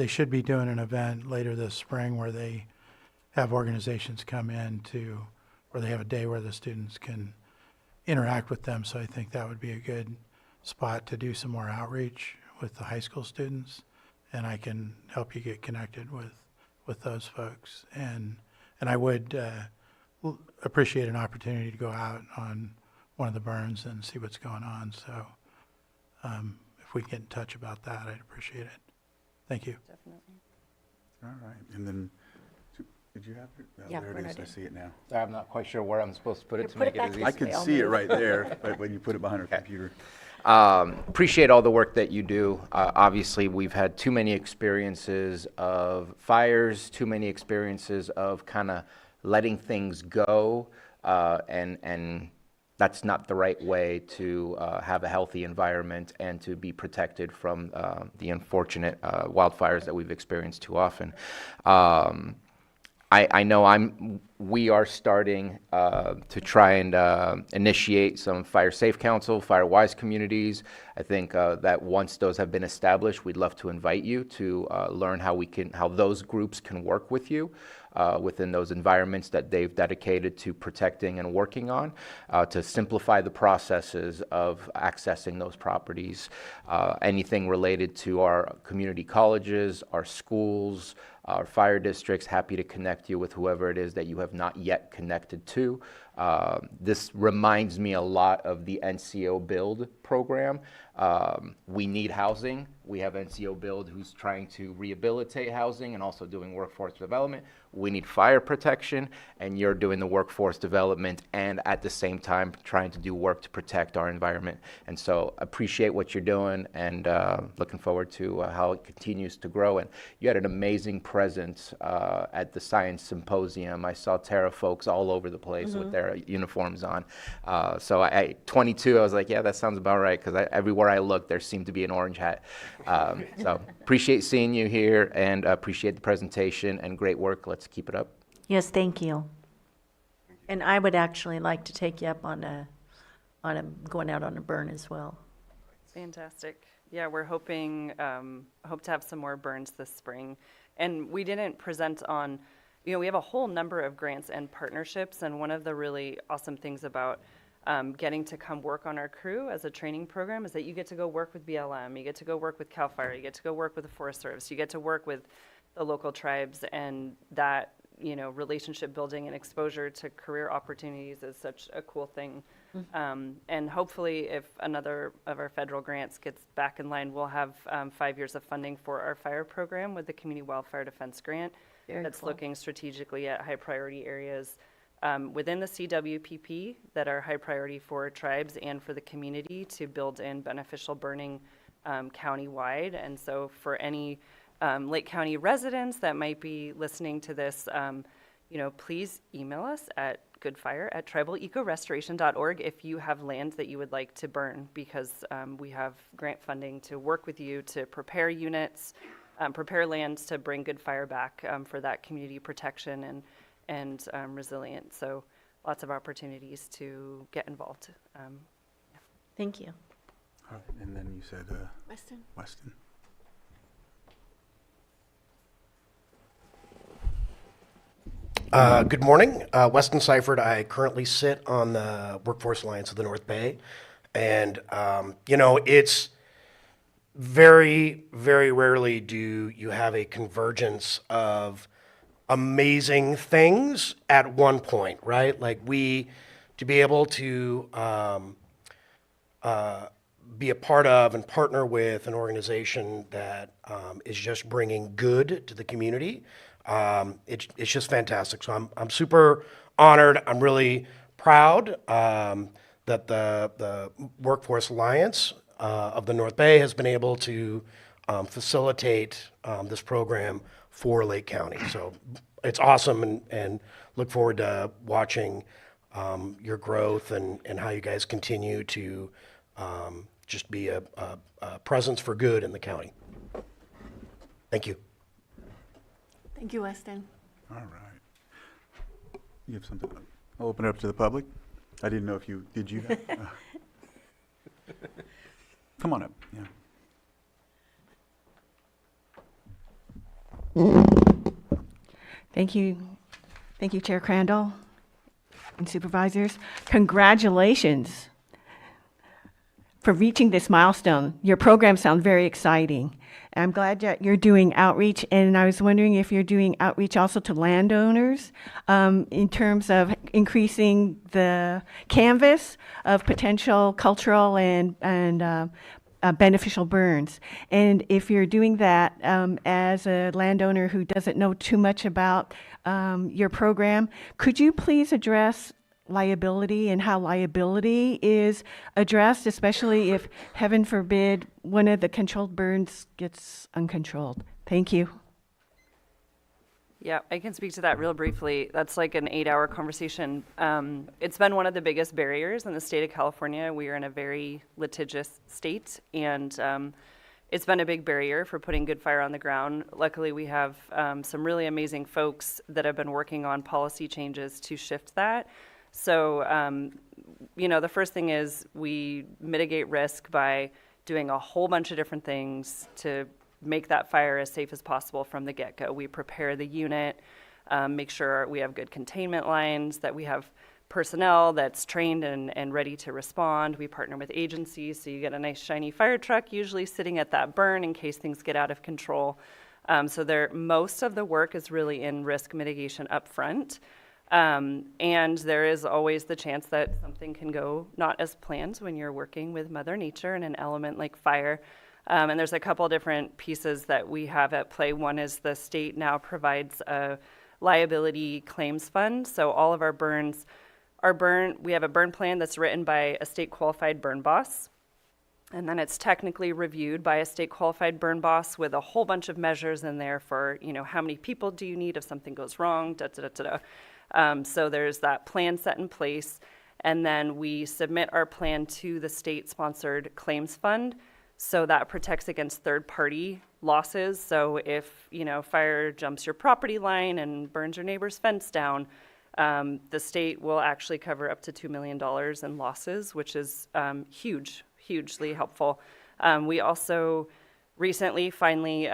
should be doing an event later this spring where they have organizations come in where they have a day where the students can interact with them. So I think that would be a good spot to do some more outreach with the high school students, and I can help you get connected with those folks. And I would appreciate an opportunity to go out on one of the burns and see what's going on. So if we can get in touch about that, I'd appreciate it. Thank you. Definitely. All right. And then, did you have it? Oh, Yeah, there we're it is. not I see it now. I'm not quite sure where I'm supposed to put it to Put make it it back as this easy. I can I'll see it move. right there, but when you put it behind our computer. Appreciate all the work that you do. Obviously, we've had too many experiences of fires, too many experiences of kind of letting things go, and that's not the right way to have a healthy environment and to be protected from the unfortunate wildfires that we've experienced too often. I know I'm we are starting to try and initiate some fire safe council, fire wise communities. I think that once those have been established, we'd love to invite you to learn how those groups can work with you within those environments that they've dedicated to protecting and working on, to simplify the processes of accessing those properties. Anything related to our community colleges, our schools, our fire districts, happy to connect you with whoever it is that you have not yet connected to. This reminds me a lot of the NCO Build program. We need housing. We have NCO Build who's trying to rehabilitate housing and also doing workforce development. We need fire protection, and you're doing the workforce development and at the same time trying to do work to protect our environment. And so appreciate what you're doing, and looking forward to how it continues to grow. And you had an amazing presence at the Science Symposium. I saw Terra folks all over the place with their uniforms on. So I 22, I was like, yeah, that sounds about right, because everywhere I looked, there seemed to be an orange hat. So appreciate seeing you here, and appreciate the presentation and great work. Let's keep it up. Yes, thank you. And I would actually like to take you up on going out on a burn as well. Fantastic. Yeah, we're hoping, hope to have some more burns this spring. And we didn't present on, we have a whole number of grants and partnerships, and one of the really awesome things about getting to come work on our crew as a training program is that you get to go work with BLM, you get to go work with CAL FIRE, you get to go work with the Forest Service, you get to work with the local tribes, and that, relationship building and exposure to career opportunities is such a cool thing. And hopefully if another of our federal grants gets back in line, we'll have 5 years of funding for our fire program with the Community Wildfire Defense Grant. That's cool. Looking strategically at high priority areas within the CWPP that are high priority for tribes and for the community to build in beneficial burning county-wide. And so for any Lake County residents that might be listening to this, please email us at goodfire@tribalecorestoration.org if you have land that you would like to burn, because we have grant funding to work with you to prepare units, prepare lands to bring good fire back for that community protection and resilience. So lots of opportunities to get involved. Thank you. All right, and then you said Weston. Good morning. Weston Seifert. I currently sit on the Workforce Alliance of the North Bay. And, it's very, very rarely do you have a convergence of amazing things at one point, right? Like to be able to be a part of and partner with an organization that is just bringing good to the community. It's just fantastic. So I'm super honored. I'm really proud that the Workforce Alliance of the North Bay has been able to facilitate this program for Lake County. So it's awesome, and look forward to watching your growth and how you guys continue to just be a presence for good in the county. Thank you. Thank you, Weston. All right. You have something? I'll open it up to the public. I didn't know if you, did you? Come on up, yeah. Thank you. Thank you, Chair Crandall and supervisors. Congratulations for reaching this milestone. Your program sounds very exciting. I'm glad that you're doing outreach, and I was wondering if you're doing outreach also to landowners in terms of increasing the canvas of potential cultural and beneficial burns. And if you're doing that as a landowner who doesn't know too much about your program, could you please address liability and how liability is addressed, especially if, heaven forbid, one of the controlled burns gets uncontrolled? Thank you. Yeah, I can speak to that real briefly. That's like an 8-hour conversation. It's been one of the biggest barriers in the state of California. We are in a very litigious state, and it's been a big barrier for putting good fire on the ground. Luckily, we have some really amazing folks that have been working on policy changes to shift that. So, the first thing is we mitigate risk by doing a whole bunch of different things to make that fire as safe as possible from the get-go. We prepare the unit, make sure we have good containment lines, that we have personnel that's trained and ready to respond. We partner with agencies, so you get a nice shiny fire truck usually sitting at that burn in case things get out of control. So most of the work is really in risk mitigation up front. And there is always the chance that something can go not as planned when you're working with Mother Nature and an element like fire. And there's a couple different pieces that we have at play. One is the state now provides a liability claims fund. So all of our burns we have a burn plan that's written by a state qualified burn boss. And then it's technically reviewed by a state qualified burn boss with a whole bunch of measures in there for, how many people do you need if something goes wrong, So there's that plan set in place. And then we submit our plan to the state-sponsored claims fund. So that protects against third-party losses. So if, fire jumps your property line and burns your neighbor's fence down, the state will actually cover up to $2 million in losses, which is hugely helpful. We also recently finally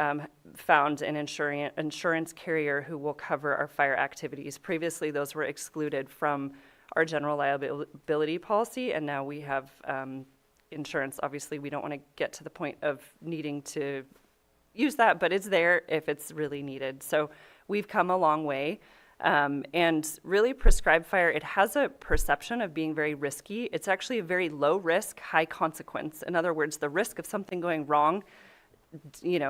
found an insurance carrier who will cover our fire activities. Previously, those were excluded from our general liability policy, and now we have insurance. Obviously, we don't want to get to the point of needing to use that, but it's there if it's really needed. So we've come a long way. And really prescribed fire, it has a perception of being very risky. It's actually a very low risk, high consequence. In other words, the risk of something going wrong,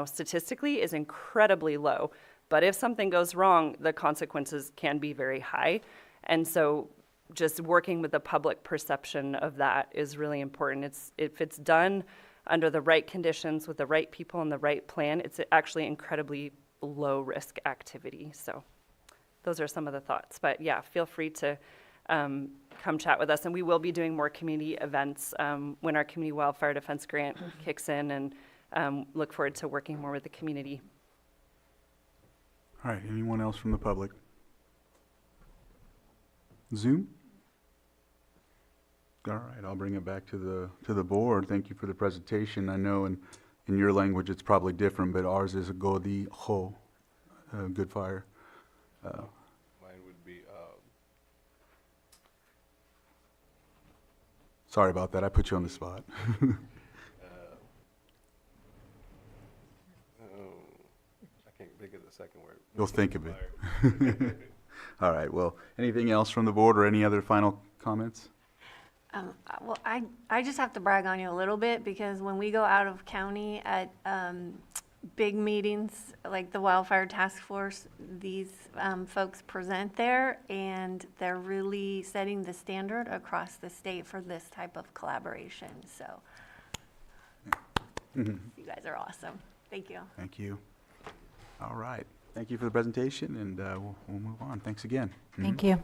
statistically is incredibly low. But if something goes wrong, the consequences can be very high. And so just working with the public perception of that is really important. If it's done under the right conditions with the right people and the right plan, it's actually incredibly low risk activity. So those are some of the thoughts. But yeah, feel free to come chat with us. And we will be doing more community events when our Community Wildfire Defense Grant kicks in, and look forward to working more with the community. All right, anyone else from the public? Zoom? All right, I'll bring it back to the board. Thank you for the presentation. I know in your language it's probably different, but ours is a godi ho, good fire. Mine would be, sorry about that, I put you on the spot. I can't think of the second word. You'll think of it. All right, well, anything else from the board or any other final comments? Well, I just have to brag on you a little bit, because when we go out of county at big meetings like the Wildfire Task Force, these folks present there, and they're really setting the standard across the state for this type of collaboration. So you guys are awesome. Thank you. Thank you. All right, thank you for the presentation, and we'll move on. Thanks again. Thank you.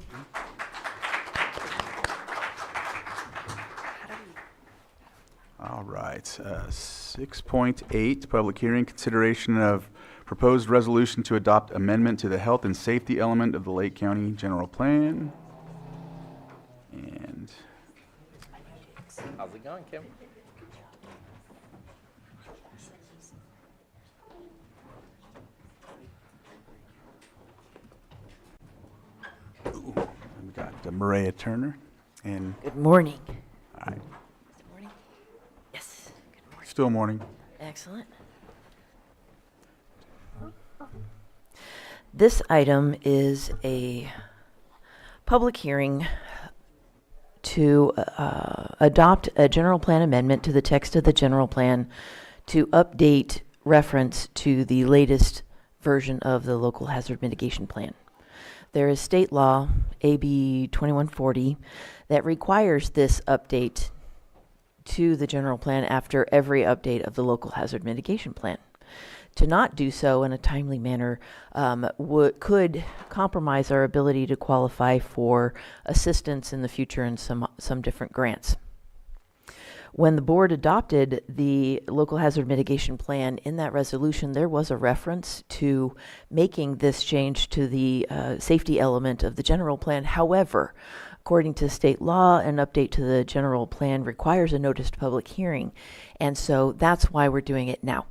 All right, 6.8, public hearing, consideration of proposed resolution to adopt amendment to the health and safety element of the Lake County General Plan. And How's it going, Kim? we got Maria Turner. And Good morning. all right, Good morning. Yes. Good morning. still morning. Excellent. This item is a public hearing to adopt a general plan amendment to the text of the general plan to update reference to the latest version of the local hazard mitigation plan. There is state law, AB 2140, that requires this update to the general plan after every update of the local hazard mitigation plan. To not do so in a timely manner could compromise our ability to qualify for assistance in the future in some different grants. When the board adopted the local hazard mitigation plan, in that resolution, there was a reference to making this change to the safety element of the general plan. However, according to state law, an update to the general plan requires a noticed public hearing. And so that's why we're doing it now.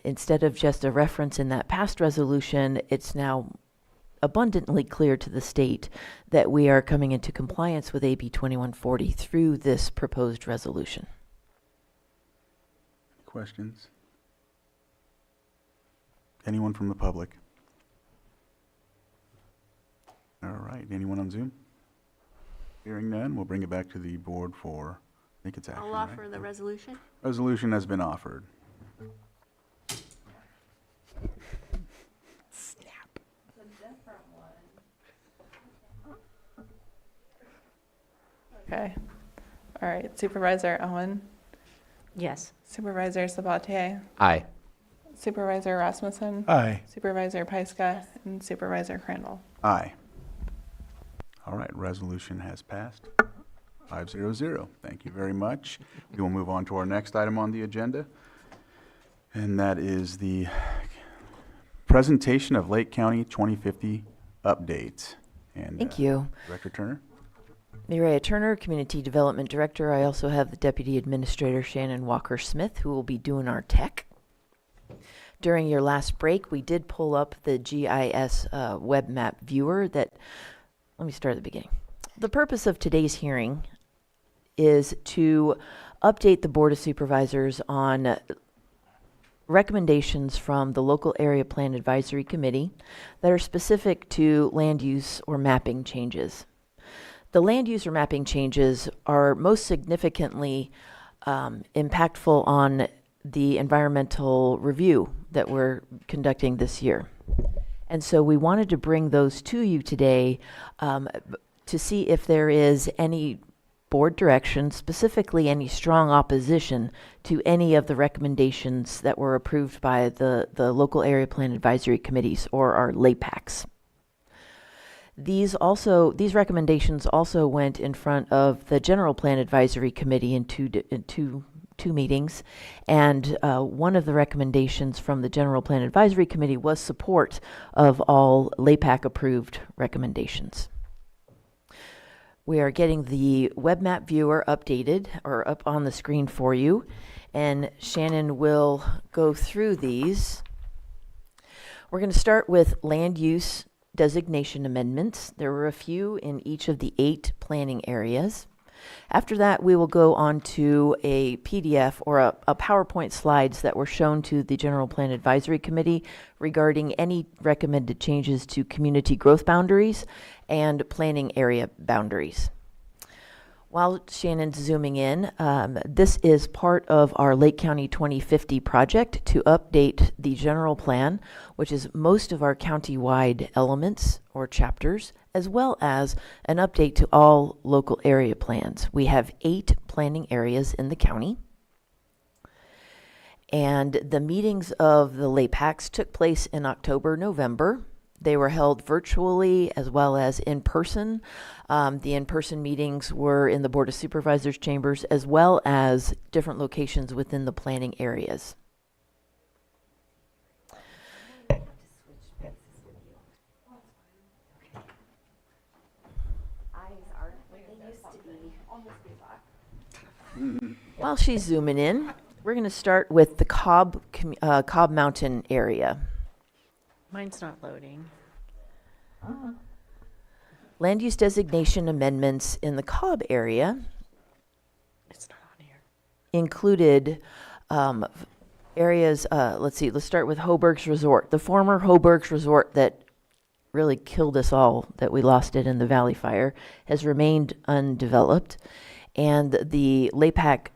Instead of just a reference in that past resolution, it's now abundantly clear to the state that we are coming into compliance with AB 2140 through this proposed resolution. Questions? Anyone from the public? All right, anyone on Zoom? Hearing none, we'll bring it back to the board for, I think it's action, I'll right? offer the resolution. Resolution has been offered. Okay. All right. Supervisor Owen. Yes. Supervisor Sabatier. Aye. Supervisor Rasmussen. Aye. Supervisor Pyska and Supervisor Crandall. Aye. All right, resolution has passed. 500. Thank you very much. We will move on to our next item on the agenda, and that is the presentation of Lake County 2050 update. And Thank you. Director Turner. Mireya Turner, Community Development Director. I also have the Deputy Administrator Shannon Walker-Smith, who will be doing our tech. During your last break, we did pull up the GIS web map viewer that, let me start at the beginning. The purpose of today's hearing is to update the Board of Supervisors on recommendations from the Local Area Plan Advisory Committee that are specific to land use or mapping changes. The land use or mapping changes are most significantly impactful on the environmental review that we're conducting this year. And so we wanted to bring those to you today to see if there is any board direction, specifically any strong opposition to any of the recommendations that were approved by the Local Area Plan Advisory Committees, or our LAPACs. These recommendations also went in front of the General Plan Advisory Committee in two meetings, and one of the recommendations from the General Plan Advisory Committee was support of all LAPAC approved recommendations. We are getting the web map viewer updated or up on the screen for you, and Shannon will go through these. We're going to start with land use designation amendments. There were a few in each of the 8 planning areas. After that, we will go on to a PDF or a PowerPoint slides that were shown to the General Plan Advisory Committee regarding any recommended changes to community growth boundaries and planning area boundaries. While Shannon's zooming in, this is part of our Lake County 2050 project to update the general plan, which is most of our county-wide elements or chapters, as well as an update to all local area plans. We have 8 planning areas in the county. And the meetings of the LAPACs took place in October, November. They were held virtually as well as in person. The in-person meetings were in the Board of Supervisors chambers as well as different locations within the planning areas. While she's zooming in, we're going to start with the Cobb Mountain area. Mine's not loading. Land use designation amendments in the Cobb area It's not on here. included areas, let's start with Hoburg's Resort. The former Hoburg's Resort that really killed us all, that we lost it in the Valley Fire, has remained undeveloped. And the LAPAC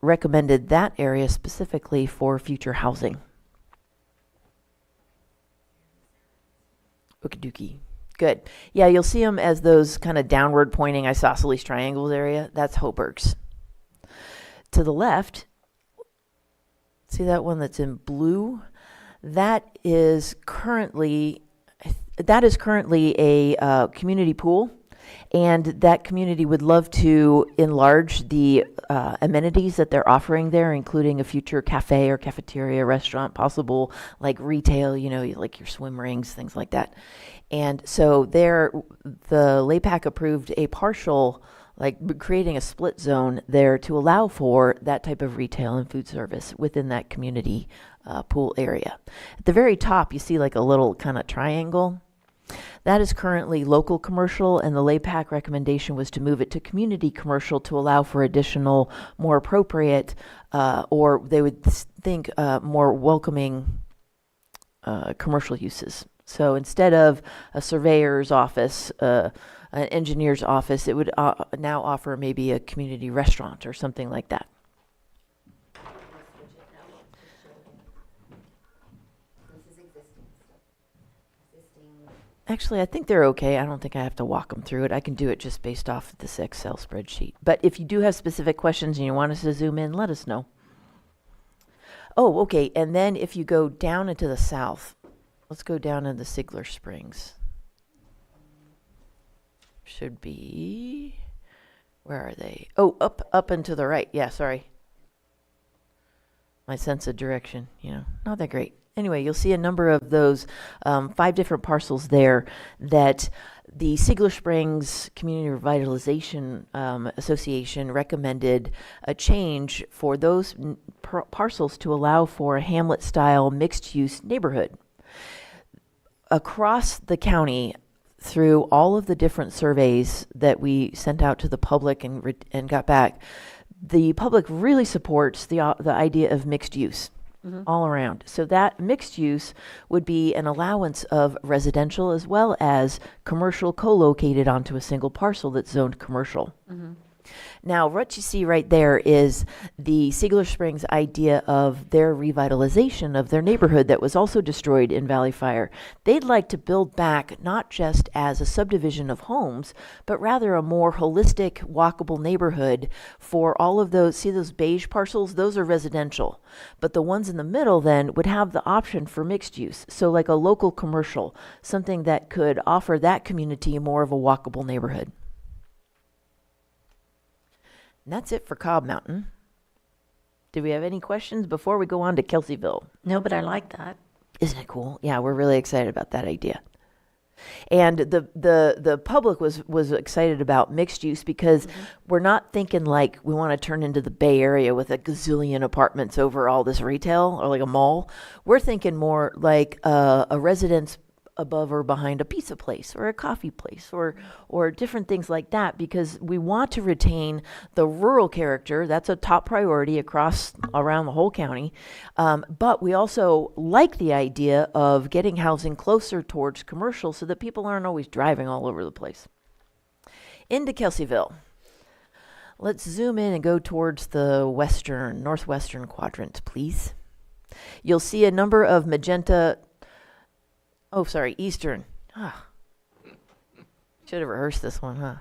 recommended that area specifically for future housing. Okie dokie. Good. Yeah, you'll see them as those kind of downward pointing isosceles triangles area. That's Hoburg's. To the left, see that one that's in blue? That is currently a community pool And that community would love to enlarge the amenities that they're offering there, including a future cafe or cafeteria, restaurant, possible like retail, you know, like your swim rings, things like that. And so there, the LAPAC approved a partial, like creating a split zone there to allow for that type of retail and food service within that community pool area. At the very top, you see like a little kind of triangle. That is currently local commercial, and the LAPAC recommendation was to move it to community commercial to allow for additional, more appropriate, or they would think more welcoming commercial uses. So instead of a surveyor's office, an engineer's office, it would now offer maybe a community restaurant or something like that. Actually, I think they're okay. I don't think I have to walk them through it. I can do it just based off this Excel spreadsheet. But if you do have specific questions and you want us to zoom in, let us know. Oh, okay. And then if you go down into the south, let's go down into Sigler Springs. Should be, where are they? Oh, up and to the right. Yeah, sorry. My sense of direction, you know, not that great. Anyway, you'll see a number of those 5 different parcels there that the Sigler Springs Community Revitalization Association recommended a change for those parcels to allow for a hamlet-style mixed-use neighborhood. Across the county, through all of the different surveys that we sent out to the public and got back, the public really supports the idea of mixed use. All around. So that mixed use would be an allowance of residential as well as commercial co-located onto a single parcel that's zoned commercial. Now, what you see right there is the Sigler Springs idea of their revitalization of their neighborhood that was also destroyed in Valley Fire. They'd like to build back not just as a subdivision of homes, but rather a more holistic, walkable neighborhood for all of those. See those beige parcels? Those are residential. But the ones in the middle then would have the option for mixed use. So like a local commercial, something that could offer that community more of a walkable neighborhood. And that's it for Cobb Mountain. Do we have any questions before we go on to Kelseyville? No, but I like that. Isn't it cool? Yeah, we're really excited about that idea. And the public was excited about mixed use because we're not thinking like we want to turn into the Bay Area with a gazillion apartments over all this retail or like a mall. We're thinking more like a residence above or behind a pizza place or a coffee place or different things like that, because we want to retain the rural character. That's a top priority around the whole county. But we also like the idea of getting housing closer towards commercial so that people aren't always driving all over the place. Into Kelseyville. Let's zoom in and go towards the northwestern quadrant, please. You'll see a number of magenta. Oh, sorry, eastern. Should have rehearsed this one, huh?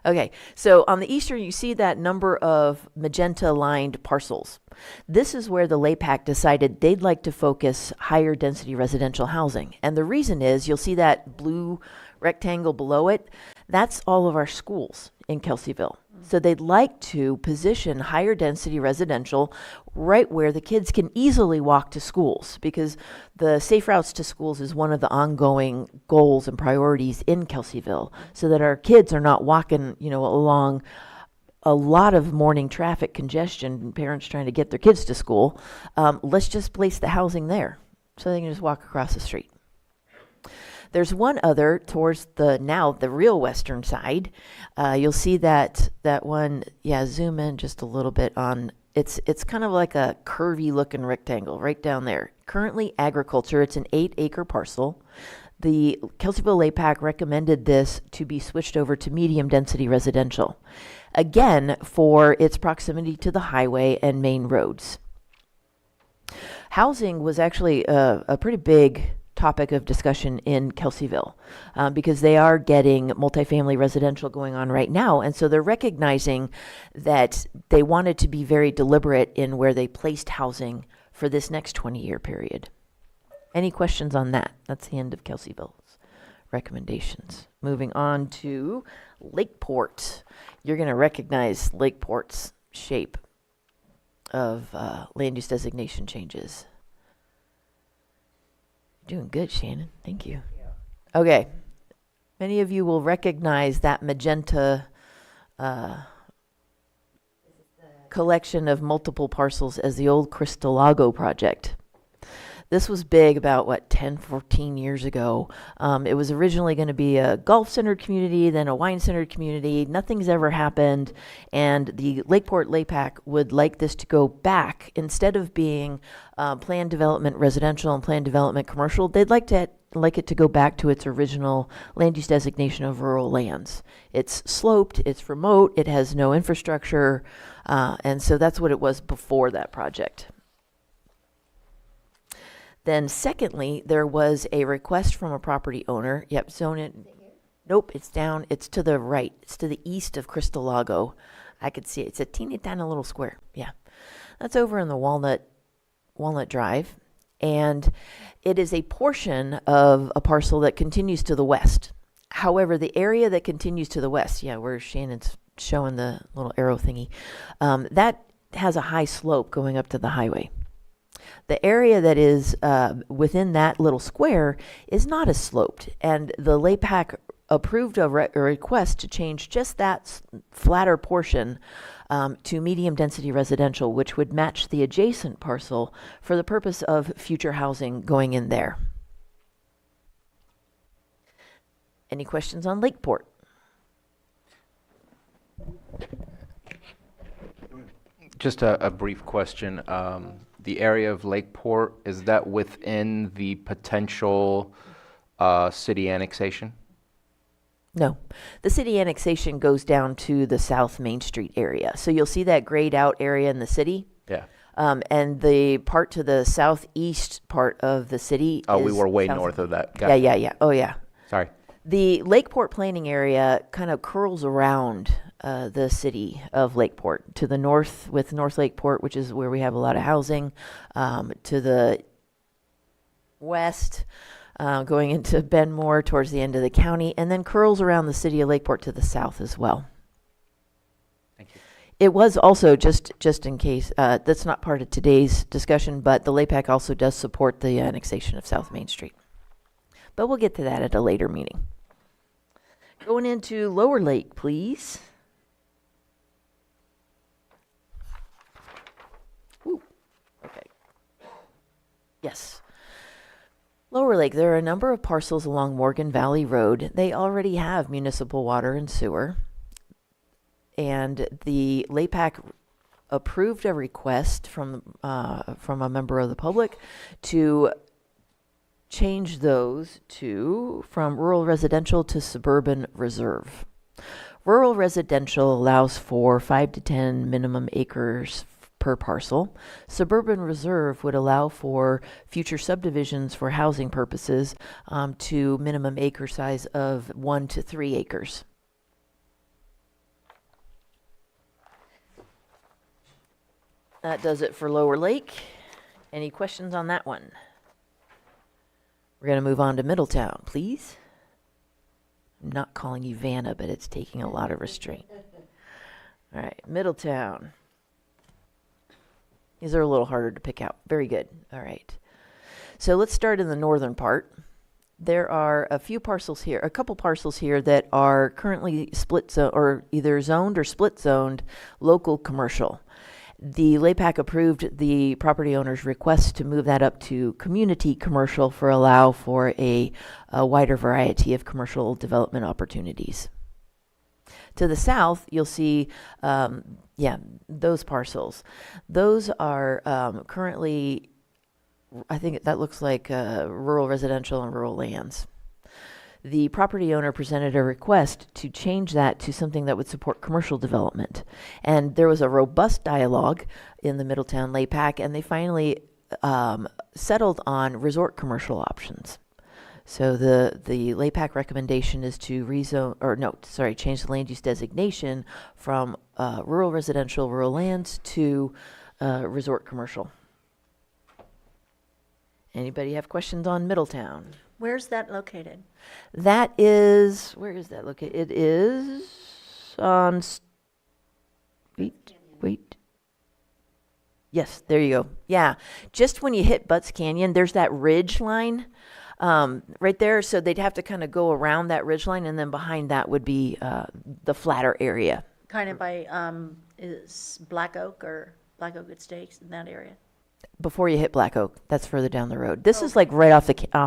Okay, so on the eastern, you see that number of magenta-lined parcels. This is where the LAPAC decided they'd like to focus higher density residential housing. And the reason is, you'll see that blue rectangle below it. That's all of our schools in Kelseyville. So they'd like to position higher density residential right where the kids can easily walk to schools, because the safe routes to schools is one of the ongoing goals and priorities in Kelseyville, so that our kids are not walking, along a lot of morning traffic congestion and parents trying to get their kids to school. Let's just place the housing there so they can just walk across the street. There's one other towards the real western side. You'll see that one. Yeah, zoom in just a little bit on. It's kind of like a curvy looking rectangle right down there. Currently agriculture. It's an 8-acre parcel. The Kelseyville LAPAC recommended this to be switched over to medium density residential. Again, for its proximity to the highway and main roads. Housing was actually a pretty big topic of discussion in Kelseyville because they are getting multifamily residential going on right now. And so they're recognizing that they wanted to be very deliberate in where they placed housing for this next 20-year period. Any questions on that? That's the end of Kelseyville's recommendations. Moving on to Lakeport. You're going to recognize Lakeport's shape of land use designation changes. Doing good, Shannon. Thank you. Okay. Many of you will recognize that magenta collection of multiple parcels as the old Cristalago project. This was big about, 10, 14 years ago. It was originally going to be a golf-centered community, then a wine-centered community. Nothing's ever happened, and the Lakeport LAPAC would like this to go back. Instead of being planned development residential and planned development commercial, they'd like it to go back to its original land use designation of rural lands. It's sloped, it's remote, it has no infrastructure, and so that's what it was before that project. Then secondly, there was a request from a property owner. Yep, zone it. Nope, it's down. It's to the right. It's to the east of Cristalago. I could see it. It's a teeny tiny little square. Yeah. That's over in the Walnut Drive. And it is a portion of a parcel that continues to the west. However, the area that continues to the west, where Shannon's showing the little arrow thingy, that has a high slope going up to the highway. The area that is within that little square is not as sloped, and the LAPAC approved a request to change just that flatter portion to medium density residential, which would match the adjacent parcel for the purpose of future housing going in there. Any questions on Lakeport? Just a brief question. The area of Lakeport, is that within the potential city annexation? No. The city annexation goes down to the South Main Street area. So you'll see that grayed out area in the city. Yeah. And the part to the southeast part of the city Oh, is we were way south. north of that. Yeah. Oh, yeah. Sorry. The Lakeport planning area kind of curls around the city of Lakeport to the north with North Lakeport, which is where we have a lot of housing, to the west, going into Benmore towards the end of the county, and then curls around the city of Lakeport to the south as well. Thank you. It was also, just in case, that's not part of today's discussion, but the LAPAC also does support the annexation of South Main Street. But we'll get to that at a later meeting. Going into Lower Lake, please. Ooh, okay. Yes. Lower Lake, there are a number of parcels along Morgan Valley Road. They already have municipal water and sewer. And the LAPAC approved a request from a member of the public to change those from rural residential to suburban reserve. Rural residential allows for 5 to 10 minimum acres per parcel. Suburban reserve would allow for future subdivisions for housing purposes to minimum acre size of 1 to 3 acres. That does it for Lower Lake. Any questions on that one? We're going to move on to Middletown, please. I'm not calling you Vanna, but it's taking a lot of restraint. All right, Middletown. These are a little harder to pick out. Very good. All right. So let's start in the northern part. There are a couple parcels here that are currently split zone, or either zoned or split zoned local commercial. The LAPAC approved the property owner's request to move that up to community commercial allow for a wider variety of commercial development opportunities. To the south, you'll see, those parcels. Those are currently, I think that looks like rural residential and rural lands. The property owner presented a request to change that to something that would support commercial development. And there was a robust dialogue in the Middletown LAPAC, and they finally settled on resort commercial options. So the LAPAC recommendation is to change the land use designation from rural residential, rural lands to resort commercial. Anybody have questions on Middletown? Where's that located? That is, where is that located? It is on, wait. Yes, there you go. Yeah, just when you hit Butts Canyon, there's that ridge line right there. So they'd have to kind of go around that ridge line, and then behind that would be the flatter area. Kind of by, is Black Oak or Black Oak Estates in that area? Before you hit Black Oak, that's further down the road. This is like right off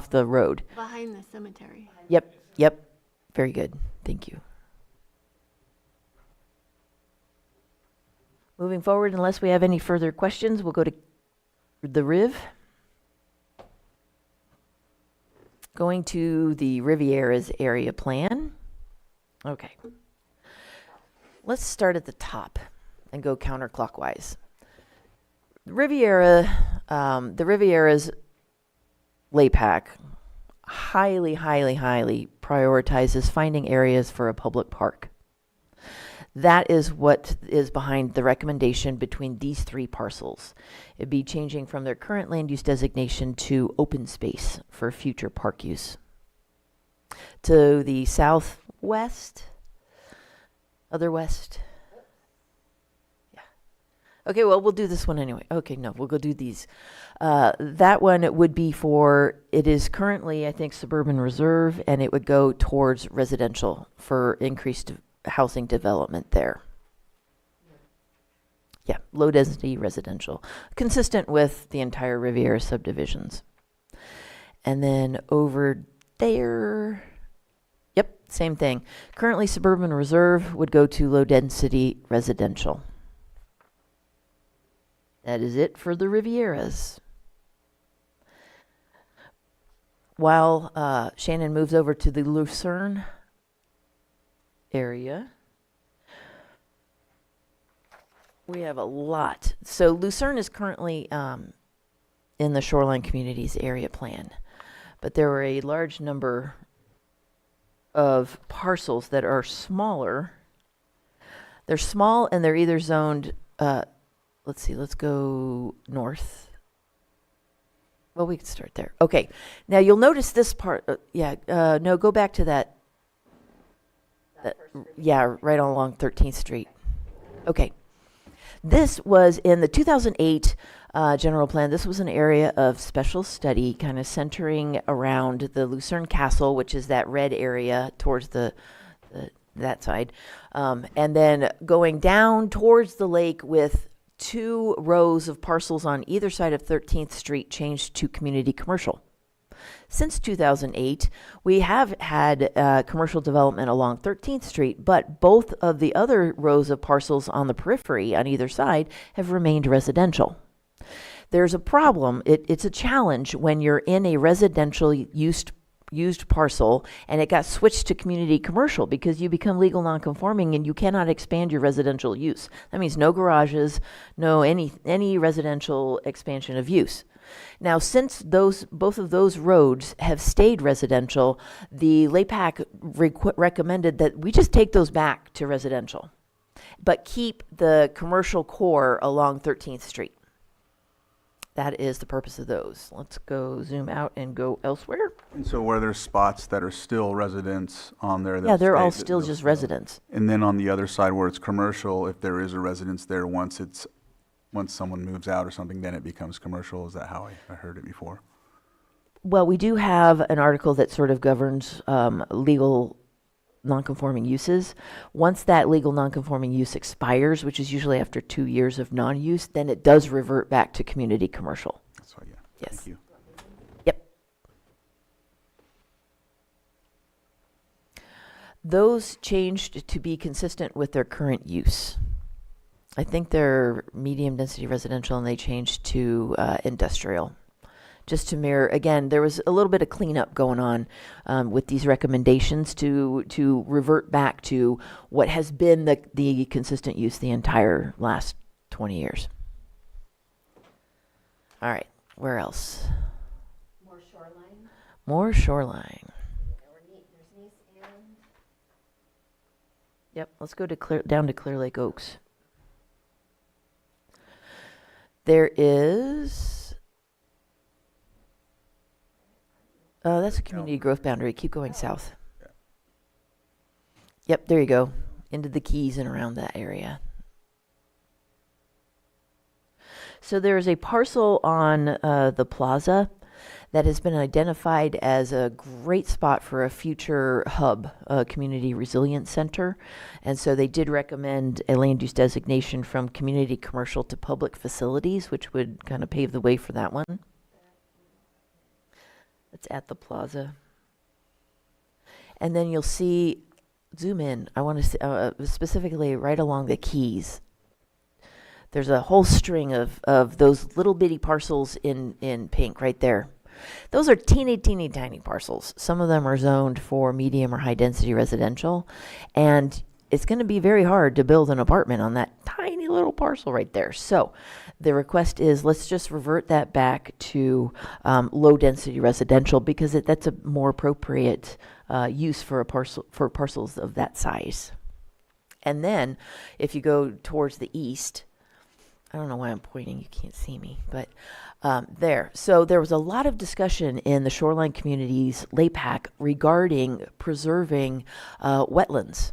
the road. Behind the cemetery. Yep. Very good. Thank you. Moving forward, unless we have any further questions, we'll go to the Riv. Going to the Riviera's area plan. Okay. Let's start at the top and go counterclockwise. The Riviera's LAPAC highly prioritizes finding areas for a public park. That is what is behind the recommendation between these three parcels. It'd be changing from their current land use designation to open space for future park use. To the southwest, other west. Yeah. Okay, well, we'll do this one anyway. Okay, no, we'll go do these. That one would be it is currently, I think, suburban reserve, and it would go towards residential for increased housing development there. Yeah, low density residential, consistent with the entire Riviera subdivisions. And then over there, yep, same thing. Currently suburban reserve would go to low density residential. That is it for the Rivieras. While Shannon moves over to the Lucerne area, we have a lot. So Lucerne is currently in the Shoreline Communities area plan, but there were a large number of parcels that are smaller. They're small and they're either zoned, let's see, let's go north. Well, we can start there. Okay, now you'll notice this part, no, go back to that. Yeah, right along 13th Street. Okay. This was in the 2008 general plan. This was an area of special study, kind of centering around the Lucerne Castle, which is that red area towards that side. And then going down towards the lake with 2 rows of parcels on either side of 13th Street changed to community commercial. Since 2008, we have had commercial development along 13th Street, but both of the other rows of parcels on the periphery on either side have remained residential. There's a problem. It's a challenge when you're in a residential used parcel and it got switched to community commercial because you become legal nonconforming and you cannot expand your residential use. That means no garages, no any residential expansion of use. Now, since both of those roads have stayed residential, the LAPAC recommended that we just take those back to residential, but keep the commercial core along 13th Street. That is the purpose of those. Let's go zoom out and go elsewhere. And so where there's spots that are still residents on there? Yeah, they're all still just residents. And then on the other side where it's commercial, if there is a residence there, once someone moves out or something, then it becomes commercial. Is that how I heard it before? Well, we do have an article that sort of governs legal nonconforming uses. Once that legal nonconforming use expires, which is usually after 2 years of non-use, then it does revert back to community commercial. That's right, yeah. Yes. Thank you. Yep. Those changed to be consistent with their current use. I think they're medium density residential and they changed to industrial. Just to mirror, again, there was a little bit of cleanup going on with these recommendations to revert back to what has been the consistent use the entire last 20 years. All right, where else? More shoreline. More shoreline. There's Nice and Yep, let's go to down to Clear Lake Oaks. There is That's a community growth boundary. Keep going south. Yep, there you go. Into the Keys and around that area. So there is a parcel on the plaza that has been identified as a great spot for a future hub, a community resilience center. And so they did recommend a land use designation from community commercial to public facilities, which would kind of pave the way for that one. It's at the plaza. And then you'll see, zoom in, I want to see, specifically right along the Keys. There's a whole string of those little bitty parcels in pink right there. Those are teeny tiny parcels. Some of them are zoned for medium or high density residential. And it's going to be very hard to build an apartment on that tiny little parcel right there. So the request is let's just revert that back to low density residential because that's a more appropriate use for parcels of that size. And then if you go towards the east, I don't know why I'm pointing, you can't see me, but there. So there was a lot of discussion in the Shoreline Communities LAPAC regarding preserving wetlands.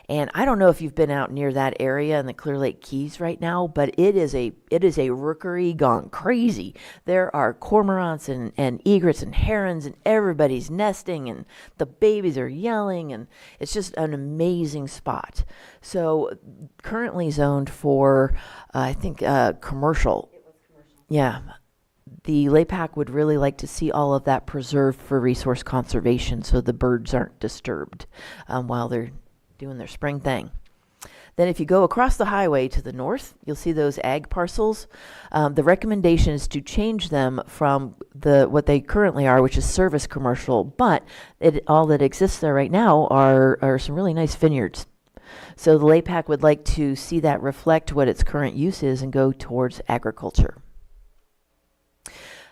And I don't know if you've been out near that area in the Clear Lake Keys right now, but it is a rookery gone crazy. There are cormorants and egrets and herons and everybody's nesting and the babies are yelling and it's just an amazing spot. So currently zoned for, I think, commercial. It was commercial. Yeah. The LAPAC would really like to see all of that preserved for resource conservation so the birds aren't disturbed while they're doing their spring thing. Then if you go across the highway to the north, you'll see those ag parcels. The recommendation is to change them from what they currently are, which is service commercial, but all that exists there right now are some really nice vineyards. So the LAPAC would like to see that reflect what its current use is and go towards agriculture.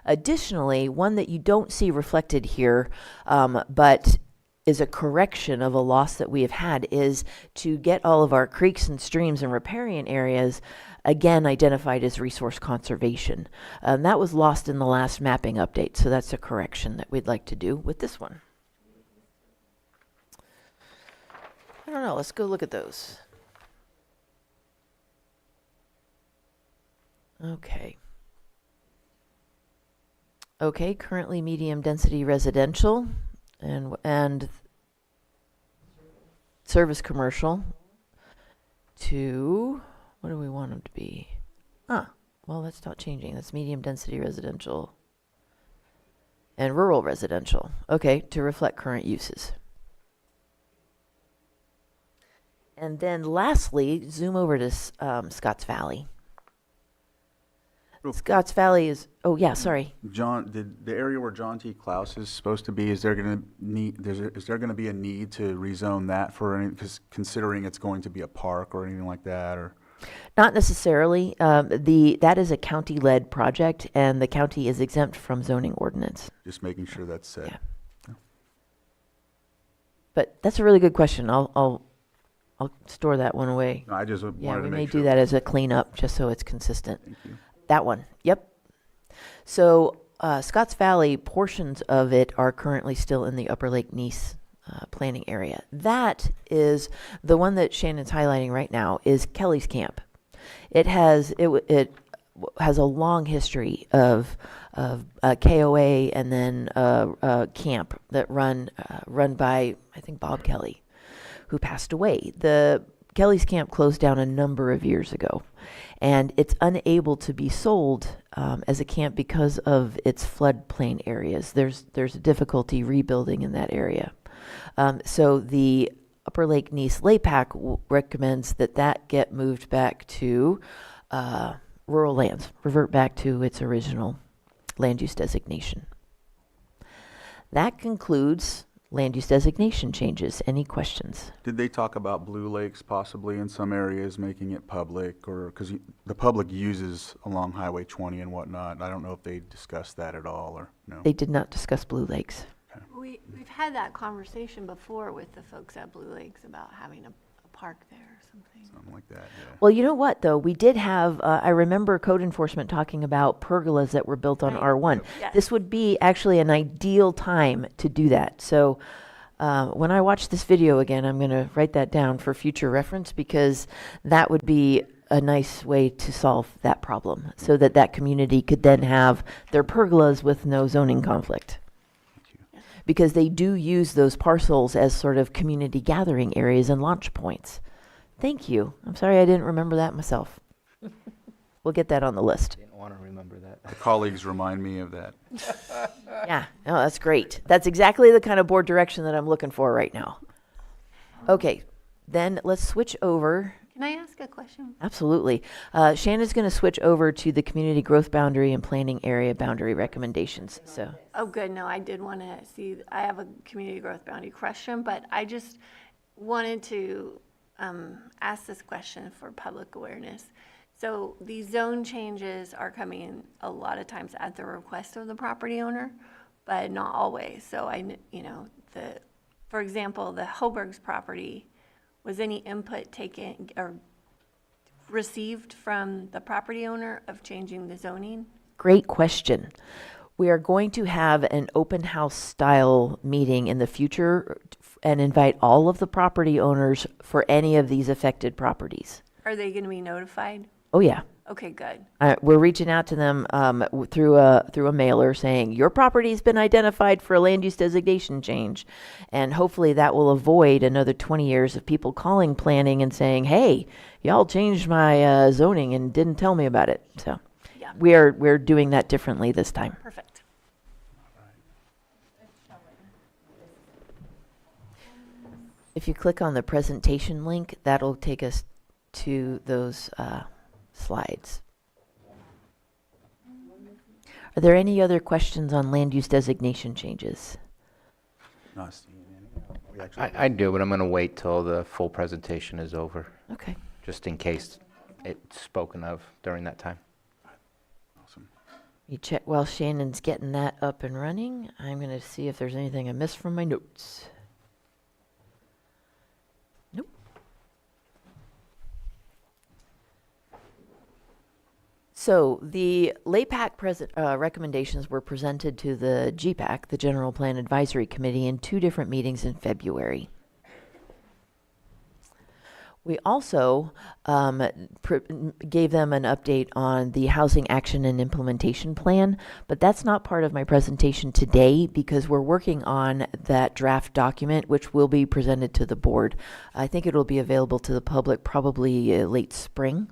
Additionally, one that you don't see reflected here, but is a correction of a loss that we have had, is to get all of our creeks and streams and riparian areas again identified as resource conservation. That was lost in the last mapping update, so that's a correction that we'd like to do with this one. I don't know, let's go look at those. Okay, currently medium density residential and service commercial to, what do we want them to be? Well, that's not changing. That's medium density residential and rural residential. Okay, to reflect current uses. And then lastly, zoom over to Scotts Valley. Scotts Valley is, oh yeah, sorry. John, the area where John T. Klaus is supposed to be, is there going to be a need to rezone that for any, because considering it's going to be a park or anything like that, or? Not necessarily. That is a county-led project, and the county is exempt from zoning ordinance. Just making sure that's said. Yeah. But that's a really good question. I'll store that one away. No, I just wanted to make sure. Yeah, we may do that as a cleanup, just so it's consistent. Thank you. That one, yep. So Scotts Valley, portions of it are currently still in the Upper Lake Nice planning area. That is the one that Shannon's highlighting right now is Kelly's Camp. It has a long history of KOA and then camp that run by, I think, Bob Kelly, who passed away. The Kelly's Camp closed down a number of years ago, and it's unable to be sold as a camp because of its floodplain areas. There's a difficulty rebuilding in that area. So the Upper Lake Nice LAPAC recommends that get moved back to rural lands, revert back to its original land use designation. That concludes land use designation changes. Any questions? Did they talk about Blue Lakes possibly in some areas making it public, or because the public uses along Highway 20 and whatnot? I don't know if they discussed that at all or no. They did not discuss Blue Lakes. We've had that conversation before with the folks at Blue Lakes about having a park there or something. Something like that, yeah. Well, you know what, though? We did have, I remember code enforcement talking about pergolas that were built on Right. R1. Yes. This would be actually an ideal time to do that. So when I watch this video again, I'm going to write that down for future reference, because that would be a nice way to solve that problem, so that that community could then have their pergolas with no zoning conflict. Because they do use those parcels as sort of community gathering areas and launch points. Thank you. I'm sorry I didn't remember that myself. We'll get that on the list. Didn't want to remember that. The colleagues remind me of that. Yeah, no, that's great. That's exactly the kind of board direction that I'm looking for right now. Okay, then let's switch over. Can I ask a question? Absolutely. Shannon's going to switch over to the community growth boundary and planning area boundary recommendations. So, Oh, good. No, I did want to see, I have a community growth boundary question, but I just wanted to ask this question for public awareness. So these zone changes are coming a lot of times at the request of the property owner, but not always. So for example, the Hoburg's property, was any input taken or received from the property owner of changing the zoning? great question. We are going to have an open house style meeting in the future and invite all of the property owners for any of these affected properties. Are they going to be notified? Oh, yeah. Okay, good. We're reaching out to them through a mailer saying, your property's been identified for a land use designation change. And hopefully that will avoid another 20 years of people calling planning and saying, hey, y'all changed my zoning and didn't tell me about it. So Yeah. we're doing that differently this time. Perfect. If you click on the presentation link, that'll take us to those slides. Are there any other questions on land use designation changes? Not seeing any. We actually- I do, but I'm going to wait till the full presentation is over, Okay. just in case it's spoken of during that time. Awesome. You check while Shannon's getting that up and running. I'm going to see if there's anything I missed from my notes. Nope. So the LAPAC recommendations were presented to the GPAC, the General Plan Advisory Committee, in 2 different meetings in February. We also gave them an update on the Housing Action and Implementation Plan, but that's not part of my presentation today because we're working on that draft document, which will be presented to the board. I think it will be available to the public probably late spring.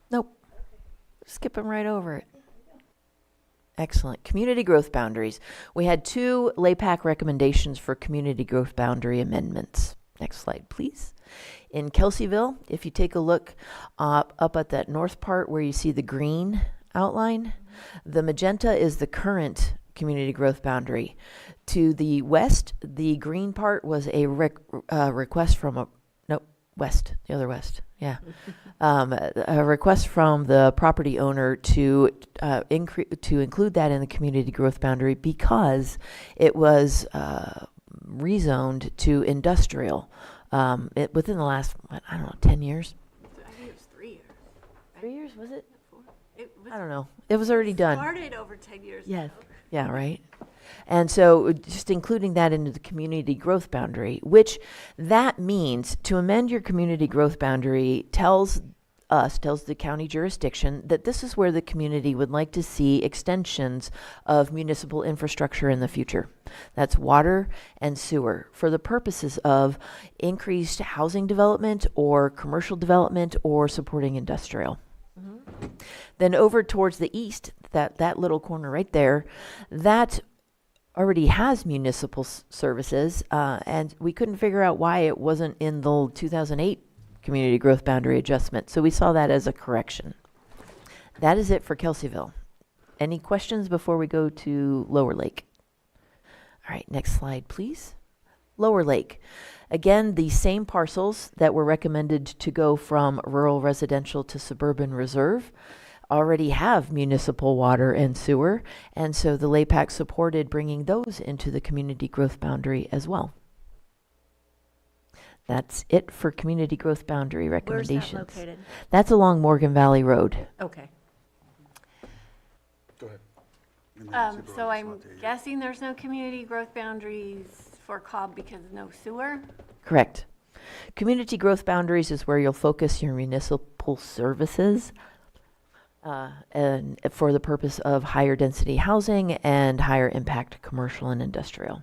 Nope. Skipping right over it. Excellent. Community growth boundaries. We had 2 LAPAC recommendations for community growth boundary amendments. Next slide, please. In Kelseyville, if you take a look up at that north part where you see the green outline, the magenta is the current community growth boundary. To the west, the green part was a request from west, the other west, yeah. A request from the property owner to include that in the community growth boundary because it was rezoned to industrial within the last, 10 years? I think it was 3 years. 3 years, was it? It I don't know. It was already done. started over 10 years Yes. ago. Yeah, right. And so just including that into the community growth boundary, which that means to amend your community growth boundary tells the county jurisdiction that this is where the community would like to see extensions of municipal infrastructure in the future. That's water and sewer for the purposes of increased housing development or commercial development or supporting industrial. Then over towards the east, that little corner right there, that already has municipal services, and we couldn't figure out why it wasn't in the 2008 community growth boundary adjustment. So we saw that as a correction. That is it for Kelseyville. Any questions before we go to Lower Lake? All right, next slide, please. Lower Lake. Again, the same parcels that were recommended to go from rural residential to suburban reserve already have municipal water and sewer, and so the LAPAC supported bringing those into the community growth boundary as well. That's it for community growth boundary Where's that recommendations. located? That's along Morgan Valley Road. Okay. Go ahead. So I'm guessing there's no community growth boundaries for Cobb because no sewer? Correct. Community growth boundaries is where you'll focus your municipal services and for the purpose of higher density housing and higher impact commercial and industrial.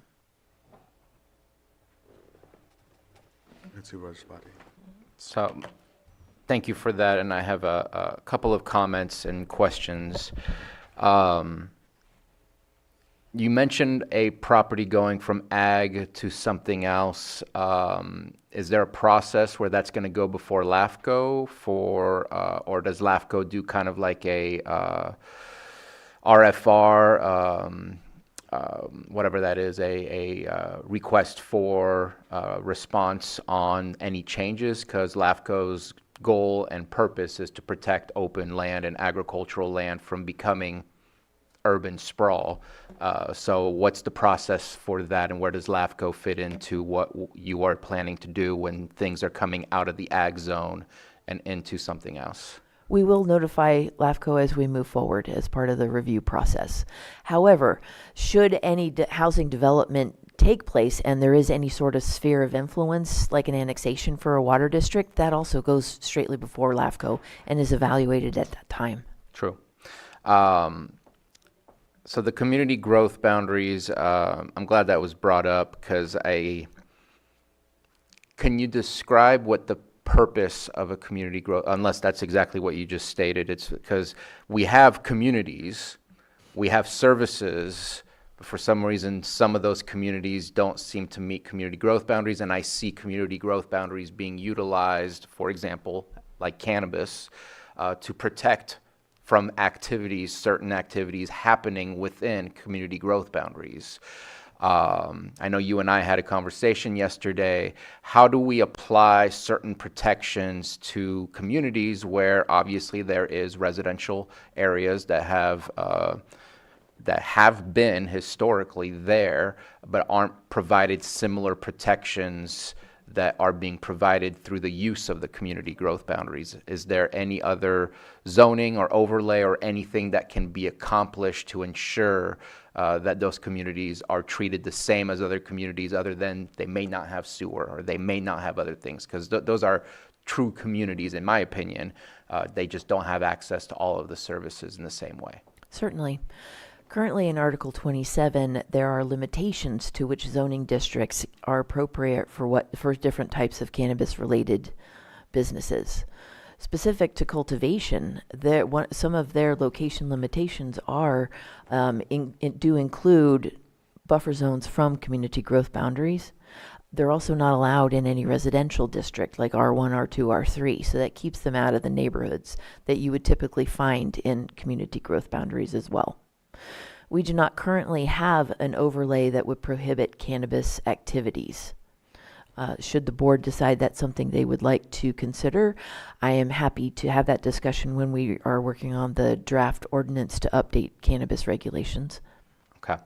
Supervisor Sabatier. So, thank you for that, and I have a couple of comments and questions. You mentioned a property going from ag to something else. Is there a process where that's going to go before LAFCO or does LAFCO do kind of like a RFR, whatever that is, a request for response on any changes? Because LAFCO's goal and purpose is to protect open land and agricultural land from becoming urban sprawl. So what's the process for that, and where does LAFCO fit into what you are planning to do when things are coming out of the ag zone and into something else? We will notify LAFCO as we move forward as part of the review process. However, should any housing development take place and there is any sort of sphere of influence, like an annexation for a water district, that also goes straightly before LAFCO and is evaluated at that time. True. So the community growth boundaries, I'm glad that was brought up because can you describe what the purpose of a community growth, unless that's exactly what you just stated? It's because we have communities, we have services, but for some reason, some of those communities don't seem to meet community growth boundaries, and I see community growth boundaries being utilized, for example, like cannabis, to protect from certain activities happening within community growth boundaries. I know you and I had a conversation yesterday. How do we apply certain protections to communities where obviously there is residential areas that have been historically there, but aren't provided similar protections that are being provided through the use of the community growth boundaries? Is there any other zoning or overlay or anything that can be accomplished to ensure that those communities are treated the same as other communities, other than they may not have sewer or they may not have other things? Because those are true communities, in my opinion. They just don't have access to all of the services in the same way. Certainly. Currently in Article 27, there are limitations to which zoning districts are appropriate for different types of cannabis-related businesses. Specific to cultivation, some of their location limitations do include buffer zones from community growth boundaries. They're also not allowed in any residential district like R1, R2, R3, so that keeps them out of the neighborhoods that you would typically find in community growth boundaries as well. We do not currently have an overlay that would prohibit cannabis activities. Should the board decide that's something they would like to consider, I am happy to have that discussion when we are working on the draft ordinance to update cannabis regulations. Okay.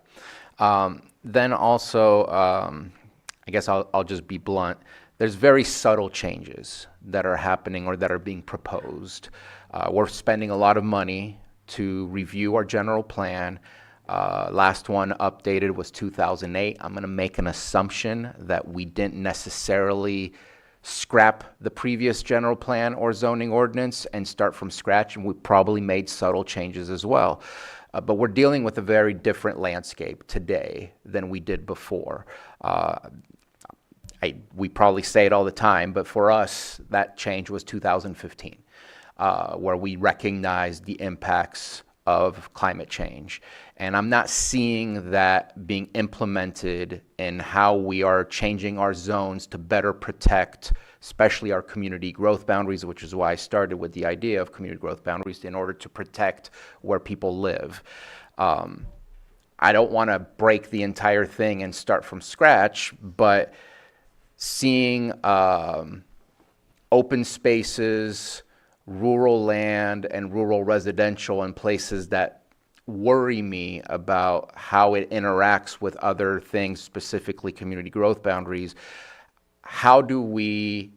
Then also, I guess I'll just be blunt. There's very subtle changes that are happening or that are being proposed. We're spending a lot of money to review our general plan. Last one updated was 2008. I'm going to make an assumption that we didn't necessarily scrap the previous general plan or zoning ordinance and start from scratch, and we probably made subtle changes as well. But we're dealing with a very different landscape today than we did before. We probably say it all the time, but for us, that change was 2015. Where we recognize the impacts of climate change. And I'm not seeing that being implemented in how we are changing our zones to better protect, especially our community growth boundaries, which is why I started with the idea of community growth boundaries, in order to protect where people live. I don't want to break the entire thing and start from scratch, but seeing open spaces, rural land, and rural residential in places that worry me about how it interacts with other things, specifically community growth boundaries, how do we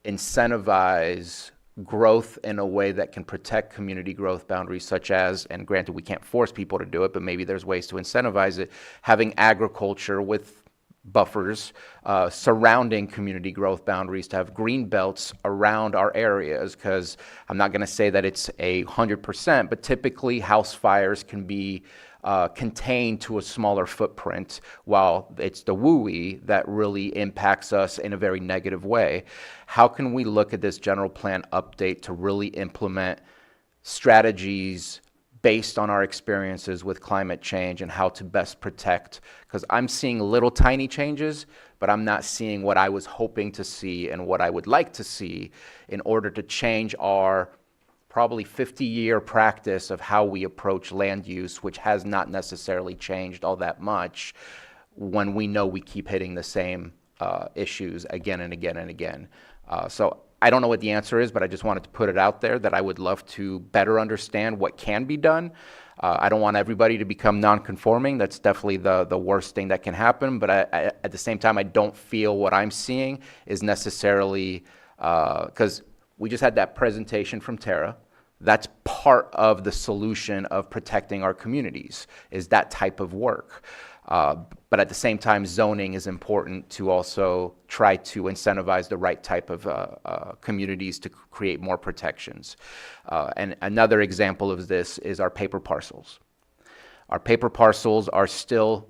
incentivize growth in a way that can protect community growth boundaries, such as, and granted we can't force people to do it, but maybe there's ways to incentivize it, having agriculture with buffers surrounding community growth boundaries, to have green belts around our areas, because I'm not going to say that it's 100%, but typically house fires can be contained to a smaller footprint, while it's the WUI that really impacts us in a very negative way. How can we look at this general plan update to really implement strategies based on our experiences with climate change and how to best protect? Because I'm seeing little tiny changes, but I'm not seeing what I was hoping to see and what I would like to see in order to change our probably 50-year practice of how we approach land use, which has not necessarily changed all that much when we know we keep hitting the same issues again and again and again. So I don't know what the answer is, but I just wanted to put it out there that I would love to better understand what can be done. I don't want everybody to become non-conforming. That's definitely the worst thing that can happen. But at the same time, I don't feel what I'm seeing is necessarily, because we just had that presentation from Tara. That's part of the solution of protecting our communities, is that type of work. But at the same time, zoning is important to also try to incentivize the right type of communities to create more protections. And another example of this is our paper parcels. Our paper parcels are still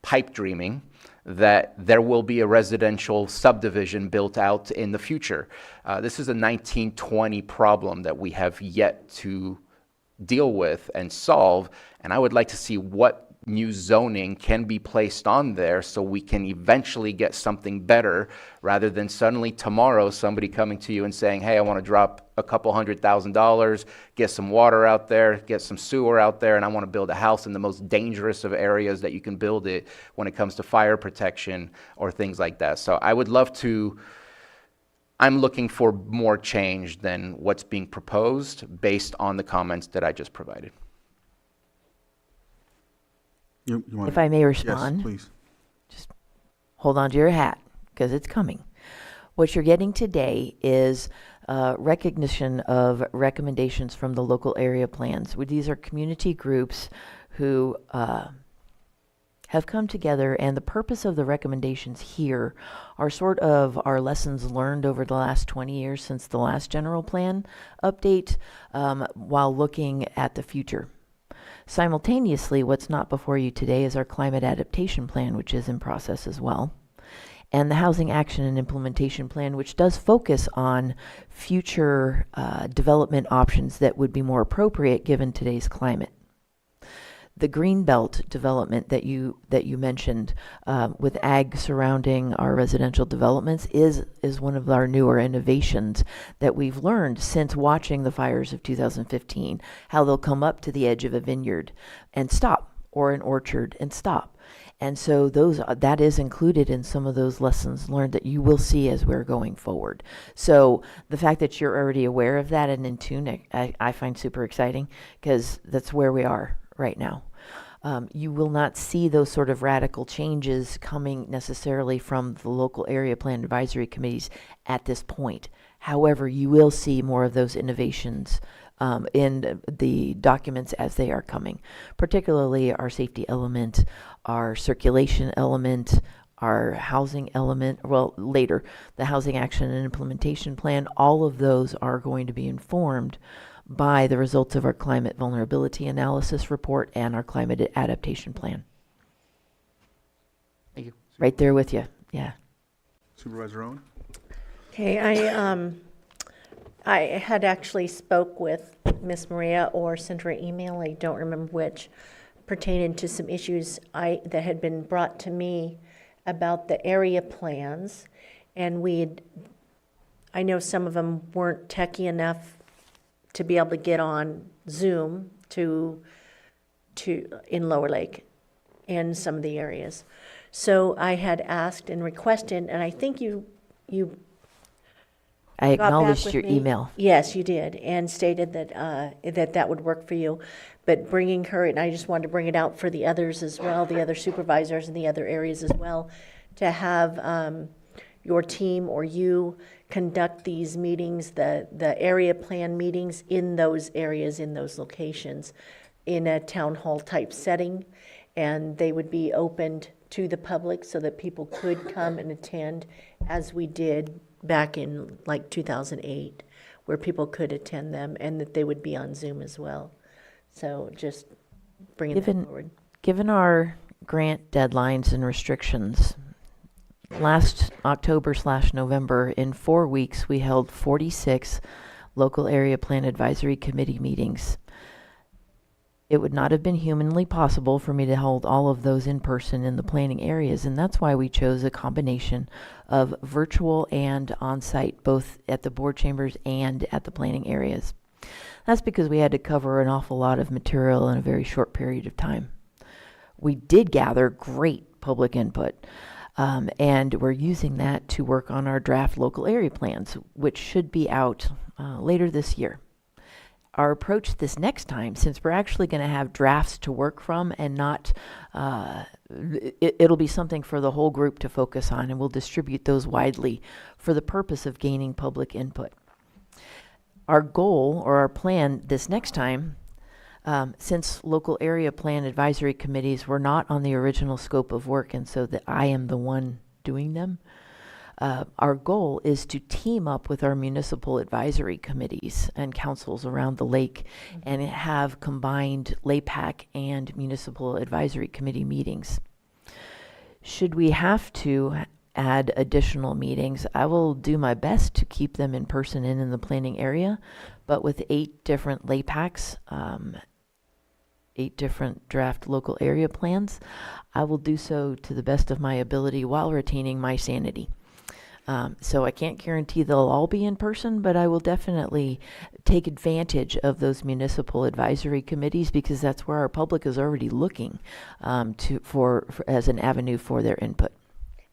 pipe dreaming that there will be a residential subdivision built out in the future. This is a 1920 problem that we have yet to deal with and solve, and I would like to see what new zoning can be placed on there so we can eventually get something better, rather than suddenly tomorrow somebody coming to you and saying, hey, I want to drop a couple $100,000, get some water out there, get some sewer out there, and I want to build a house in the most dangerous of areas that you can build it when it comes to fire protection or things like that. So I would love to, I'm looking for more change than what's being proposed based on the comments that I just provided. You want If I may respond. Yes, please. Just hold on to your hat, because it's coming. What you're getting today is recognition of recommendations from the local area plans. These are community groups who have come together, and the purpose of the recommendations here are sort of our lessons learned over the last 20 years since the last general plan update, while looking at the future. Simultaneously, what's not before you today is our climate adaptation plan, which is in process as well, and the housing action and implementation plan, which does focus on future development options that would be more appropriate given today's climate. The Greenbelt development that you mentioned, with ag surrounding our residential developments, is one of our newer innovations that we've learned since watching the fires of 2015, how they'll come up to the edge of a vineyard and stop, or an orchard and stop. And so that is included in some of those lessons learned that you will see as we're going forward. So the fact that you're already aware of that and in tune, I find super exciting, because that's where we are right now. You will not see those sort of radical changes coming necessarily from the local area plan advisory committees at this point. However, you will see more of those innovations in the documents as they are coming, particularly our safety element, our circulation element, our housing element, well, later, the housing action and implementation plan. All of those are going to be informed by the results of our climate vulnerability analysis report and our climate adaptation plan. Thank you. Right there with you, yeah. Supervisor Owen? Okay, I had actually spoke with Miss Maria or sent her an email, I don't remember which, pertaining to some issues that had been brought to me about the area plans, and I know some of them weren't techy enough to be able to get on Zoom to in Lower Lake in some of the areas. So I had asked and requested, and I think you I got back acknowledged with your me. email. Yes, you did, and stated that that would work for you. But bringing her, and I just wanted to bring it out for the others as well, the other supervisors in the other areas as well, to have your team or you conduct these meetings, the area plan meetings in those areas, in those locations, in a town hall type setting, and they would be opened to the public so that people could come and attend, as we did back in like 2008, where people could attend them, and that they would be on Zoom as well. So just bringing that forward. Given our grant deadlines and restrictions, last October/November, in 4 weeks, we held 46 local area plan advisory committee meetings. It would not have been humanly possible for me to hold all of those in person in the planning areas, and that's why we chose a combination of virtual and on-site, both at the board chambers and at the planning areas. That's because we had to cover an awful lot of material in a very short period of time. We did gather great public input, and we're using that to work on our draft local area plans, which should be out later this year. Our approach this next time, since we're actually going to have drafts to work from and not, it'll be something for the whole group to focus on, and we'll distribute those widely for the purpose of gaining public input. Our goal or our plan this next time, since local area plan advisory committees were not on the original scope of work, and so that I am the one doing them, our goal is to team up with our municipal advisory committees and councils around the lake and have combined LAPAC and municipal advisory committee meetings. Should we have to add additional meetings, I will do my best to keep them in person and in the planning area, but with 8 different LAPACs, 8 different draft local area plans, I will do so to the best of my ability while retaining my sanity. So I can't guarantee they'll all be in person, but I will definitely take advantage of those municipal advisory committees, because that's where our public is already looking for as an avenue for their input.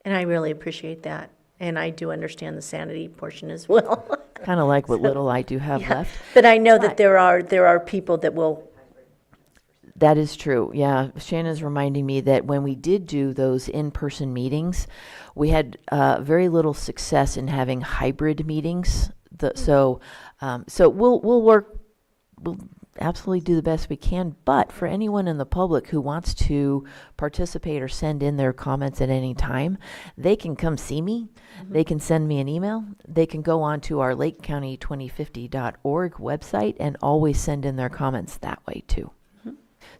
And I really appreciate that. And I do understand the sanity portion as well. Kind of like what little I do have left. But I know that there are people that will. That is true. Yeah. Shannon's reminding me that when we did do those in-person meetings, we had very little success in having hybrid meetings. So we'll absolutely do the best we can. But for anyone in the public who wants to participate or send in their comments at any time, they can come see me. They can send me an email. They can go on to our lakecounty2050.org website and always send in their comments that way too.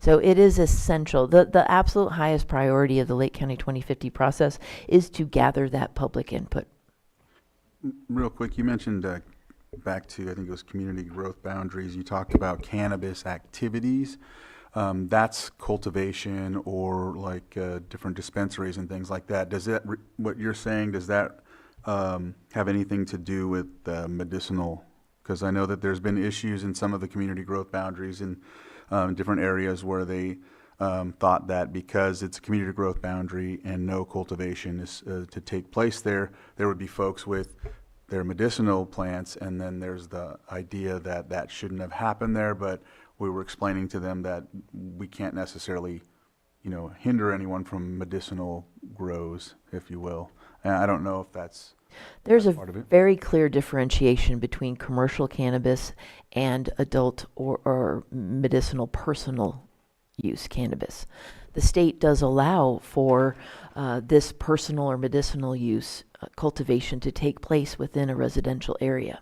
So it is essential. The absolute highest priority of the Lake County 2050 process is to gather that public input. Real quick, you mentioned back to, I think it was community growth boundaries. You talked about cannabis activities. That's cultivation or like different dispensaries and things like that. Does that, what you're saying, does that have anything to do with medicinal? Because I know that there's been issues in some of the community growth boundaries in different areas where they thought that because it's a community growth boundary and no cultivation is to take place there, there would be folks with their medicinal plants, and then there's the idea that that shouldn't have happened there, but we were explaining to them that we can't necessarily, hinder anyone from medicinal grows, if you will. And I don't know if that's There's a part of it. very clear differentiation between commercial cannabis and adult or medicinal personal use cannabis. The state does allow for this personal or medicinal use cultivation to take place within a residential area.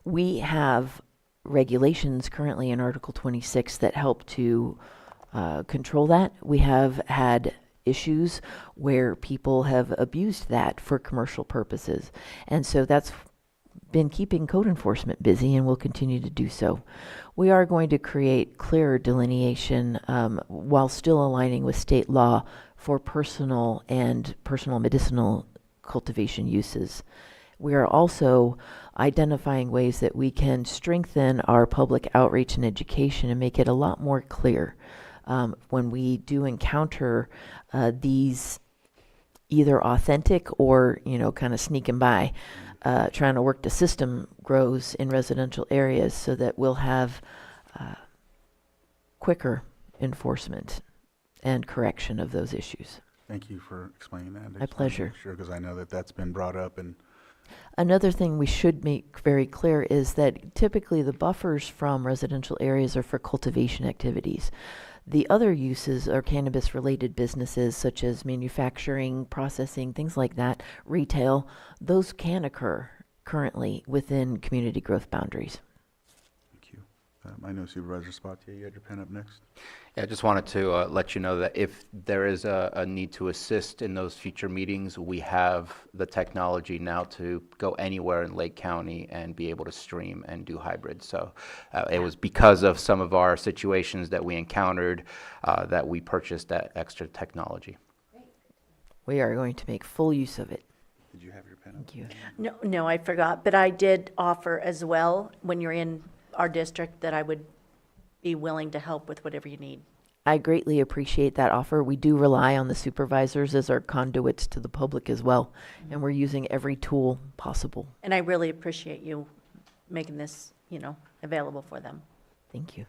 We have regulations currently in Article 26 that help to control that. We have had issues where people have abused that for commercial purposes. And so that's been keeping code enforcement busy and will continue to do so. We are going to create clearer delineation while still aligning with state law for personal and personal medicinal cultivation uses. We are also identifying ways that we can strengthen our public outreach and education and make it a lot more clear when we do encounter these either authentic or, kind of sneaking by, trying to work the system grows in residential areas, so that we'll have quicker enforcement and correction of those issues. Thank you for explaining that. My pleasure. Sure, because I know that that's been brought up and Another thing we should make very clear is that typically the buffers from residential areas are for cultivation activities. The other uses are cannabis-related businesses such as manufacturing, processing, things like that, retail. Those can occur currently within community growth boundaries. thank you. I know Supervisor Sabatier, you had your pen up next. Yeah, I just wanted to let you know that if there is a need to assist in those future meetings, we have the technology now to go anywhere in Lake County and be able to stream and do hybrid. So it was because of some of our situations that we encountered that we purchased that extra technology. We are going to make full use of it. Did you have your pen up? Thank you. No, I forgot, but I did offer as well, when you're in our district, that I would be willing to help with whatever you need. I greatly appreciate that offer. We do rely on the supervisors as our conduits to the public as well, and we're using every tool possible. And I really appreciate you making this, available for them. Thank you.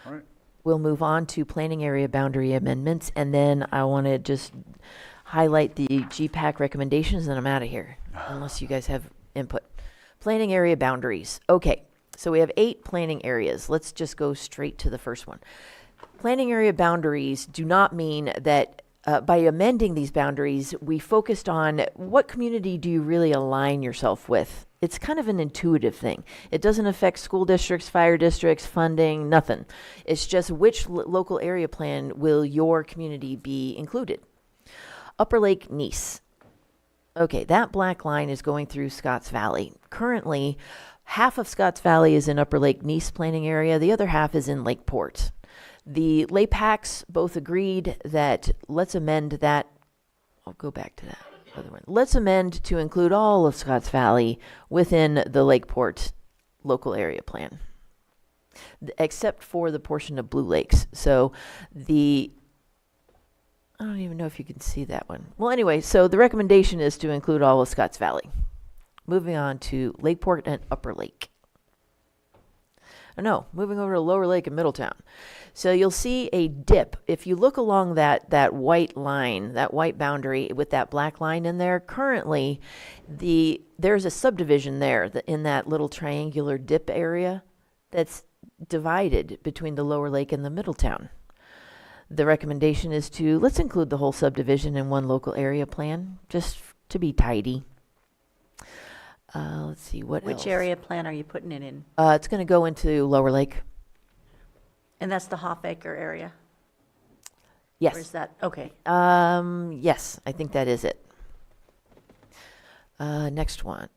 All right. We'll move on to planning area boundary amendments, and then I want to just highlight the GPAC recommendations, and I'm out of here, unless you guys have input. Planning area boundaries. Okay, so we have 8 planning areas. Let's just go straight to the first one. Planning area boundaries do not mean that by amending these boundaries, we focused on what community do you really align yourself with. It's kind of an intuitive thing. It doesn't affect school districts, fire districts, funding, nothing. It's just which local area plan will your community be included. Upper Lake Nice. Okay, that black line is going through Scotts Valley. Currently, half of Scotts Valley is in Upper Lake Nice planning area. The other half is in Lakeport. The LAPACs both agreed that let's amend that. I'll go back to that other one. Let's amend to include all of Scotts Valley within the Lakeport local area plan, except for the portion of Blue Lakes. So I don't even know if you can see that one. Well, anyway, so the recommendation is to include all of Scotts Valley. Moving on to Lakeport and Upper Lake. Oh, no, moving over to Lower Lake and Middletown. So you'll see a dip. If you look along that white line, that white boundary with that black line in there, currently there's a subdivision there in that little triangular dip area that's divided between the Lower Lake and the Middletown. The recommendation is let's include the whole subdivision in one local area plan, just to be tidy. Let's see, what else? Which area plan are you putting it in? It's going to go into Lower Lake. And that's the Hofacre area? Yes. Or is that, okay. Yes, I think that is it. Next one.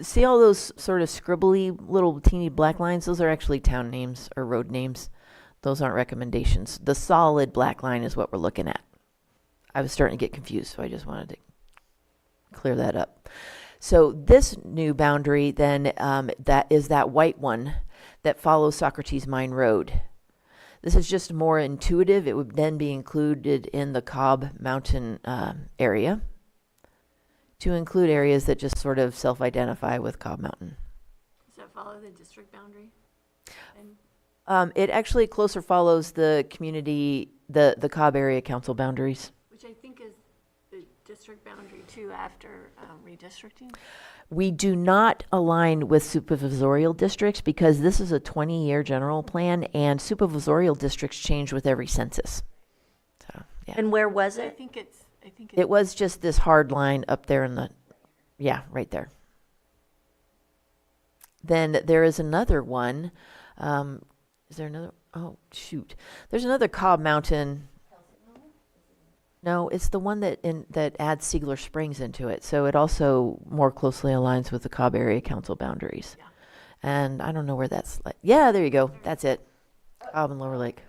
See all those sort of scribbly little teeny black lines? Those are actually town names or road names. Those aren't recommendations. The solid black line is what we're looking at. I was starting to get confused, so I just wanted to clear that up. So this new boundary then, that is that white one that follows Socrates Mine Road. This is just more intuitive. It would then be included in the Cobb Mountain area to include areas that just sort of self-identify with Cobb Mountain. Does that follow the district boundary? It actually closer follows the community, the Cobb Area Council boundaries. Which I think is the district boundary too after redistricting? We do not align with supervisorial districts because this is a 20-year general plan and supervisorial districts change with every census. So, yeah. And where was it? I think it's It was just this hard line up there right there. Then there is another one. Is there another? Oh, shoot. There's another Cobb Mountain. No, it's the one that adds Siegler Springs into it. So it also more closely aligns with the Cobb Area Council boundaries. Yeah. And I don't know where that's like. Yeah, there you go. That's it. Cobb and Lower Lake.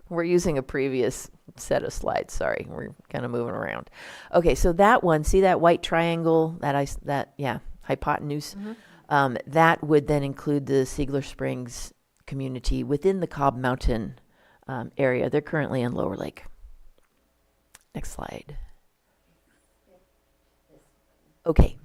We're using a previous set of slides. Sorry, we're kind of moving around. Okay, so that one, see that white triangle, hypotenuse? Mm-hmm. That would then include the Siegler Springs community within the Cobb Mountain area. They're currently in Lower Lake. Next slide. Okay.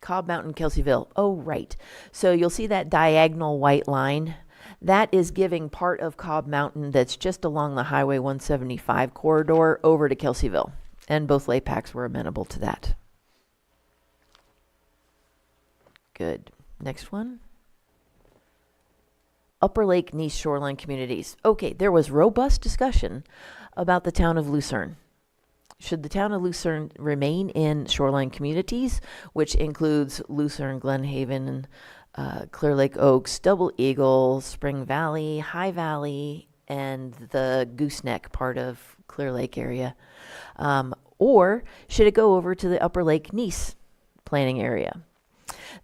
Cobb Mountain, Kelseyville. Oh, right. So you'll see that diagonal white line. That is giving part of Cobb Mountain that's just along the Highway 175 corridor over to Kelseyville. And both LAPACs were amenable to that. Good. Next one. Upper Lake Nice Shoreline Communities. Okay, there was robust discussion about the town of Lucerne. Should the town of Lucerne remain in shoreline communities, which includes Lucerne, Glen Haven, Clear Lake Oaks, Double Eagle, Spring Valley, High Valley, and the Gooseneck part of Clear Lake area? Or should it go over to the Upper Lake Nice planning area?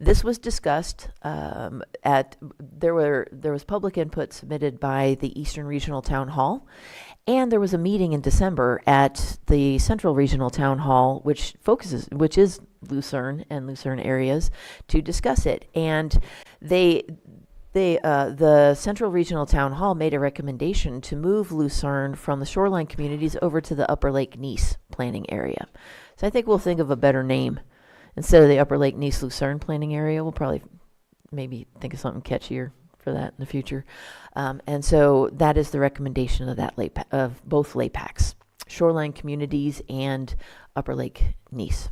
This was discussed there was public input submitted by the Eastern Regional Town Hall, and there was a meeting in December at the Central Regional Town Hall, which is Lucerne and Lucerne areas, to discuss it. And the Central Regional Town Hall made a recommendation to move Lucerne from the shoreline communities over to the Upper Lake Nice planning area. So I think we'll think of a better name. Instead of the Upper Lake Nice Lucerne planning area, we'll probably maybe think of something catchier for that in the future. And so that is the recommendation of of both LAPACs, shoreline communities and Upper Lake Nice.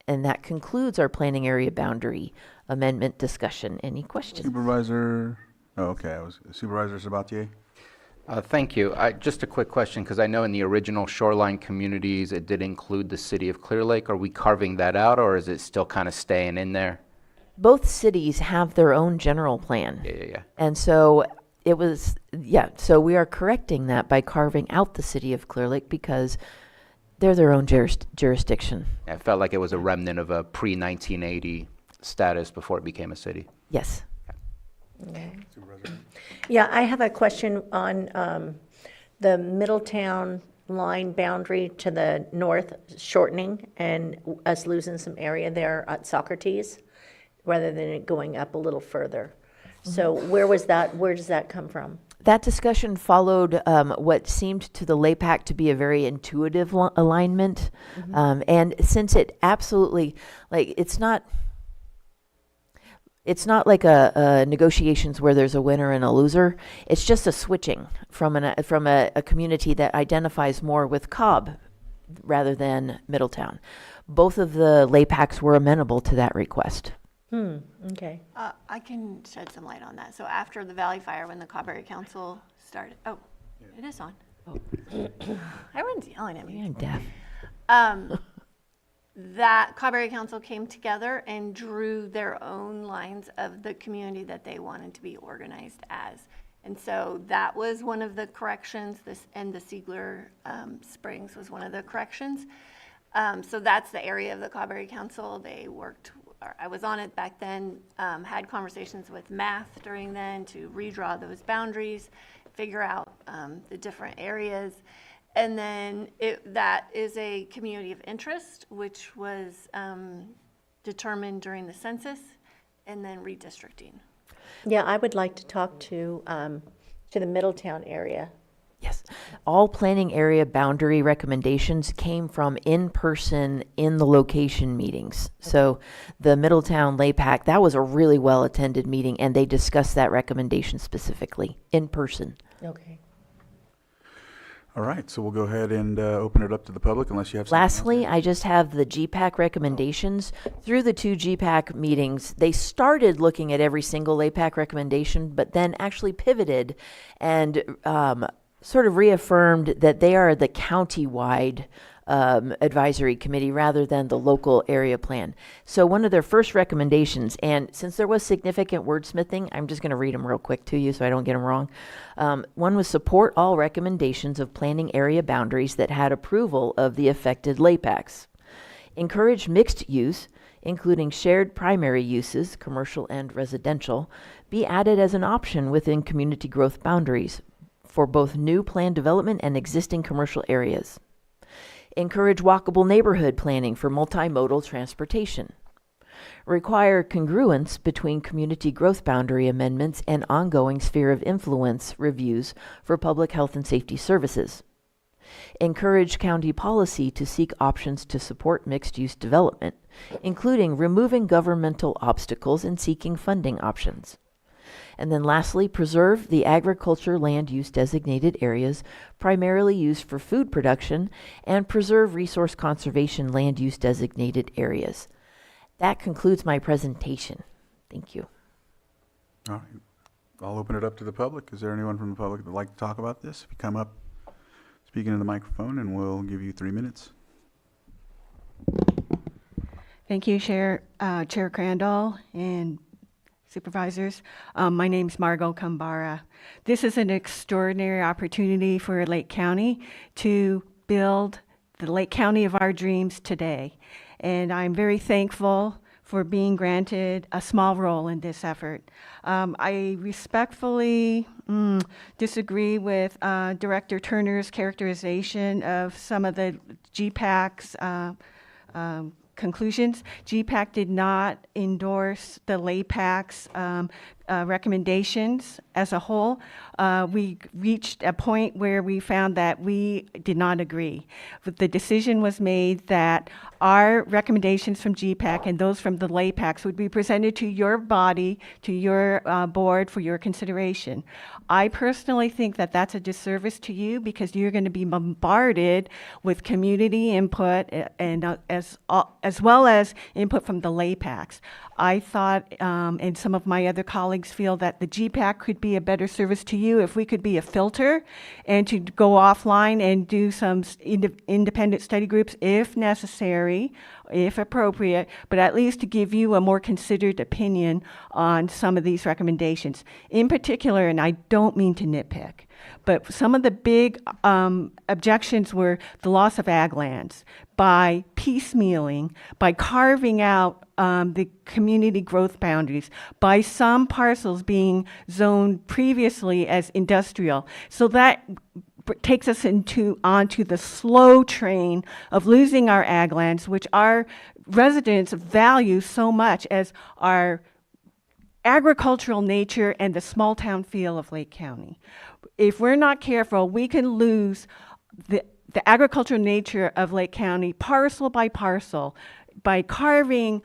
And that concludes our planning area boundary amendment discussion. Any questions? Supervisor, Supervisor Sabatier? Thank you. Just a quick question, because I know in the original shoreline communities, it did include the city of Clear Lake. Are we carving that out, or is it still kind of staying in there? Both cities have their own general plan. Yeah. And so it was, so we are correcting that by carving out the city of Clear Lake because they're their own jurisdiction. I felt like it was a remnant of a pre-1980 status before it became a city. Yes. Yeah, I have a question on the Middletown line boundary to the north shortening and us losing some area there at Socrates rather than it going up a little further. So where does that come from? That discussion followed what seemed to the LAPAC to be a very intuitive alignment. And since it absolutely, it's not like a negotiations where there's a winner and a loser. It's just a switching from a community that identifies more with Cobb rather than Middletown. Both of the LAPACs were amenable to that request. Okay. I can shed some light on that. So after the Valley Fire, when the Cobb Area Council started, it is on. Everyone's yelling at me. I'm deaf. That Cobb Area Council came together and drew their own lines of the community that they wanted to be organized as. And so that was one of the corrections, and the Siegler Springs was one of the corrections. So that's the area of the Cobb Area Council. They worked, I was on it back then, had conversations with Math during then to redraw those boundaries, figure out the different areas. And then that is a community of interest, which was determined during the census and then redistricting. Yeah, I would like to talk to the Middletown area. Yes. All planning area boundary recommendations came from in-person, in the location meetings. So the Middletown LAPAC, that was a really well-attended meeting, and they discussed that recommendation specifically in person. Okay. All right, so we'll go ahead and open it up to the public unless you have something Lastly, else. I just have the GPAC recommendations. Through the two GPAC meetings, they started looking at every single LAPAC recommendation, but then actually pivoted and sort of reaffirmed that they are the county-wide advisory committee rather than the local area plan. So one of their first recommendations, and since there was significant wordsmithing, I'm just going to read them real quick to you so I don't get them wrong. One was support all recommendations of planning area boundaries that had approval of the affected LAPACs. Encourage mixed use, including shared primary uses, commercial and residential, be added as an option within community growth boundaries for both new planned development and existing commercial areas. Encourage walkable neighborhood planning for multimodal transportation. Require congruence between community growth boundary amendments and ongoing sphere of influence reviews for public health and safety services. Encourage county policy to seek options to support mixed-use development, including removing governmental obstacles and seeking funding options. And then lastly, preserve the agriculture land use designated areas primarily used for food production and preserve resource conservation land use designated areas. That concludes my presentation. Thank you. All right. I'll open it up to the public. Is there anyone from the public that would like to talk about this? If you come up, speak into the microphone, and we'll give you 3 minutes. Thank you, Chair Crandall and Supervisors. My name's Margot Kambara. This is an extraordinary opportunity for Lake County to build the Lake County of our dreams today. And I'm very thankful for being granted a small role in this effort. I respectfully disagree with Director Turner's characterization of some of the GPAC's conclusions. GPAC did not endorse the LAPAC's recommendations as a whole. We reached a point where we found that we did not agree. But the decision was made that our recommendations from GPAC and those from the LAPACs would be presented to your body, to your board for your consideration. I personally think that that's a disservice to you because you're going to be bombarded with community input and as well as input from the LAPACs. I thought, and some of my other colleagues feel that the GPAC could be a better service to you if we could be a filter and to go offline and do some independent study groups if necessary, if appropriate, but at least to give you a more considered opinion on some of these recommendations. In particular, and I don't mean to nitpick, but some of the big objections were the loss of ag lands by piecemealing, by carving out the community growth boundaries, by some parcels being zoned previously as industrial. So that takes us onto the slow train of losing our ag lands, which our residents value so much as our agricultural nature and the small town feel of Lake County. If we're not careful, we can lose the agricultural nature of Lake County parcel by parcel by carving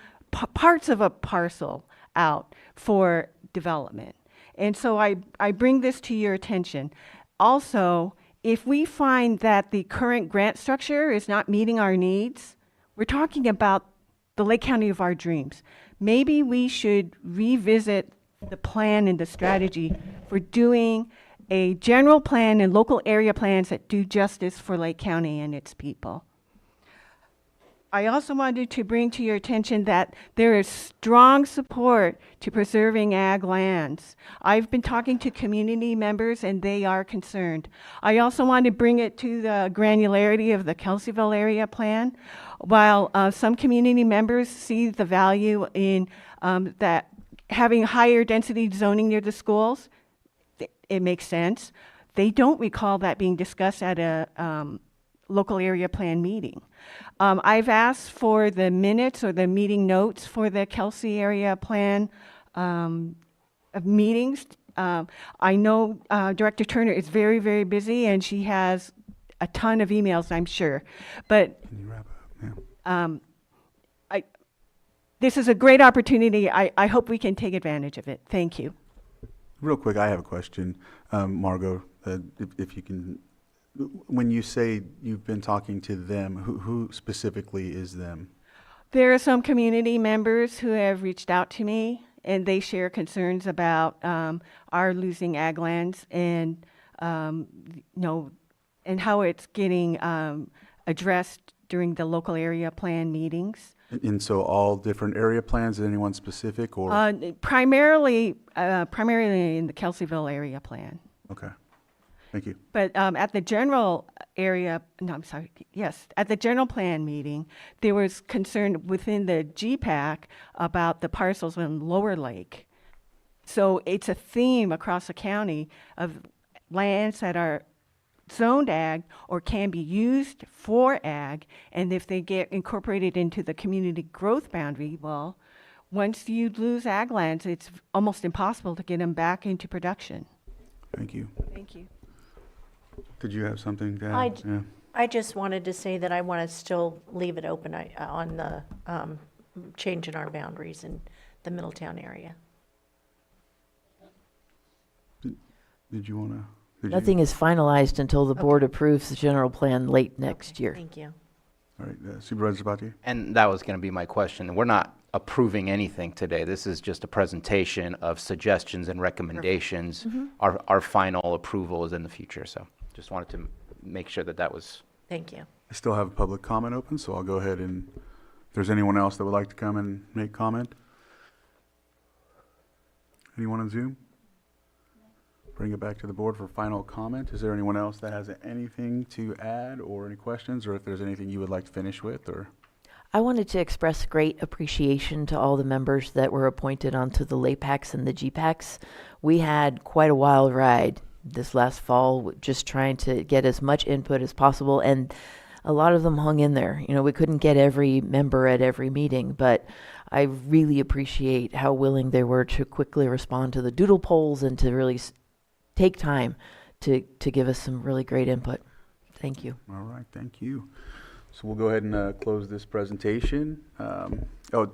parts of a parcel out for development. And so I bring this to your attention. Also, if we find that the current grant structure is not meeting our needs, we're talking about the Lake County of our dreams. Maybe we should revisit the plan and the strategy for doing a general plan and local area plans that do justice for Lake County and its people. I also wanted to bring to your attention that there is strong support to preserving ag lands. I've been talking to community members and they are concerned. I also want to bring it to the granularity of the Kelseyville area plan. While some community members see the value in that having higher density zoning near the schools, it makes sense. They don't recall that being discussed at a local area plan meeting. I've asked for the minutes or the meeting notes for the Kelsey area plan of meetings. I know Director Turner is very, very busy and she has a ton of emails, I'm sure. But Can you wrap up? Yeah. This is a great opportunity. I hope we can take advantage of it. Thank you. Real quick, I have a question, Margot, if you can. When you say you've been talking to them, who specifically is them? There are some community members who have reached out to me, and they share concerns about our losing ag lands and and how it's getting addressed during the local area plan meetings. And so all different area plans, is anyone specific or? Primarily in the Kelseyville area plan. Okay, thank you. But at the general area, at the general plan meeting, there was concern within the GPAC about the parcels in Lower Lake. So it's a theme across the county of lands that are zoned ag or can be used for ag, and if they get incorporated into the community growth boundary, well, once you lose ag lands, it's almost impossible to get them back into production. Thank you. Thank you. Did you have something to add? Yeah. I just wanted to say that I want to still leave it open on the change in our boundaries in the Middletown area. Did you want to? Nothing is finalized until the board approves the general plan late next year. Thank you. All right, Supervisor Sabatier? And that was going to be my question. We're not approving anything today. This is just a presentation of suggestions and recommendations. Mhm. Our final approval is in the future, so just wanted to make sure that that was. Thank you. I still have public comment open, so I'll go ahead and, if there's anyone else that would like to come and make comment? Anyone on Zoom? Bring it back to the board for final comment. Is there anyone else that has anything to add or any questions, or if there's anything you would like to finish with, or? I wanted to express great appreciation to all the members that were appointed onto the LAPACs and the GPACs. We had quite a wild ride this last fall, just trying to get as much input as possible, and a lot of them hung in there. You know, we couldn't get every member at every meeting, but I really appreciate how willing they were to quickly respond to the doodle polls and to really take time to give us some really great input. Thank you. All right, thank you. So we'll go ahead and close this presentation.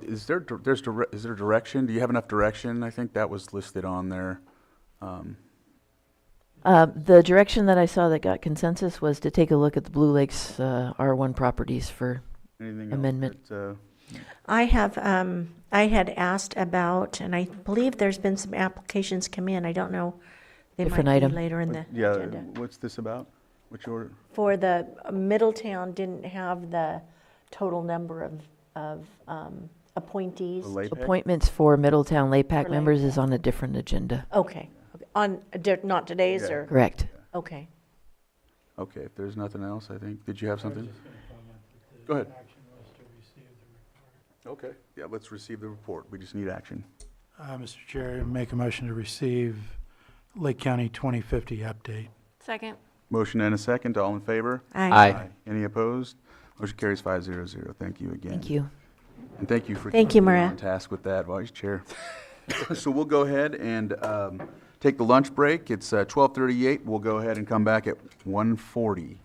Is there direction? Do you have enough direction? I think that was listed on there. The direction that I saw that got consensus was to take a look at the Blue Lakes R1 properties for Anything amendment. else I had asked about, and I believe there's been some applications come in. I don't know. They Different might item. be later in the yeah, agenda. what's this about? Which order? For the Middletown didn't have the total number of appointees. The LAPAC? Appointments for Middletown LAPAC For members is on a different agenda. Okay. On, not today's Yeah. or? Correct. Okay. Okay, if there's nothing else, I think. Did you have something? Go ahead. Okay, yeah, let's receive the report. We just need action. Mr. Chair, make a motion to receive Lake County 2050 update. Second. Motion and a second. All in favor? Aye. Any opposed? Motion carries 5-0-0. Thank you again. Thank you. And thank you for Thank you, keeping me Maria. on task with that, Vice Chair. So we'll go ahead and take the lunch break. It's 12:38. We'll go ahead and come back at 1:40.